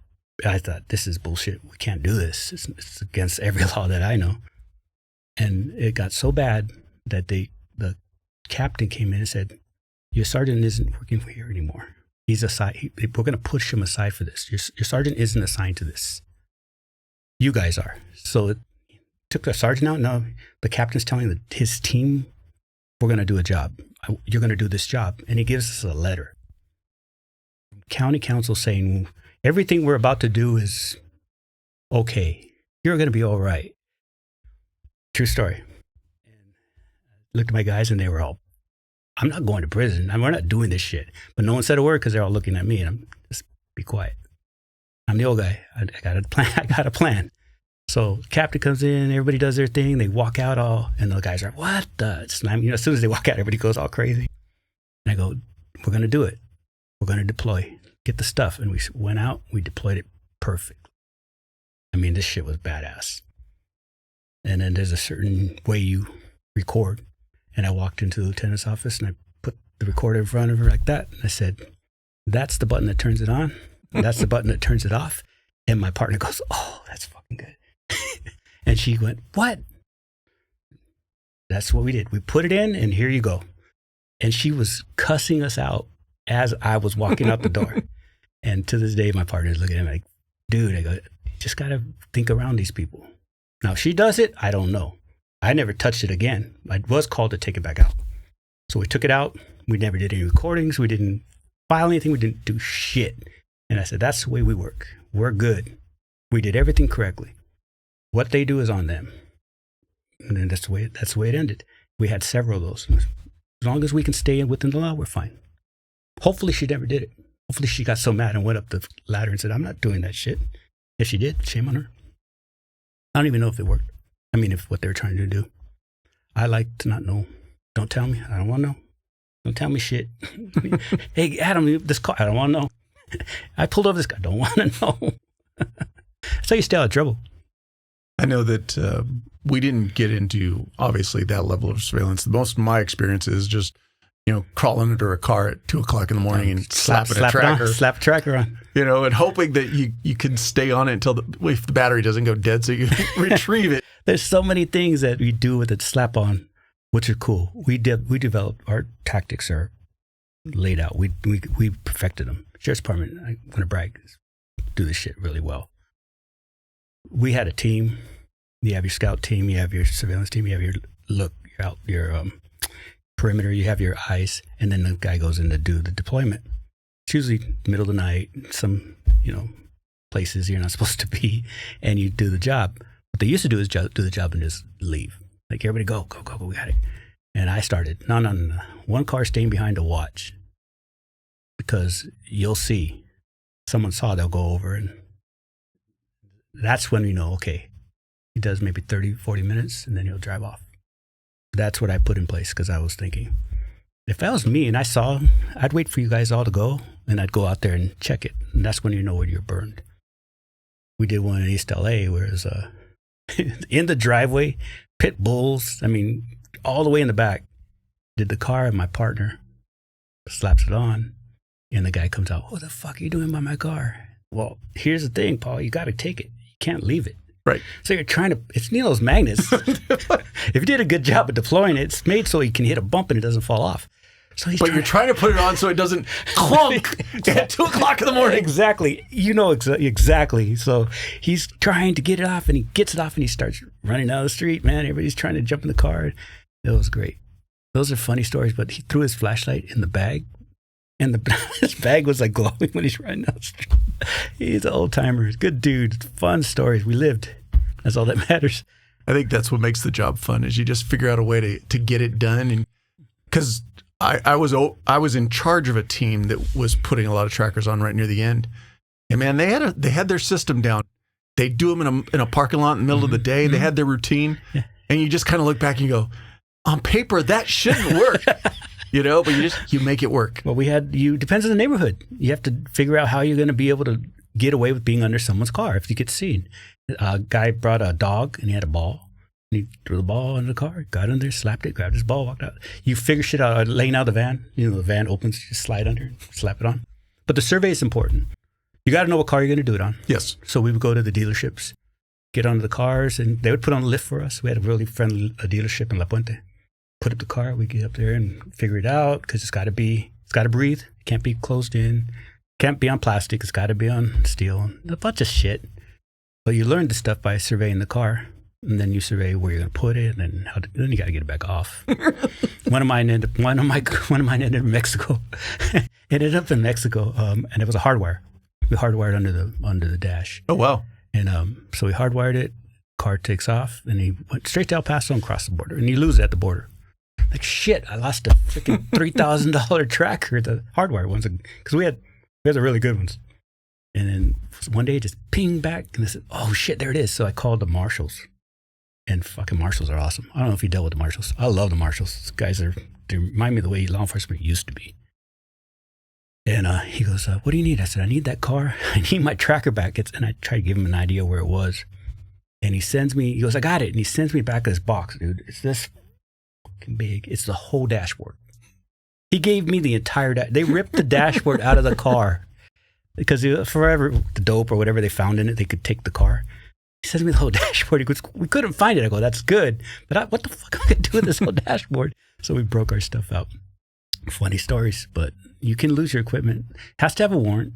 I thought, this is bullshit. We can't do this. It's against every law that I know. And it got so bad that the captain came in and said, your sergeant isn't working for here anymore. He's assigned. We're going to push him aside for this. Your sergeant isn't assigned to this. You guys are. So it took the sergeant out. Now the captain's telling his team, we're going to do a job. You're going to do this job. And he gives us a letter. County council saying, everything we're about to do is okay. You're going to be all right. True story. And I looked at my guys and they were all, I'm not going to prison. We're not doing this shit. But no one said a word because they're all looking at me and I'm just be quiet. I'm the old guy. I got a plan. So captain comes in, everybody does their thing. They walk out all, and the guys are, what the? As soon as they walk out, everybody goes all crazy. And I go, we're going to do it. We're going to deploy, get the stuff. And we went out, we deployed it perfect. I mean, this shit was badass. And then there's a certain way you record. And I walked into the lieutenant's office and I put the recorder in front of her like that. And I said, that's the button that turns it on. That's the button that turns it off. And my partner goes, oh, that's fucking good. And she went, what? That's what we did. We put it in and here you go. And she was cussing us out as I was walking out the door. And to this day, my partner's looking at me like, dude, I go, you just got to think around these people. Now, if she does it, I don't know. I never touched it again. I was called to take it back out. So we took it out. We never did any recordings. We didn't file anything. We didn't do shit. And I said, that's the way we work. We're good. We did everything correctly. What they do is on them. And then that's the way it ended. We had several of those. As long as we can stay within the law, we're fine. Hopefully she never did it. Hopefully she got so mad and went up the ladder and said, I'm not doing that shit. If she did, shame on her. I don't even know if it worked. I mean, if what they were trying to do. I like to not know. Don't tell me. I don't want to know. Don't tell me shit. Hey, Adam, this car, I don't want to know. I pulled over this guy. I don't want to know. That's how you stay out of trouble. I know that we didn't get into, obviously, that level of surveillance. Most of my experience is just, crawling under a car at 2:00 in the morning and slapping a tracker. Slap a tracker on. And hoping that you can stay on it until if the battery doesn't go dead so you retrieve it. There's so many things that we do with it slap on, which are cool. We developed, our tactics are laid out. We perfected them. Sheriff's Department, I'm going to brag, do this shit really well. We had a team. You have your scout team, you have your surveillance team, you have your perimeter, you have your eyes, and then the guy goes in to do the deployment. It's usually middle of the night, some, places you're not supposed to be, and you do the job. What they used to do is do the job and just leave. Like, everybody go, we got it. And I started, no. One car staying behind to watch. Because you'll see, someone saw, they'll go over, and that's when we know, okay, he does maybe 30, 40 minutes, and then he'll drive off. That's what I put in place, because I was thinking, if that was me and I saw, I'd wait for you guys all to go, and I'd go out there and check it. And that's when you know when you're burned. We did one in East LA where it was in the driveway, pit bulls, all the way in the back. Did the car, and my partner slaps it on, and the guy comes out, what the fuck are you doing by my car? Well, here's the thing, Paul, you got to take it. You can't leave it. Right. So you're trying to, it's those magnets. If you did a good job of deploying it, it's made so you can hit a bump and it doesn't fall off. So you're trying to put it on so it doesn't clunk at 2:00 in the morning. Exactly. Exactly. So he's trying to get it off, and he gets it off, and he starts running down the street, man. Everybody's trying to jump in the car. It was great. Those are funny stories, but he threw his flashlight in the bag, and his bag was like glowing when he's running down the street. He's an old timer. Good dude. Fun stories. We lived. That's all that matters. I think that's what makes the job fun, is you just figure out a way to get it done. And because I was in charge of a team that was putting a lot of trackers on right near the end, and man, they had their system down. They do them in a parking lot in the middle of the day. Mm-hmm. They had their routine, and you just kind of look back and you go, on paper that shouldn't work. But you make it work. Well, depends on the neighborhood. You have to figure out how you're going to be able to get away with being under someone's car if you get seen. A guy brought a dog, and he had a ball. And he threw the ball under the car, got in there, slapped it, grabbed his ball, walked out. You figure shit out, laying out the van. The van opens, you just slide under, slap it on. But the survey is important. You got to know what car you're going to do it on. Yes. So we would go to the dealerships, get onto the cars, and they would put on the lift for us. We had a really friendly dealership in La Puente. Put up the car, we get up there and figure it out, because it's got to breathe. It can't be closed in. Can't be on plastic. It's got to be on steel. A bunch of shit. But you learn the stuff by surveying the car, and then you survey where you're going to put it, and then you got to get it back off. One of mine ended in Mexico. Ended up in Mexico, and it was a hardwire. We hardwired under the dash. Oh wow! And so we hardwired it. Car takes off, and he went straight to El Paso and crossed the border, and you lose it at the border. Like, shit, I lost a freaking $3,000 tracker, the hardwire ones, because we had the really good ones. And then one day it just pinged back and I said, oh shit, there it is. So I called the marshals, and fucking marshals are awesome. I don't know if you dealt with the marshals. I love the marshals. These guys they remind me of the way law enforcement used to be. And he goes, what do you need? I said, I need that car. I need my tracker back. And I tried to give him an idea where it was. And he goes, I got it. And he sends me back this box, dude. It's this fucking big. It's the whole dashboard. He gave me the entire they ripped the dashboard out of the car. Because forever, the dope or whatever they found in it, they could take the car. He sends me the whole dashboard. He goes, we couldn't find it. I go, that's good. But what the fuck am I going to do with this whole dashboard? So we broke our stuff out. Funny stories, but you can lose your equipment. Has to have a warrant.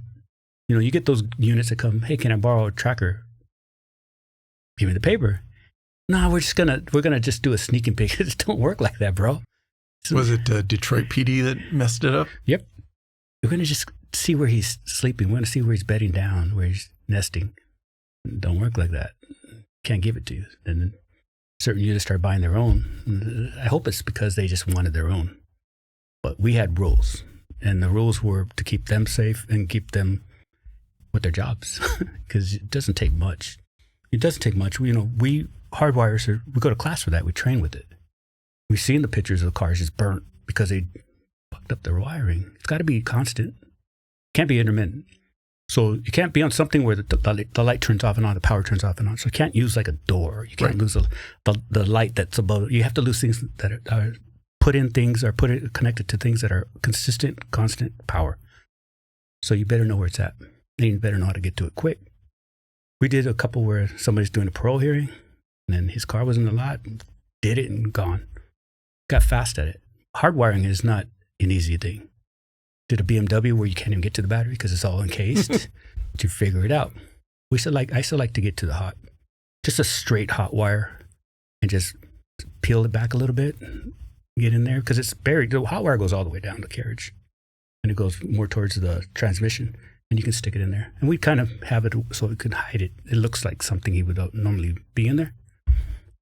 You know, you get those units that come, hey, can I borrow a tracker? Give me the paper. No, we're gonna just do a sneaking pick. It don't work like that, bro. So, was it Detroit PD that messed it up? Yep. We're going to just see where he's sleeping. We're going to see where he's bedding down, where he's nesting. Don't work like that. Can't give it to you. And then certain units start buying their own. I hope it's because they just wanted their own. But we had rules. And the rules were to keep them safe and keep them with their jobs. Because it doesn't take much. It doesn't take much. We hardwires, we go to class for that. We train with it. We've seen the pictures of the cars just burnt because they fucked up their wiring. It's got to be constant. Can't be intermittent. So you can't be on something where the light turns off and on, the power turns off and on. So you can't use like a door. You can't lose the light that's above it. You have to lose things that are connected to things that are consistent, constant power. So you better know where it's at. And you better know how to get to it quick. We did a couple where somebody's doing a parole hearing, and then his car was in the lot, did it and gone. Got fast at it. Hardwiring is not an easy thing. Did a BMW where you can't even get to the battery because it's all encased. But you figure it out. I still like to get to the just a straight hot wire and just peel it back a little bit, get in there because it's buried. The hot wire goes all the way down the carriage and it goes more towards the transmission and you can stick it in there. And we kind of have it so we can hide it. It looks like something he would normally be in there.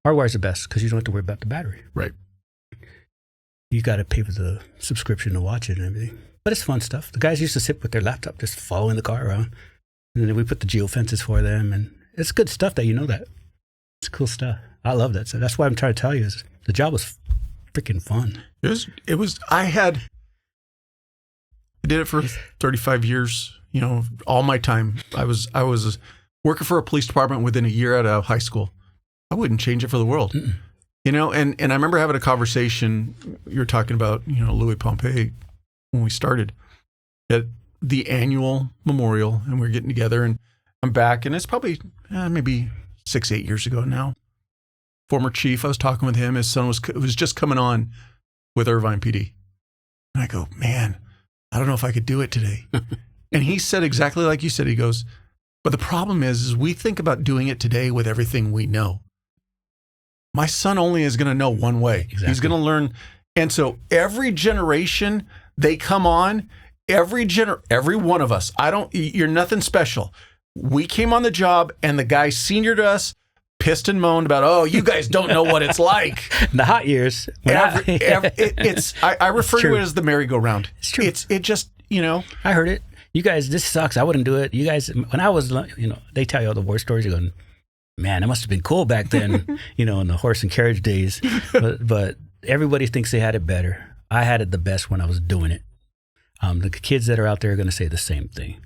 Hardwire's the best because you don't have to worry about the battery. Right. You got to pay for the subscription to watch it and everything. But it's fun stuff. The guys used to sit with their laptop just following the car around. And then we put the geofences for them. And it's good stuff that you know that. It's cool stuff. I love that. So that's why I'm trying to tell you is the job was freaking fun. I did it for 35 years. You know, all my time. I was working for a police department within a year out of high school. I wouldn't change it for the world. Mm-mm. You know, and I remember having a conversation. You were talking about, Louis Pompey when we started at the annual memorial, and we were getting together, and I'm back, and it's probably maybe 6-8 years ago now. Former chief, I was talking with him. His son was just coming on with Irvine PD, and I go, man, I don't know if I could do it today. And he said exactly like you said. He goes, but the problem is we think about doing it today with everything we know. My son only is going to know one way. Exactly. He's going to learn. And so every generation they come on, every one of us, you're nothing special. We came on the job and the guy senior to us pissed and moaned about, oh, you guys don't know what it's like. The hot years. I refer to it as the merry-go-round. It's true. It just, I heard it. You guys, this sucks. I wouldn't do it. You guys, when I was, they tell you all the war stories. You're going, man, it must have been cool back then, in the horse and carriage days. But everybody thinks they had it better. I had it the best when I was doing it. The kids that are out there are going to say the same thing.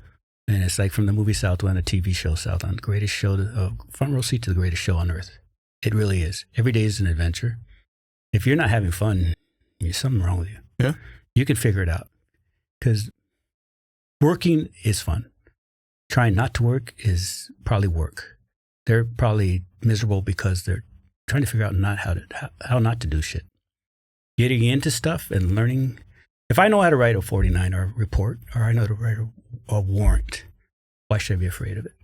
And it's like from the movie Southland, a TV show Southland, greatest show, front row seat to the greatest show on earth. It really is. Every day is an adventure. If you're not having fun, there's something wrong with you. Yeah. You can figure it out. Because working is fun. Trying not to work is probably work. They're probably miserable because they're trying to figure out how not to do shit. Getting into stuff and learning. If I know how to write a 49 or a report, or I know how to write a warrant, why should I be afraid of it?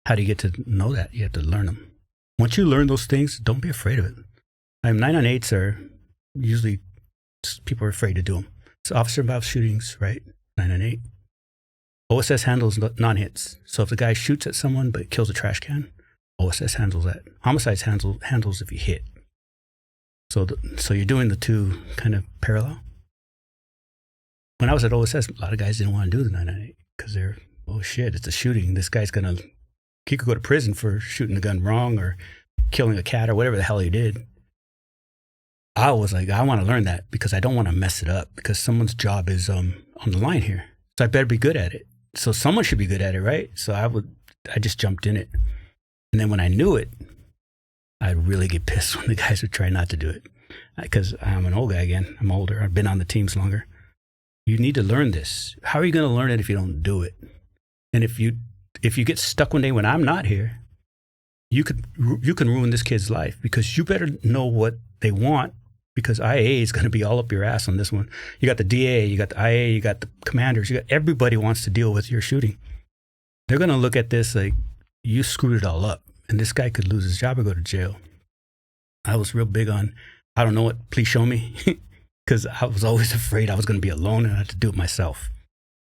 How do you get to know that? You have to learn them. Once you learn those things, don't be afraid of it. 998s are usually, people are afraid to do them. It's officer involved shootings, right? 998. OSS handles non-hits. So if the guy shoots at someone but kills a trash can, OSS handles that. Homicides handles if you hit. So you're doing the two kind of parallel. When I was at OSS, a lot of guys didn't want to do the 998 because they're oh shit, it's a shooting. This guy's he could go to prison for shooting the gun wrong or killing a cat or whatever the hell he did. I was like, I want to learn that because I don't want to mess it up because someone's job is on the line here. So I better be good at it. So someone should be good at it, right? So I just jumped in it. And then when I knew it, I'd really get pissed when the guys would try not to do it. Because I'm an old guy again. I'm older. I've been on the teams longer. You need to learn this. How are you going to learn it if you don't do it? And if you get stuck one day when I'm not here, you can ruin this kid's life because you better know what they want because IA is going to be all up your ass on this one. You got the DA, you got the IA, you got the commanders, everybody wants to deal with your shooting. They're going to look at this like you screwed it all up and this guy could lose his job or go to jail. I was real big on, I don't know what, please show me. Because I was always afraid I was going to be alone and I had to do it myself.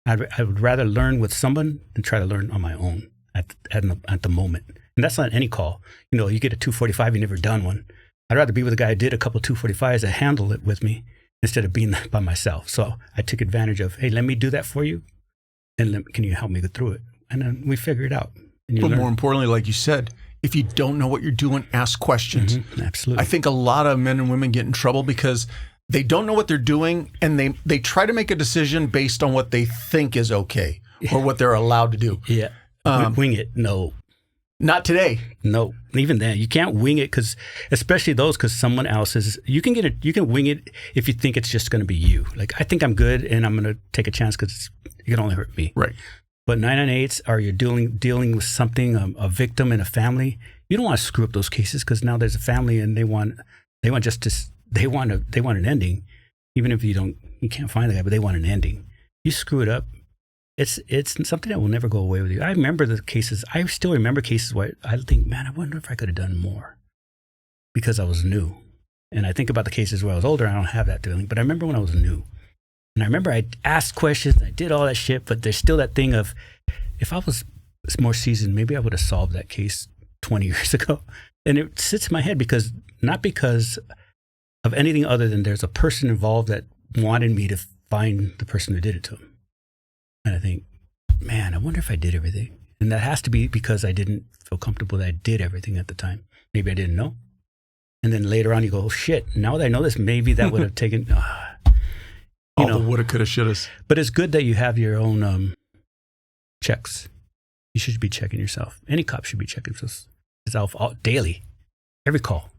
I would rather learn with someone than try to learn on my own at the moment. And that's not any call. You know, you get a 245, you never done one. I'd rather be with a guy who did a couple of 245s that handled it with me instead of being by myself. So I took advantage of, hey, let me do that for you. And can you help me go through it? And then we figure it out. And but more importantly, like you said, if you don't know what you're doing, ask questions. Mm-hmm, absolutely. I think a lot of men and women get in trouble because they don't know what they're doing and they try to make a decision based on what they think is okay or what they're allowed to do. Yeah. Wing it. No. Not today. No. Even then, you can't wing it because, especially those, because someone else is, you can wing it if you think it's just going to be you. Like, I think I'm good and I'm going to take a chance because it can only hurt me. Right. But 998s, are you dealing with something, a victim in a family? You don't want to screw up those cases because now there's a family and they want justice. They want an ending, even if you can't find the guy, but they want an ending. You screw it up, it's something that will never go away with you. I remember the cases. I still remember cases where I think, man, I wonder if I could have done more because I was new. And I think about the cases where I was older. I don't have that feeling, but I remember when I was new. And I remember I asked questions, I did all that shit, but there's still that thing of, if I was more seasoned, maybe I would have solved that case 20 years ago. And it sits in my head not because of anything other than there's a person involved that wanted me to find the person who did it to him. And I think, man, I wonder if I did everything. And that has to be because I didn't feel comfortable that I did everything at the time. Maybe I didn't know. And then later on you go, oh shit, now that I know this, maybe that would have taken, all the woulda, coulda, shouldas. But it's good that you have your own checks. You should be checking yourself. Any cop should be checking himself daily, every call.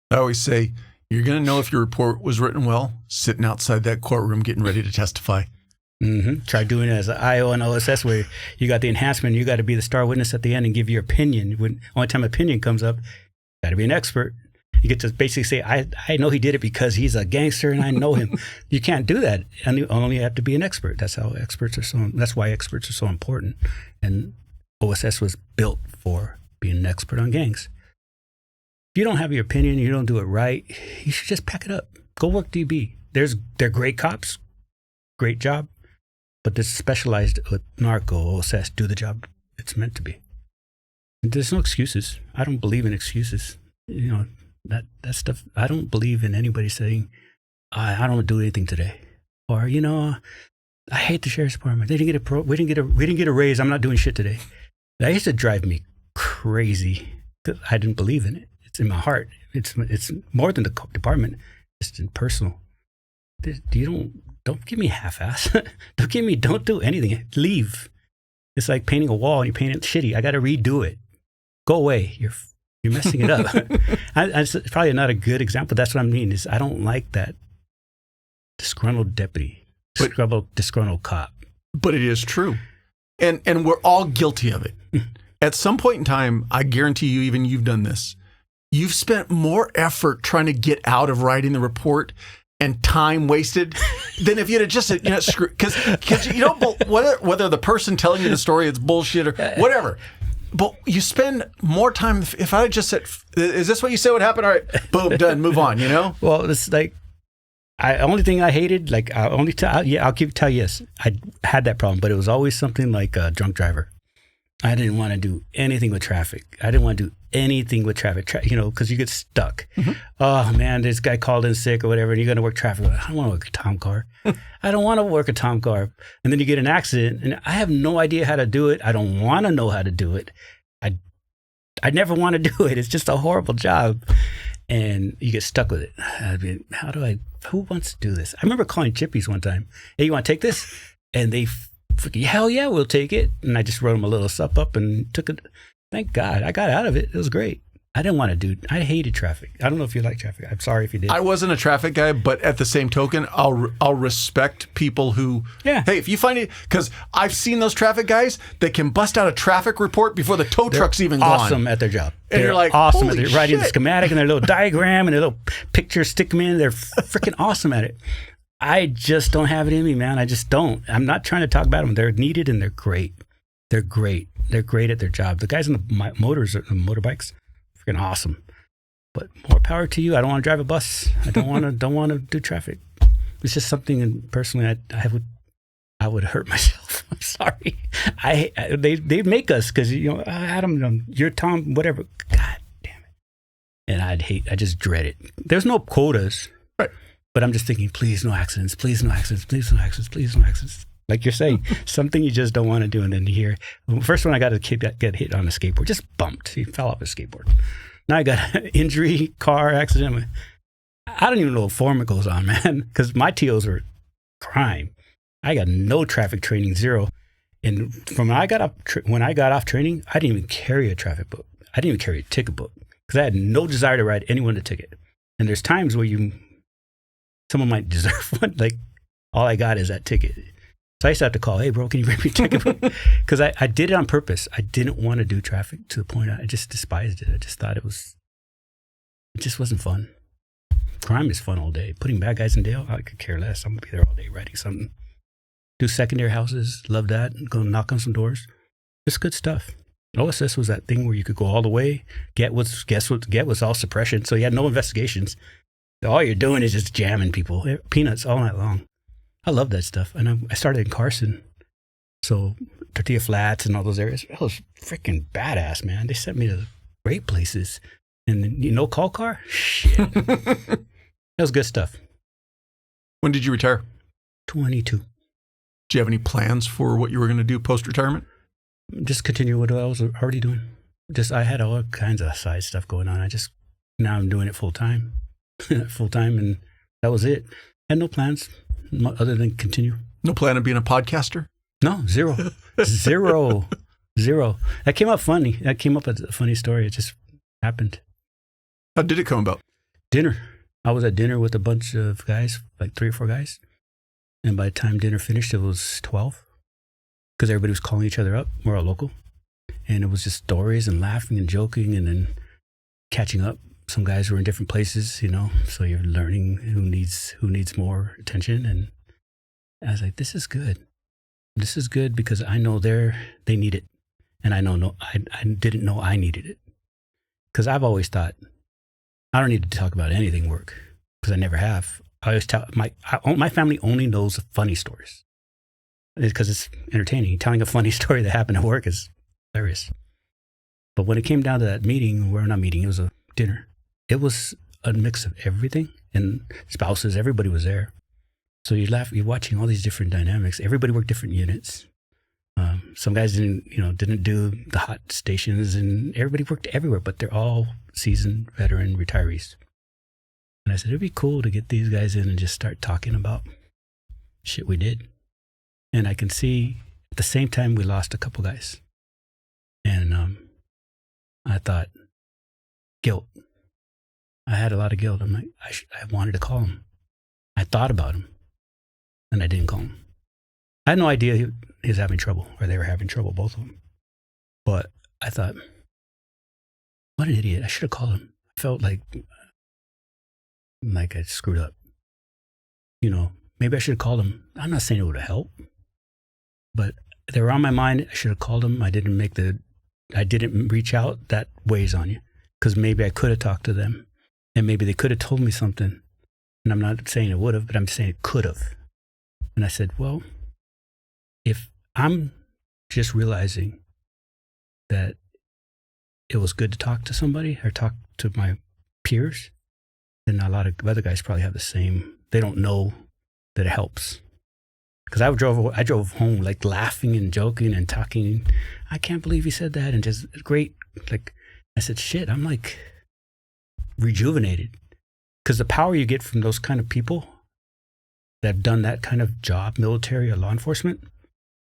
I always say, you're going to know if your report was written well, sitting outside that courtroom getting ready to testify. Mm-hmm. Try doing it as an IO and OSS where you got the enhancement, you got to be the star witness at the end and give your opinion. Only time opinion comes up, got to be an expert. You get to basically say, I know he did it because he's a gangster and I know him. You can't do that. And you only have to be an expert. That's how that's why experts are so important. And OSS was built for being an expert on gangs. If you don't have your opinion, you don't do it right, you should just pack it up. Go work DB. They're great cops, great job, but they're specialized with narco, OSS, do the job it's meant to be. There's no excuses. I don't believe in excuses. You know, that stuff, I don't believe in anybody saying, I don't do anything today. Or, you know, I hate the sheriff's department. We didn't get a raise. I'm not doing shit today. That used to drive me crazy because I didn't believe in it. It's in my heart. It's more than the department. It's personal. Don't give me half-ass. Don't do anything. Leave. It's like painting a wall and you paint it shitty. I got to redo it. Go away. You're messing it up. It's probably not a good example. That's what I mean is I don't like that disgruntled deputy, disgruntled cop. But it is true. And we're all guilty of it. At some point in time, I guarantee you, even you've done this. You've spent more effort trying to get out of writing the report and time wasted than if you'd have just said, screw, because you don't, whether the person telling you the story is bullshit or whatever. But you spend more time. If I just said, "Is this what you said would happen?" All right, boom, done, move on. Well, it's like only thing I hated. Like I'll tell you, yes, I had that problem, but it was always something like a drunk driver. I didn't want to do anything with traffic. I didn't want to do anything with traffic, because you get stuck. Mm-hmm. Oh, man, this guy called in sick or whatever, and you're going to work traffic. I don't want to work a tom car. I don't want to work a tom car. And then you get an accident, and I have no idea how to do it. I don't want to know how to do it. I never want to do it. It's just a horrible job. And you get stuck with it. I mean, who wants to do this? I remember calling Chippies one time. Hey, you want to take this? And they freaking, hell yeah, we'll take it. And I just wrote them a little sup up and took it. Thank God. I got out of it. It was great. I didn't want to do it. I hated traffic. I don't know if you like traffic. I'm sorry if you did. I wasn't a traffic guy, but at the same token, I'll respect people who, hey, if you find it, because I've seen those traffic guys that can bust out a traffic report before the tow truck's even gone. Awesome at their job. And you're like, awesome. Holy They're writing shit. the schematic and their little diagram and their little picture, stick them in. They're freaking awesome at it. I just don't have it in me, man. I just don't. I'm not trying to talk about them. They're needed and they're great. They're great. They're great at their job. The guys on the motorbikes, freaking awesome. But more power to you. I don't want to drive a bus. I don't want to do traffic. It's just something personally I would hurt myself. I'm sorry. They make us because Adam, you're Tom, whatever. God damn it. And I just dread it. There's no quotas. Right. But I'm just thinking, please no accidents, please no accidents, please no accidents, please no accidents. Like you're saying, something you just don't want to do. And then you hear, first one I got a kid get hit on a skateboard, just bumped. He fell off his skateboard. Now I got an injury, car accident. I don't even know what form it goes on, man, because my TOs were crime. I got no traffic training, zero. And from when I got off training, I didn't even carry a traffic book. I didn't even carry a ticket book because I had no desire to write anyone a ticket. And there's times where someone might deserve one. Like, all I got is that ticket. So I used to have to call, hey, bro, can you bring me a ticket book? Because I did it on purpose. I didn't want to do traffic to the point I just despised it. I just thought it just wasn't fun. Crime is fun all day. Putting bad guys in jail, I could care less. I'm going to be there all day writing something. Do secondary houses, love that. Go knock on some doors. It's good stuff. OSS was that thing where you could go all the way. Get was all suppression. So you had no investigations. All you're doing is just jamming people. Peanuts all night long. I love that stuff. And I started in Carson. So Tortilla Flats and all those areas. That was freaking badass, man. They sent me to great places. And call car? Shit. That was good stuff. When did you retire? 22. Do you have any plans for what you were going to do post-retirement? Just continue what I was already doing. I had all kinds of side stuff going on. Now I'm doing it full time. And that was it. I had no plans other than continue. No plan of being a podcaster? No, zero. Zero. That came up funny. That came up as a funny story. It just happened. How did it come about? Dinner. I was at dinner with a bunch of guys, like 3 or 4 guys. And by the time dinner finished, it was 12. Because everybody was calling each other up. We're all local. And it was just stories and laughing and joking and then catching up. Some guys were in different places, so you're learning who needs more attention. And I was like, this is good. This is good because I know they need it. And I didn't know I needed it. Because I've always thought, I don't need to talk about anything work. Because I never have. I always tell my family only knows funny stories. Because it's entertaining. Telling a funny story that happened at work is hilarious. But when it came down to that meeting, it was a dinner. It was a mix of everything, and spouses, everybody was there. So you're watching all these different dynamics. Everybody worked different units. Some guys didn't do the hot stations, and everybody worked everywhere, but they're all seasoned veteran retirees. And I said, it'd be cool to get these guys in and just start talking about shit we did. And I can see at the same time we lost a couple guys. And I thought, guilt. I had a lot of guilt. I'm like, I wanted to call him. I thought about him, and I didn't call him. I had no idea he was having trouble, or they were having trouble, both of them. But I thought, what an idiot. I should have called him. I felt like I screwed up. Maybe I should have called him. I'm not saying it would have helped, but they were on my mind. I should have called him. I didn't reach out. That weighs on you, because maybe I could have talked to them. And maybe they could have told me something. And I'm not saying it would have, but I'm saying it could have. And I said, well, if I'm just realizing that it was good to talk to somebody or talk to my peers, then a lot of other guys probably have the same. They don't know that it helps. Because I drove home like laughing and joking and talking. I can't believe he said that, and just great. Like I said, shit, I'm like rejuvenated. Because the power you get from those kind of people that have done that kind of job, military or law enforcement,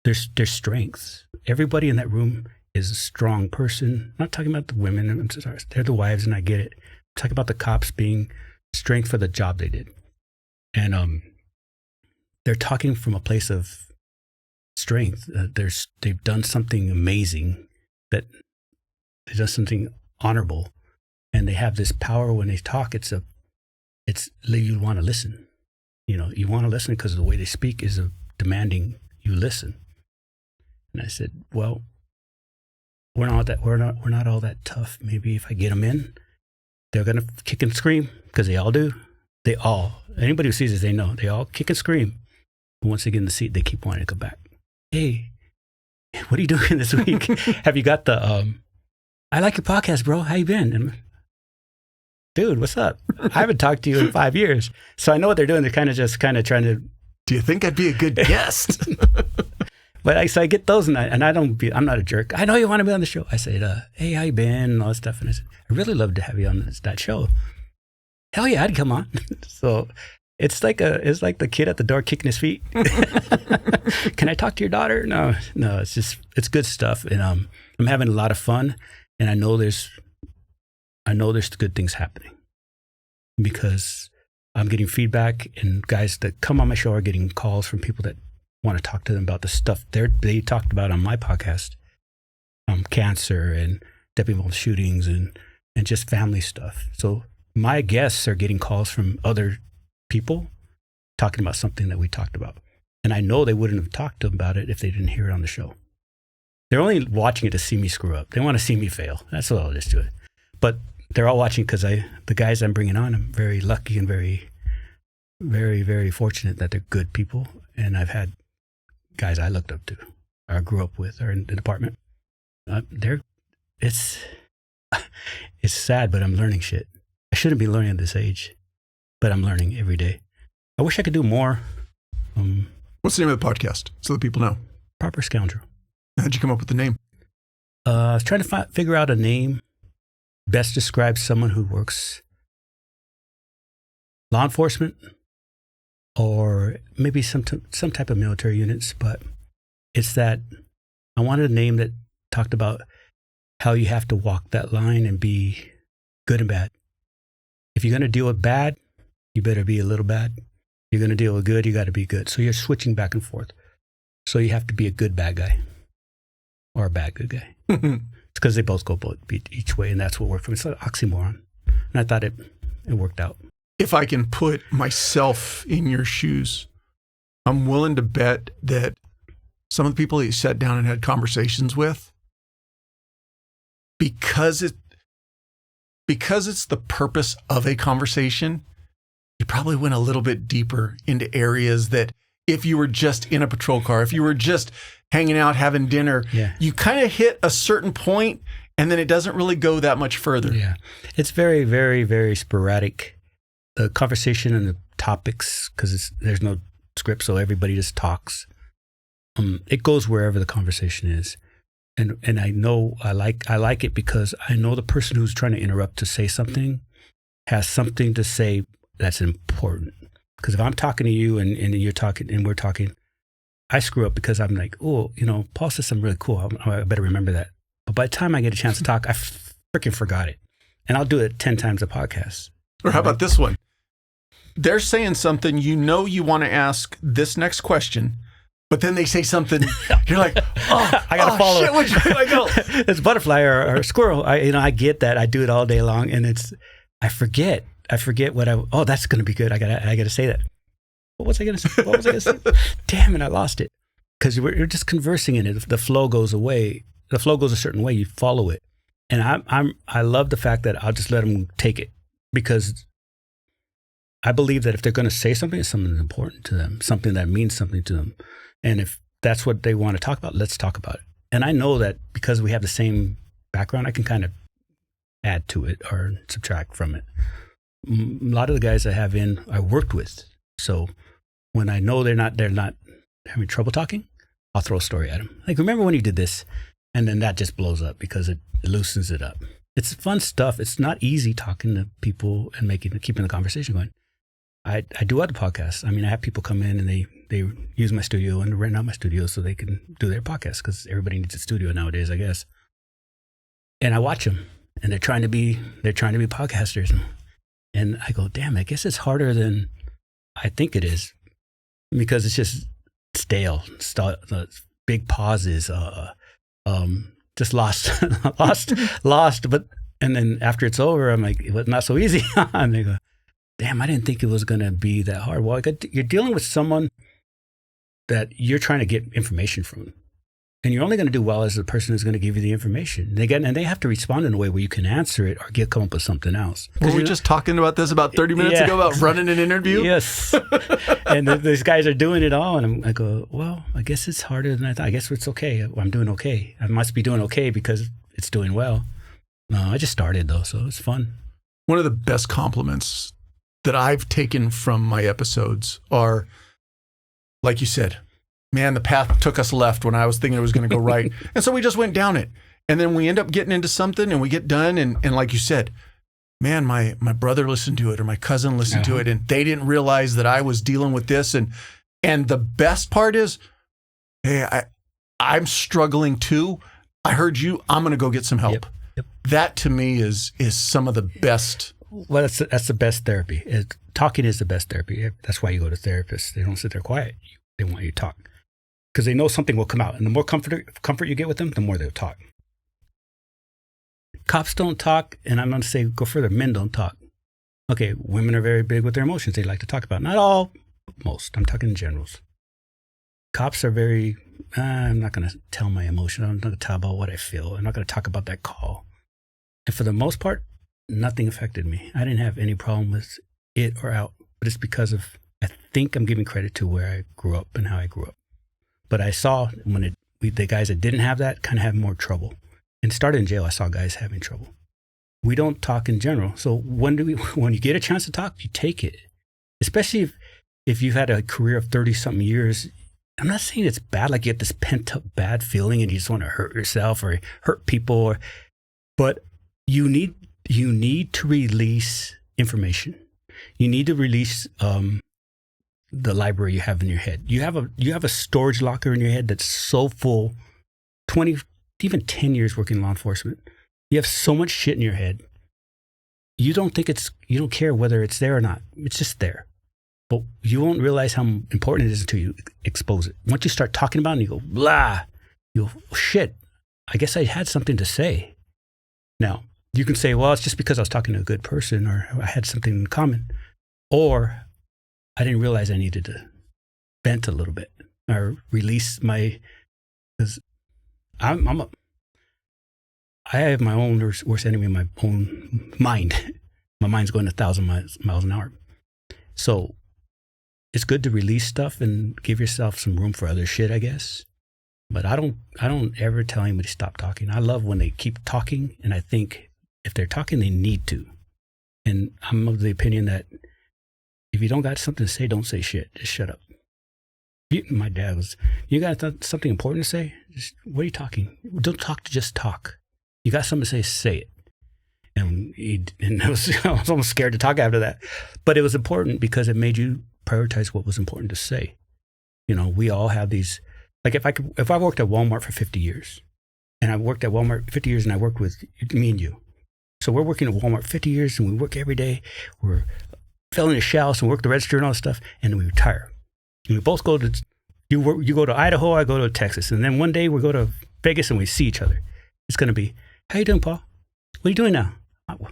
there's strengths. Everybody in that room is a strong person. I'm not talking about the women. I'm sorry, they're the wives, and I get it. I'm talking about the cops being strength for the job they did. And they're talking from a place of strength. They've done something amazing, that they've done something honorable, and they have this power when they talk. It's you want to listen. You know, you want to listen because the way they speak is demanding you listen. And I said, well, we're not all that tough. Maybe if I get them in, they're gonna kick and scream, because they all do. Anybody who sees this, they know they all kick and scream. And once they get in the seat, they keep wanting to come back. Hey, what are you doing this week? Have you got the? I like your podcast, bro. How you been? And, dude, what's up? I haven't talked to you in 5 years, so I know what they're doing. They're kind of trying to. Do you think I'd be a good guest? But I get those, and I'm not a jerk. I know you want to be on the show. I said, hey, how you been? And all that stuff. And I said, I'd really love to have you on that show. Hell yeah, I'd come on. So it's like the kid at the door kicking his feet. Can I talk to your daughter? No, it's good stuff. And I'm having a lot of fun, and I know there's good things happening, because I'm getting feedback, and guys that come on my show are getting calls from people that want to talk to them about the stuff they talked about on my podcast, cancer and deputy involved shootings and just family stuff. So my guests are getting calls from other people talking about something that we talked about. And I know they wouldn't have talked to them about it if they didn't hear it on the show. They're only watching it to see me screw up. They want to see me fail. That's all it is to it. But they're all watching because the guys I'm bringing on, I'm very lucky and very, very, very fortunate that they're good people. And I've had guys I looked up to, or grew up with, or in the department. It's sad, but I'm learning shit. I shouldn't be learning at this age, but I'm learning every day. I wish I could do more. What's the name of the podcast, so that people know? Proper Scoundrel. How'd you come up with the name? I was trying to figure out a name best describes someone who works law enforcement, or maybe some type of military units. But it's that I wanted a name that talked about how you have to walk that line and be good and bad. If you're going to deal with bad, you better be a little bad. You're going to deal with good, you got to be good. So you're switching back and forth. So you have to be a good bad guy, or a bad good guy. It's because they both go each way, and that's what worked for me. It's an oxymoron. And I thought it worked out. If I can put myself in your shoes, I'm willing to bet that some of the people that you sat down and had conversations with, because it's the purpose of a conversation, you probably went a little bit deeper into areas that if you were just in a patrol car, if you were just hanging out, having dinner, you kind of hit a certain point, and then it doesn't really go that much further. Yeah. It's very, very, very sporadic. The conversation and the topics, because there's no script, so everybody just talks. It goes wherever the conversation is, and I know I like it because I know the person who's trying to interrupt to say something has something to say that's important. Because if I'm talking to you and you're talking and we're talking, I screw up because I'm like, oh, Paul said something really cool. I better remember that. But by the time I get a chance to talk, I freaking forgot it, and I'll do it 10 times a podcast. Or how about this one? They're saying something, you want to ask this next question, but then they say something, you're like, oh, I got to follow. Shit, which way do I go? It's butterfly or squirrel. I get that. I do it all day long, and I forget what that's going to be good. I got to say that. What was I going to say? Damn it, I lost it. Because you're just conversing in it. The flow goes away. The flow goes a certain way. You follow it. And I love the fact that I'll just let them take it, because I believe that if they're going to say something, it's something that's important to them, something that means something to them. And if that's what they want to talk about, let's talk about it. And I know that because we have the same background, I can kind of add to it or subtract from it. A lot of the guys I worked with. So when I know they're not having trouble talking, I'll throw a story at them. Like, remember when you did this? And then that just blows up because it loosens it up. It's fun stuff. It's not easy talking to people and keeping the conversation going. I do other podcasts. I mean, I have people come in and they use my studio and rent out my studio so they can do their podcast because everybody needs a studio nowadays, I guess. And I watch them, and they're trying to be podcasters. And I go, damn, I guess it's harder than I think it is because it's just stale, big pauses, just lost. But and then after it's over, I'm like, it was not so easy. And they go, damn, I didn't think it was gonna be that hard. Well, you're dealing with someone that you're trying to get information from, and you're only going to do well as the person who's going to give you the information. And they have to respond in a way where you can answer it or come up with something else. Were we just talking about this about 30 minutes ago about running an interview? Yes. And these guys are doing it all, and I go, well, I guess it's harder than I thought. I guess it's okay. I'm doing okay. I must be doing okay because it's doing well. No, I just started though, so it's fun. One of the best compliments that I've taken from my episodes are, like you said, man, the path took us left when I was thinking it was going to go right. And so we just went down it. And then we end up getting into something and we get done. And like you said, man, my brother listened to it or my cousin listened to it and they didn't realize that I was dealing with this. And the best part is, hey, I'm struggling too. I heard you. I'm going to go get some help. Yep. That to me is some of the best. Well, that's the best therapy. Talking is the best therapy. That's why you go to therapists. They don't sit there quiet. They want you to talk because they know something will come out. And the more comfort you get with them, the more they'll talk. Cops don't talk, and I'm going to say go further. Men don't talk. Okay, women are very big with their emotions. They like to talk about. Not all, but most. I'm talking in generals. Cops are very, I'm not going to tell my emotion. I'm not going to tell about what I feel. I'm not going to talk about that call. And for the most part, nothing affected me. I didn't have any problem with it or out, but it's because of, I think I'm giving credit to where I grew up and how I grew up. But I saw when the guys that didn't have that kind of have more trouble. And started in jail, I saw guys having trouble. We don't talk in general. So when you get a chance to talk, you take it. Especially if you've had a career of 30-something years. I'm not saying it's bad, like you get this pent-up bad feeling and you just want to hurt yourself or hurt people. But you need to release information. You need to release the library you have in your head. You have a storage locker in your head that's so full, 20, even 10 years working in law enforcement. You have so much shit in your head. You don't care whether it's there or not. It's just there. But you won't realize how important it is until you expose it. Once you start talking about it and you go, blah, you go, oh, shit, I guess I had something to say. Now, you can say, well, it's just because I was talking to a good person or I had something in common. Or I didn't realize I needed to vent a little bit or release because I have my own worst enemy in my own mind. My mind's going 1,000 miles an hour. So it's good to release stuff and give yourself some room for other shit, I guess. But I don't ever tell anybody to stop talking. I love when they keep talking, and I think if they're talking, they need to. And I'm of the opinion that if you don't got something to say, don't say shit. Just shut up. My dad was, you got something important to say? What are you talking? Don't talk to just talk. You got something to say it. And I was almost scared to talk after that. But it was important because it made you prioritize what was important to say. You know, we all have these, like if I worked at Walmart for 50 years, and I worked at Walmart 50 years and I worked with me and you. So we're working at Walmart 50 years and we work every day. We're filling the shelves and work the register and all this stuff, and then we retire. And we both go to, you go to Idaho, I go to Texas. And then one day we go to Vegas and we see each other. It's going to be, how you doing, Paul? What are you doing now?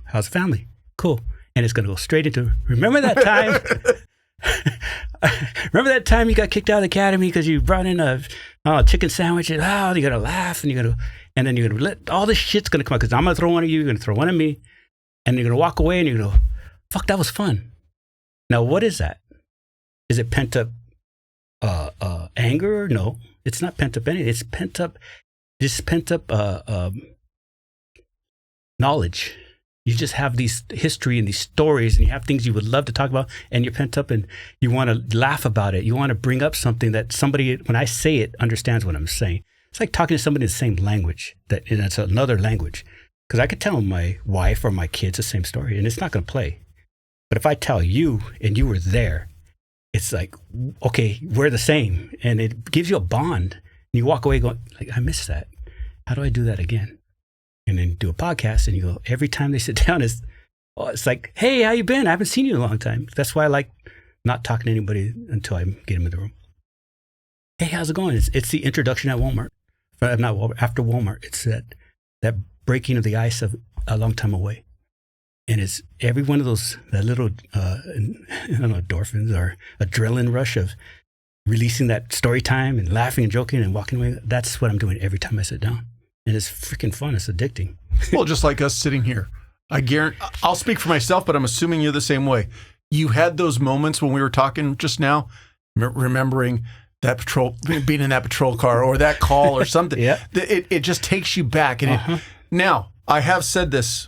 How's the family? Cool. And it's going to go straight into, remember that time? Remember that time you got kicked out of the academy because you brought in a chicken sandwich and you're going to laugh and and then you're going to let, all this shit's going to come out because I'm going to throw one at you, you're going to throw one at me, and you're going to walk away and you're going to go, fuck, that was fun. Now, what is that? Is it pent up anger? No, it's not pent up anything. It's pent up. this pent up knowledge. You just have these history and these stories, and you have things you would love to talk about, and you're pent up and you want to laugh about it. You want to bring up something that somebody, when I say it, understands what I'm saying. It's like talking to somebody in the same language, and it's another language. Because I could tell my wife or my kids the same story, and it's not going to play. But if I tell you and you were there, it's like, okay, we're the same. And it gives you a bond. And you walk away going, like, I missed that. How do I do that again? And then do a podcast, and you go, every time they sit down, it's like, hey, how you been? I haven't seen you in a long time. That's why I like not talking to anybody until I get them in the room. Hey, how's it going? It's the introduction at Walmart. Not Walmart, after Walmart. It's that breaking of the ice of a long time away. And it's every one of those, that little, I don't know, endorphins or adrenaline rush of releasing that story time and laughing and joking and walking away. That's what I'm doing every time I sit down. And it's freaking fun. It's addicting. Well, just like us sitting here. I'll speak for myself, but I'm assuming you're the same way. You had those moments when we were talking just now, remembering that patrol, being in that patrol car or that call or something. Yeah. It just takes you back. And now, I have said this.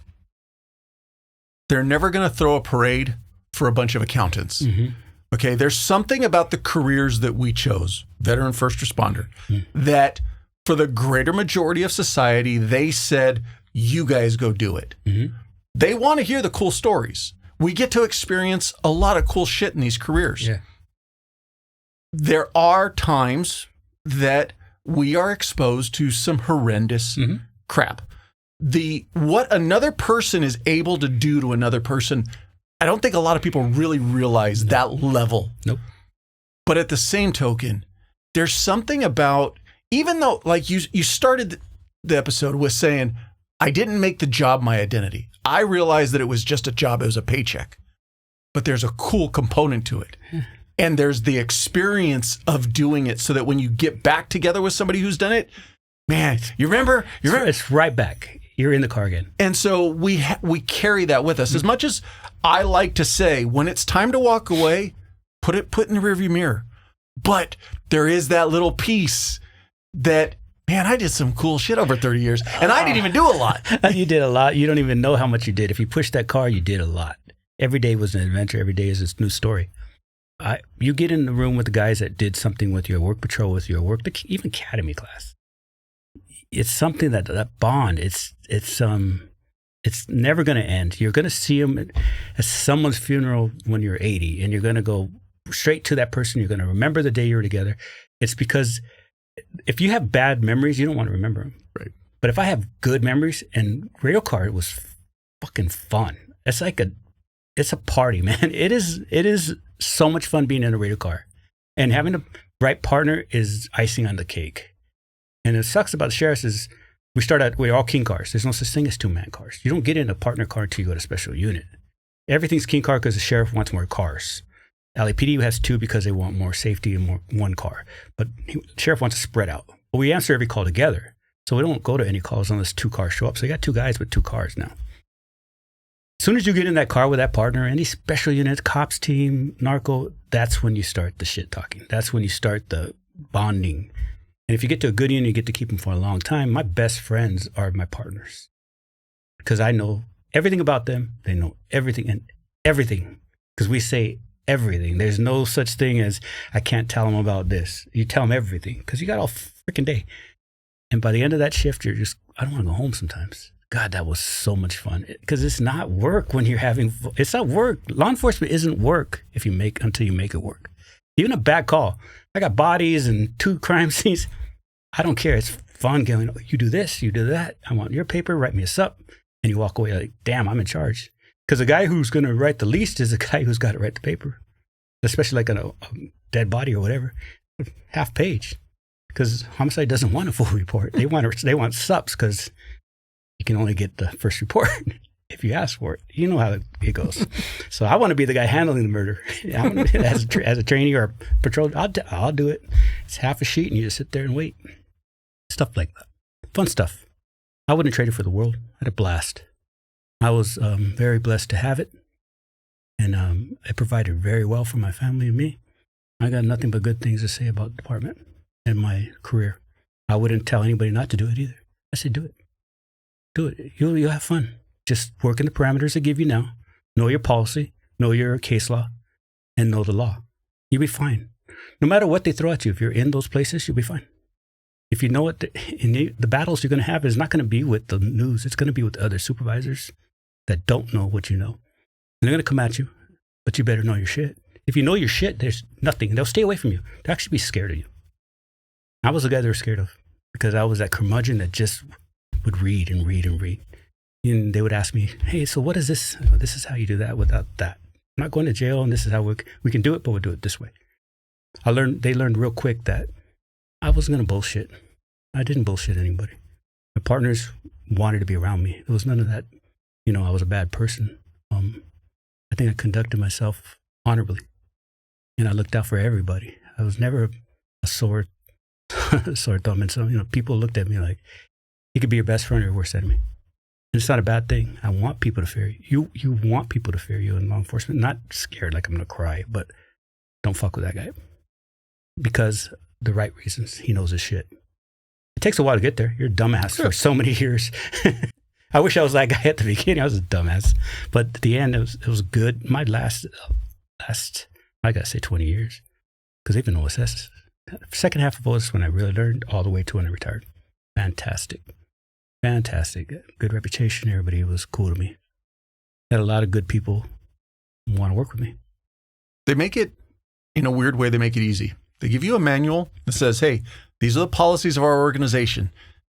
They're never going to throw a parade for a bunch of accountants. Mm-hmm. Okay, there's something about the careers that we chose, veteran first responder, that for the greater majority of society, they said, you guys go do it. Mm-hmm. They want to hear the cool stories. We get to experience a lot of cool shit in these careers. Yeah. There are times that we are exposed to some horrendous crap. What another person is able to do to another person, I don't think a lot of people really realize that level. Nope. But at the same token, there's something about, even though, like you started the episode with saying, I didn't make the job my identity. I realized that it was just a job. It was a paycheck. But there's a cool component to it. And there's the experience of doing it so that when you get back together with somebody who's done it, man, you remember? It's right back. You're in the car again. And so we carry that with us. As much as I like to say, when it's time to walk away, put in the rearview mirror. But there is that little piece that, man, I did some cool shit over 30 years, and I didn't even do a lot. You did a lot. You don't even know how much you did. If you pushed that car, you did a lot. Every day was an adventure. Every day is a new story. You get in the room with the guys that did something with your work patrol, with your work, even academy class. It's something that bond. It's never going to end. You're going to see them at someone's funeral when you're 80, and you're going to go straight to that person. You're going to remember the day you were together. It's because if you have bad memories, you don't want to remember them. Right. But if I have good memories, and rail car was fucking fun. It's like it's a party, man. It is so much fun being in a rail car, and having the right partner is icing on the cake. And it sucks about the sheriffs is we're all king cars. There's no such thing as two-man cars. You don't get in a partner car until you go to special unit. Everything's king car because the sheriff wants more cars. LAPD has two because they want more safety and more one car. But the sheriff wants to spread out. But we answer every call together. So we don't go to any calls unless two cars show up. So you got two guys with two cars now. As soon as you get in that car with that partner, any special units, cops team, narco, that's when you start the shit talking. That's when you start the bonding. And if you get to a good unit, you get to keep them for a long time. My best friends are my partners because I know everything about them. They know everything and everything because we say everything. There's no such thing as I can't tell them about this. You tell them everything because you got all freaking day. And by the end of that shift, you're just, I don't want to go home sometimes. God, that was so much fun because it's not work when you're it's not work. Law enforcement isn't work until you make it work. Even a bad call. I got bodies and 2 crime scenes. I don't care. It's fun going, you do this, you do that. I want your paper, write me a sup. And you walk away like, damn, I'm in charge. Because the guy who's going to write the least is the guy who's got to write the paper. Especially like a dead body or whatever. Half page. Because homicide doesn't want a full report. They want sups because you can only get the first report if you ask for it. You know how it goes. So I want to be the guy handling the murder. As a trainee or a patrol, I'll do it. It's half a sheet and you just sit there and wait. Stuff like that. Fun stuff. I wouldn't trade it for the world. I had a blast. I was very blessed to have it. And it provided very well for my family and me. I got nothing but good things to say about the department and my career. I wouldn't tell anybody not to do it either. I said, do it. Do it. You'll have fun. Just work in the parameters they give you now. Know your policy, know your case law, and know the law. You'll be fine. No matter what they throw at you, if you're in those places, you'll be fine. If you know what the battles you're going to have is not going to be with the news. It's going to be with other supervisors that don't know what you know. And they're going to come at you, but you better know your shit. If you know your shit, there's nothing. They'll stay away from you. They'll actually be scared of you. I was the guy they were scared of because I was that curmudgeon that just would read and read and read. And they would ask me, hey, so what is this? This is how you do that without that. I'm not going to jail, and this is how we can do it, but we'll do it this way. They learned real quick that I wasn't going to bullshit. I didn't bullshit anybody. My partners wanted to be around me. There was none of that, I was a bad person. I think I conducted myself honorably, and I looked out for everybody. I was never a sore thumb. And so, people looked at me like, you could be your best friend or your worst enemy. And it's not a bad thing. I want people to fear you. You want people to fear you in law enforcement. Not scared like I'm going to cry, but don't fuck with that guy. Because the right reasons. He knows his shit. It takes a while to get there. You're a dumbass for so many years. I wish I was that guy at the beginning. I was a dumbass. But at the end, it was good. My last, I got to say 20 years. Because even OSS, second half of OSS when I really learned, all the way to when I retired. Fantastic. Good reputation. Everybody was cool to me. Had a lot of good people want to work with me. They make it, in a weird way, they make it easy. They give you a manual that says, hey, these are the policies of our organization.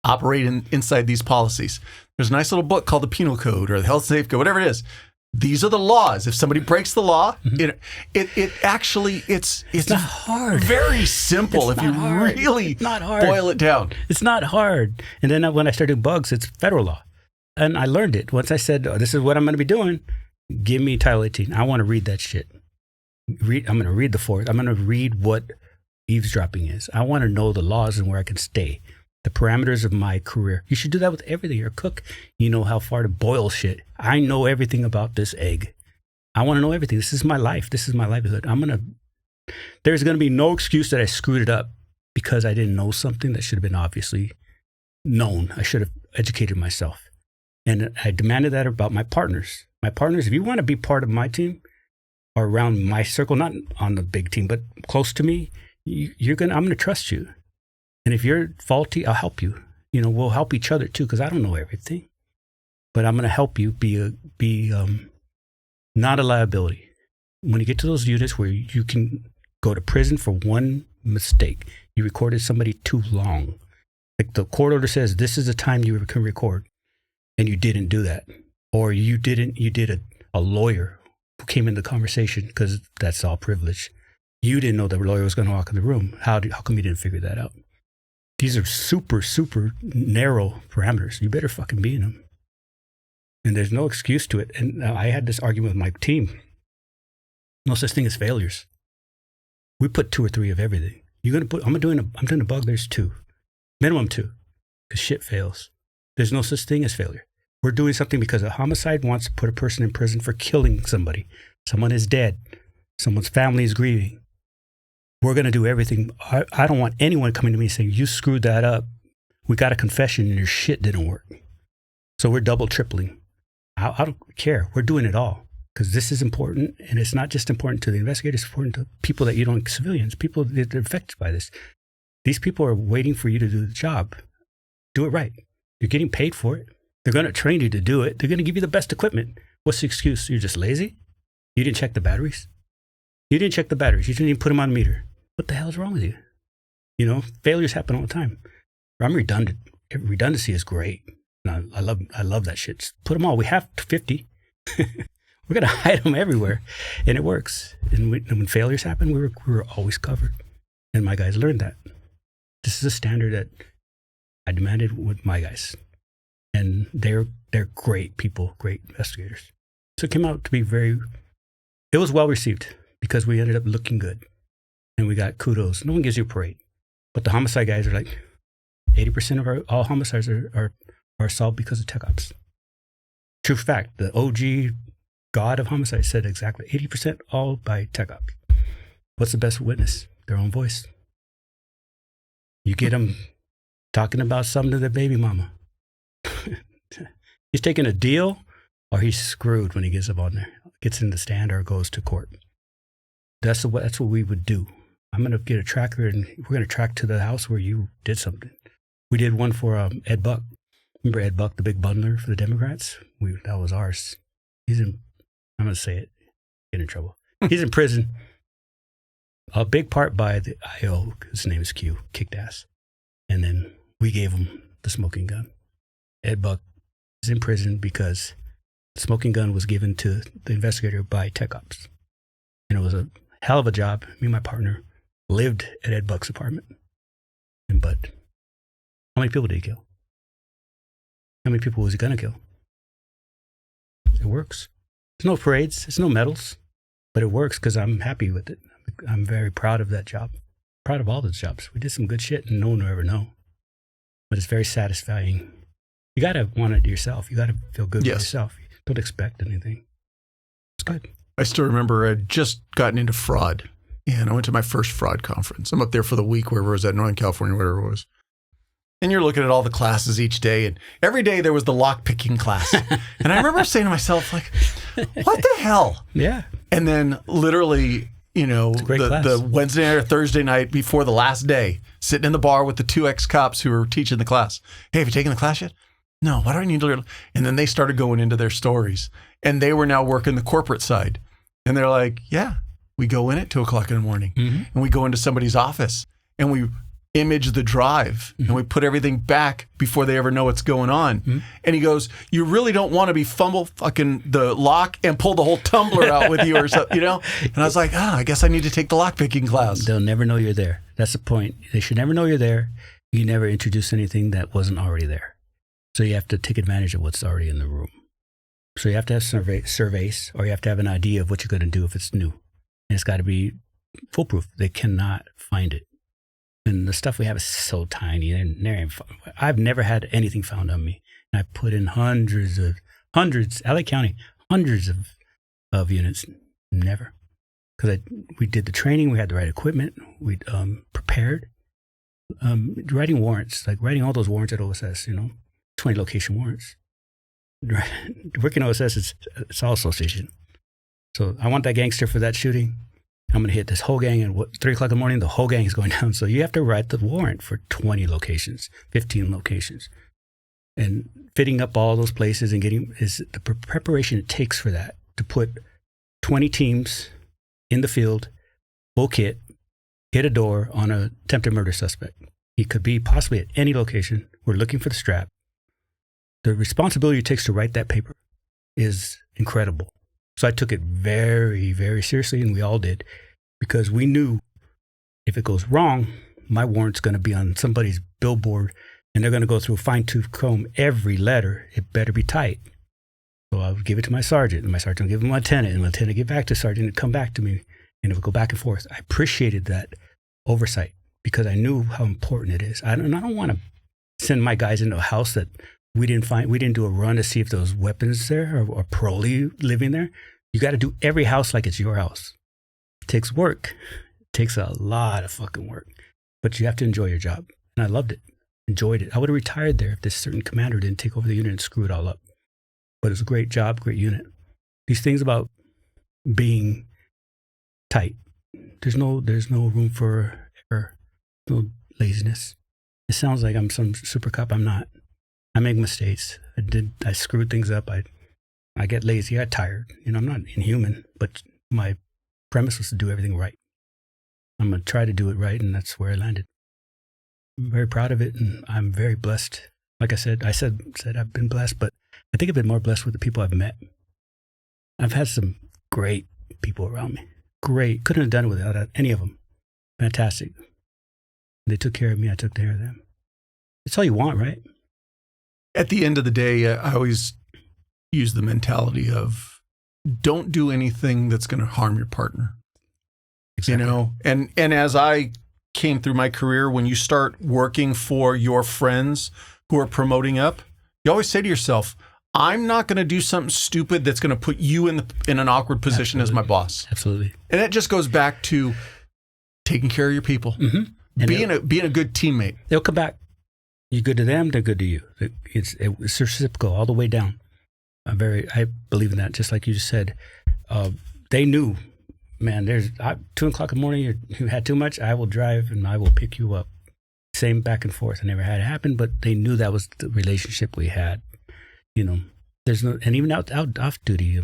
Operate inside these policies. There's a nice little book called the Penal Code or the Health Safe Code, whatever it is. These are the laws. If somebody breaks the law, it's not hard. Very simple if you really boil it down. It's not hard. And then when I started bugs, it's federal law. And I learned it. Once I said, this is what I'm going to be doing, give me Title 18. I want to read that shit. I'm going to read the fourth. I'm going to read what eavesdropping is. I want to know the laws and where I can stay. The parameters of my career. You should do that with everything. You're a cook. You know how far to boil shit. I know everything about this egg. I want to know everything. This is my life. This is my livelihood. There's going to be no excuse that I screwed it up because I didn't know something that should have been obviously known. I should have educated myself. And I demanded that about my partners. My partners, if you want to be part of my team or around my circle, not on the big team, but close to me, I'm going to trust you. And if you're faulty, I'll help you. We'll help each other too, because I don't know everything. But I'm going to help you be not a liability. When you get to those units where you can go to prison for one mistake, you recorded somebody too long. Like the court order says, this is the time you can record, and you didn't do that, or you did a lawyer who came in the conversation because that's all privilege. You didn't know the lawyer was going to walk in the room. How come you didn't figure that out? These are super, super narrow parameters. You better fucking be in them. And there's no excuse to it. And I had this argument with my team. No such thing as failures. We put 2 or 3 of everything. I'm doing a bug, there's 2. Minimum 2. Because shit fails. There's no such thing as failure. We're doing something because a homicide wants to put a person in prison for killing somebody. Someone is dead. Someone's family is grieving. We're going to do everything. I don't want anyone coming to me saying, you screwed that up. We got a confession and your shit didn't work. So we're double tripling. I don't care. We're doing it all because this is important. And it's not just important to the investigators, it's important to people that you don't, civilians, people that are affected by this. These people are waiting for you to do the job. Do it right. You're getting paid for it. They're going to train you to do it. They're going to give you the best equipment. What's the excuse? You're just lazy? You didn't check the batteries? You didn't check the batteries. You didn't even put them on the meter. What the hell is wrong with you? Failures happen all the time. I'm redundant. Redundancy is great. I love that shit. Just put them all. We have 50. We're going to hide them everywhere. And it works. And when failures happen, we were always covered. And my guys learned that. This is a standard that I demanded with my guys. And they're great people, great investigators. So it came out to be it was well received because we ended up looking good. And we got kudos. No one gives you a parade. But the homicide guys are like, 80% of all homicides are solved because of tech ops. True fact. The OG god of homicide said exactly 80% all by tech ops. What's the best witness? Their own voice. You get them talking about something to the baby mama. He's taking a deal or he's screwed when he gets up on there, gets in the stand or goes to court. That's what we would do. I'm going to get a tracker and we're going to track to the house where you did something. We did one for Ed Buck. Remember Ed Buck, the big bundler for the Democrats? That was ours. He's in, I'm going to say it, get in trouble. He's in prison. A big part by the IO, his name is Q, kicked ass. And then we gave him the smoking gun. Ed Buck is in prison because the smoking gun was given to the investigator by Tech Ops. And it was a hell of a job. Me and my partner lived at Ed Buck's apartment. But how many people did he kill? How many people was he going to kill? It works. There's no parades. There's no medals. But it works because I'm happy with it. I'm very proud of that job. Proud of all those jobs. We did some good shit and no one will ever know. But it's very satisfying. You got to want it yourself. You got to feel good with yourself. Don't expect anything. It's good. I still remember I'd just gotten into fraud. And I went to my first fraud conference. I'm up there for the week, wherever it was at, Northern California, whatever it was. And you're looking at all the classes each day. And every day there was the lock-picking class. And I remember saying to myself, like, what the hell? Yeah. And then literally, you know, the Wednesday night or Thursday night before the last day, sitting in the bar with the 2 ex-cops who were teaching the class. Hey, have you taken the class yet? No, why do I need to learn? And then they started going into their stories. And they were now working the corporate side. And they're like, yeah, we go in at 2 o'clock in the morning. Mm-hmm. And we go into somebody's office. And we image the drive. Mm-hmm. And we put everything back before they ever know what's going on. Mm-hmm. And he goes, you really don't want to be fucking the lock and pull the whole tumbler out with you or something, you know? And I was like, I guess I need to take the lock picking class. They'll never know you're there. That's the point. They should never know you're there. You never introduce anything that wasn't already there. So you have to take advantage of what's already in the room. So you have to have surveys, or you have to have an idea of what you're going to do if it's new. And it's got to be foolproof. They cannot find it. And the stuff we have is so tiny. And I've never had anything found on me. And I put in hundreds, LA County, hundreds of units. Never. Because we did the training, we had the right equipment, we prepared. Writing warrants, like writing all those warrants at OSS, 20 location warrants. Working OSS, it's all association. So I want that gangster for that shooting. I'm going to hit this whole gang at 3 o'clock in the morning, the whole gang is going down. So you have to write the warrant for 20 locations, 15 locations. And fitting up all those places and is the preparation it takes for that, to put 20 teams in the field, full kit, hit a door on a attempted murder suspect. He could be possibly at any location. We're looking for the strap. The responsibility it takes to write that paper is incredible. So I took it very, very seriously, and we all did, because we knew if it goes wrong, my warrant's going to be on somebody's billboard, and they're going to go through a fine-tooth comb every letter. It better be tight. So I would give it to my sergeant, and my sergeant would give it to my lieutenant, and my lieutenant would give it back to sergeant and come back to me, and it would go back and forth. I appreciated that oversight because I knew how important it is. I don't want to send my guys into a house that we didn't do a run to see if those weapons there or parolee living there. You got to do every house like it's your house. It takes work. It takes a lot of fucking work, but you have to enjoy your job. And I loved it, enjoyed it. I would have retired there if this certain commander didn't take over the unit and screw it all up. But it was a great job, great unit. These things about being tight, there's no room for error, no laziness. It sounds like I'm some super cop. I'm not. I make mistakes. I screwed things up. I get lazy. I get tired. I'm not inhuman, but my premise was to do everything right. I'm going to try to do it right, and that's where I landed. I'm very proud of it, and I'm very blessed. Like I said I've been blessed, but I think I've been more blessed with the people I've met. I've had some great people around me. Great. Couldn't have done it without any of them. Fantastic. They took care of me. I took care of them. It's all you want, right? At the end of the day, I always use the mentality of don't do anything that's going to harm your partner. Exactly. And as I came through my career, when you start working for your friends who are promoting up, you always say to yourself, I'm not going to do something stupid that's going to put you in an awkward position as my boss. Absolutely. And it just goes back to taking care of your people, being a good teammate. They'll come back. You're good to them, they're good to you. It's reciprocal all the way down. I believe in that. Just like you just said, they knew, man. There's 2 o'clock in the morning. You had too much. I will drive and I will pick you up. Same back and forth. I never had it happen, but they knew that was the relationship we had. You know, there's no, and even out off duty,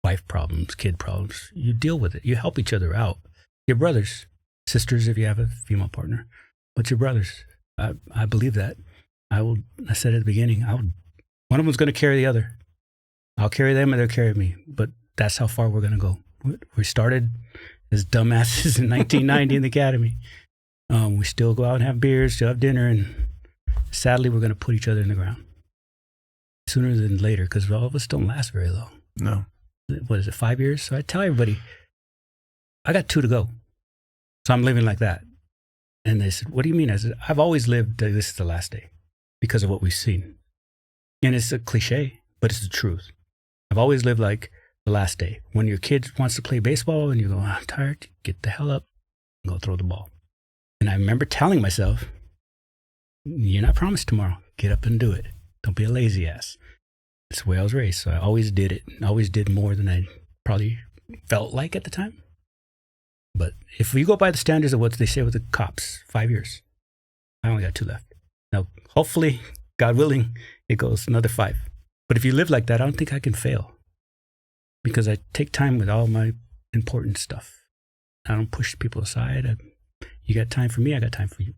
wife problems, kid problems, you deal with it. You help each other out. Your brothers, sisters, if you have a female partner, but your brothers. I believe that. I said at the beginning, one of them's going to carry the other. I'll carry them and they'll carry me. But that's how far we're going to go. We started as dumbasses in 1990 in the academy. We still go out and have beers, still have dinner, and sadly, we're going to put each other in the ground sooner than later because all of us don't last very long. No. What is it, 5 years? So I tell everybody, I got 2 to go. So I'm living like that. And they said, what do you mean? I said, I've always lived like this is the last day because of what we've seen. And it's a cliche, but it's the truth. I've always lived like the last day. When your kid wants to play baseball and you go, I'm tired, get the hell up and go throw the ball. And I remember telling myself, you're not promised tomorrow. Get up and do it. Don't be a lazy ass. That's the way I was raised. So I always did it. I always did more than I probably felt like at the time. But if you go by the standards of what they say with the cops, 5 years, I only got 2 left. Now, hopefully, God willing, it goes another 5. But if you live like that, I don't think I can fail because I take time with all my important stuff. I don't push people aside. You got time for me, I got time for you.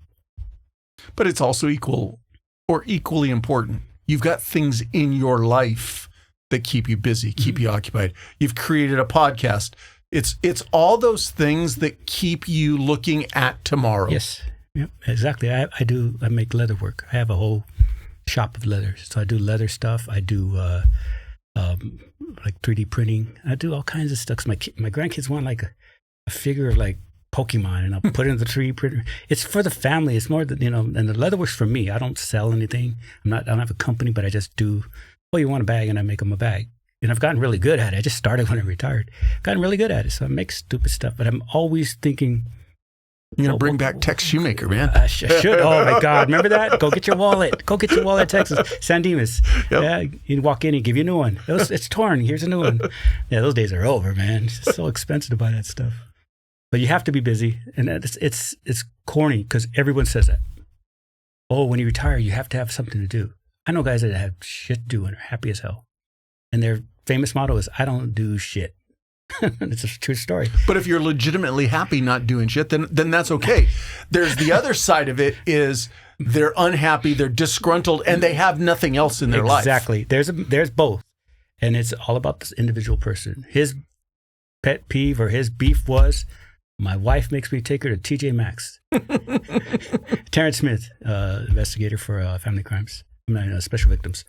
But it's also equally important. You've got things in your life that keep you busy, keep you occupied. You've created a podcast. It's all those things that keep you looking at tomorrow. Yes, yep, exactly. I make leather work. I have a whole shop of leather. So I do leather stuff. I do like 3D printing. I do all kinds of stuff. 'Cause my grandkids want like a figure of like Pokemon, and I'll put it in the 3D printer. It's for the family. It's more that, and the leather works for me. I don't sell anything. I don't have a company, but I just do, you want a bag, and I make them a bag. And I've gotten really good at it. I just started when I retired. Gotten really good at it. So I make stupid stuff, but I'm always thinking, you're going to bring back Tex Shoemaker, man. I should. Oh, my God. Remember that? Go get your wallet. Go get your wallet, Texas. San Dimas. Yep. Yeah, you walk in and give you a new one. It's torn. Here's a new one. Yeah, those days are over, man. It's so expensive to buy that stuff. But you have to be busy. And it's corny because everyone says that. Oh, when you retire, you have to have something to do. I know guys that have shit to do and are happy as hell. And their famous motto is, I don't do shit. It's a true story. But if you're legitimately happy not doing shit, then that's okay. There's the other side of it is they're unhappy, they're disgruntled, and they have nothing else in their life. Exactly. There's both. And it's all about this individual person. His pet peeve or his beef was, my wife makes me take her to TJ Maxx. Terrence Smith, investigator for family crimes, special victims.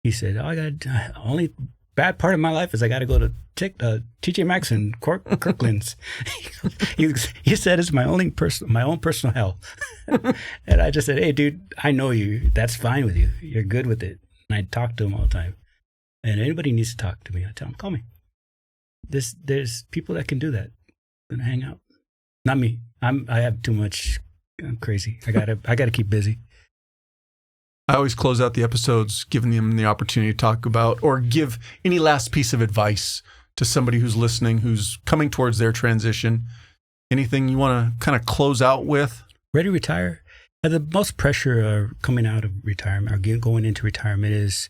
He said, only bad part of my life is I got to go to TJ Maxx and Kirkland's. he said it's my own personal hell. And I just said, hey, dude, I know you. That's fine with you. You're good with it. And I talk to him all the time. And anybody needs to talk to me, I tell him, call me. There's people that can do that. Gonna hang out. Not me. I have too much. I'm crazy. I gotta keep busy. I always close out the episodes giving them the opportunity to talk about or give any last piece of advice to somebody who's listening, who's coming towards their transition. Anything you want to kind of close out with? Ready to retire? The most pressure coming out of retirement or going into retirement is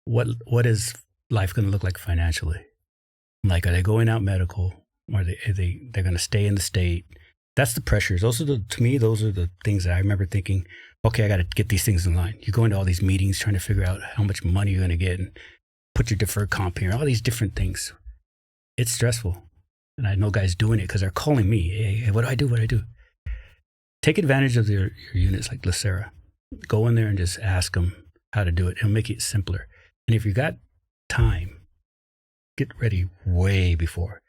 what is life going to look like financially? Like, are they going out medical? Or they're going to stay in the state? That's the pressures. Those are the things that I remember thinking, okay, I got to get these things in line. You go into all these meetings trying to figure out how much money you're going to get and put your deferred comp here, all these different things. It's stressful. And I know guys doing it because they're calling me, hey, what do I do? What do I do? Take advantage of your units like Lacera. Go in there and just ask them how to do it. It'll make it simpler. And if you got time, get ready way before.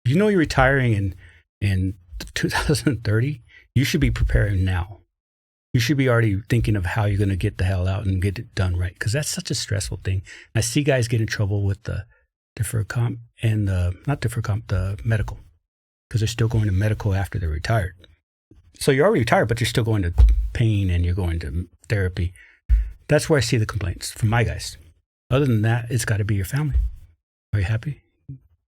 If you know you're retiring in 2030, you should be preparing now. You should be already thinking of how you're going to get the hell out and get it done right. Because that's such a stressful thing. I see guys get in trouble with the deferred comp and the medical. Because they're still going to medical after they're retired. So you're already retired, but you're still going to pain and you're going to therapy. That's where I see the complaints from my guys. Other than that, it's got to be your family. Are you happy?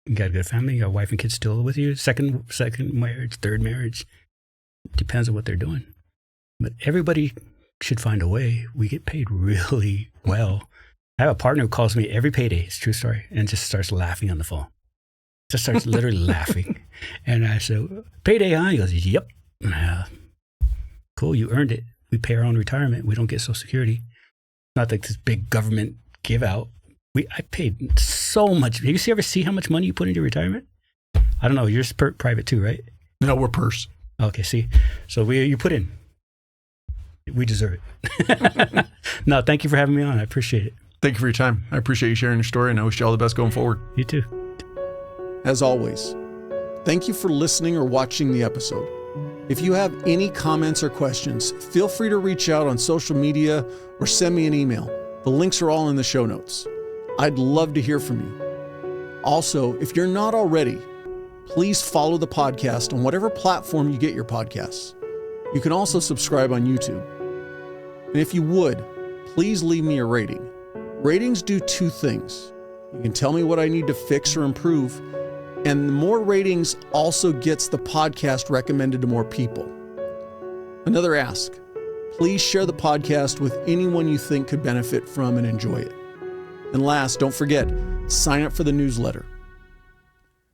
You got a good family? Your wife and kids still with you? Second marriage, third marriage? Depends on what they're doing. But everybody should find a way. We get paid really well. I have a partner who calls me every payday, it's a true story, and just starts laughing on the phone. Just starts literally laughing. And I said, payday, huh? He goes, yep. Cool, you earned it. We pay our own retirement. We don't get Social Security. Not like this big government give out. I paid so much. Have you ever see how much money you put into retirement? I don't know. You're private too, right? No, we're purse. Okay, see. So you put in. We deserve it. No, thank you for having me on. I appreciate it. Thank you for your time. I appreciate you sharing your story, and I wish you all the best going forward. You too. As always, thank you for listening or watching the episode. If you have any comments or questions, feel free to reach out on social media or send me an email. The links are all in the show notes. I'd love to hear from you. Also, if you're not already, please follow the podcast on whatever platform you get your podcasts. You can also subscribe on YouTube. And if you would, please leave me a rating. Ratings do two things. You can tell me what I need to fix or improve, and the more ratings also gets the podcast recommended to more people. Another ask, please share the podcast with anyone you think could benefit from and enjoy it. And last, don't forget, sign up for the newsletter.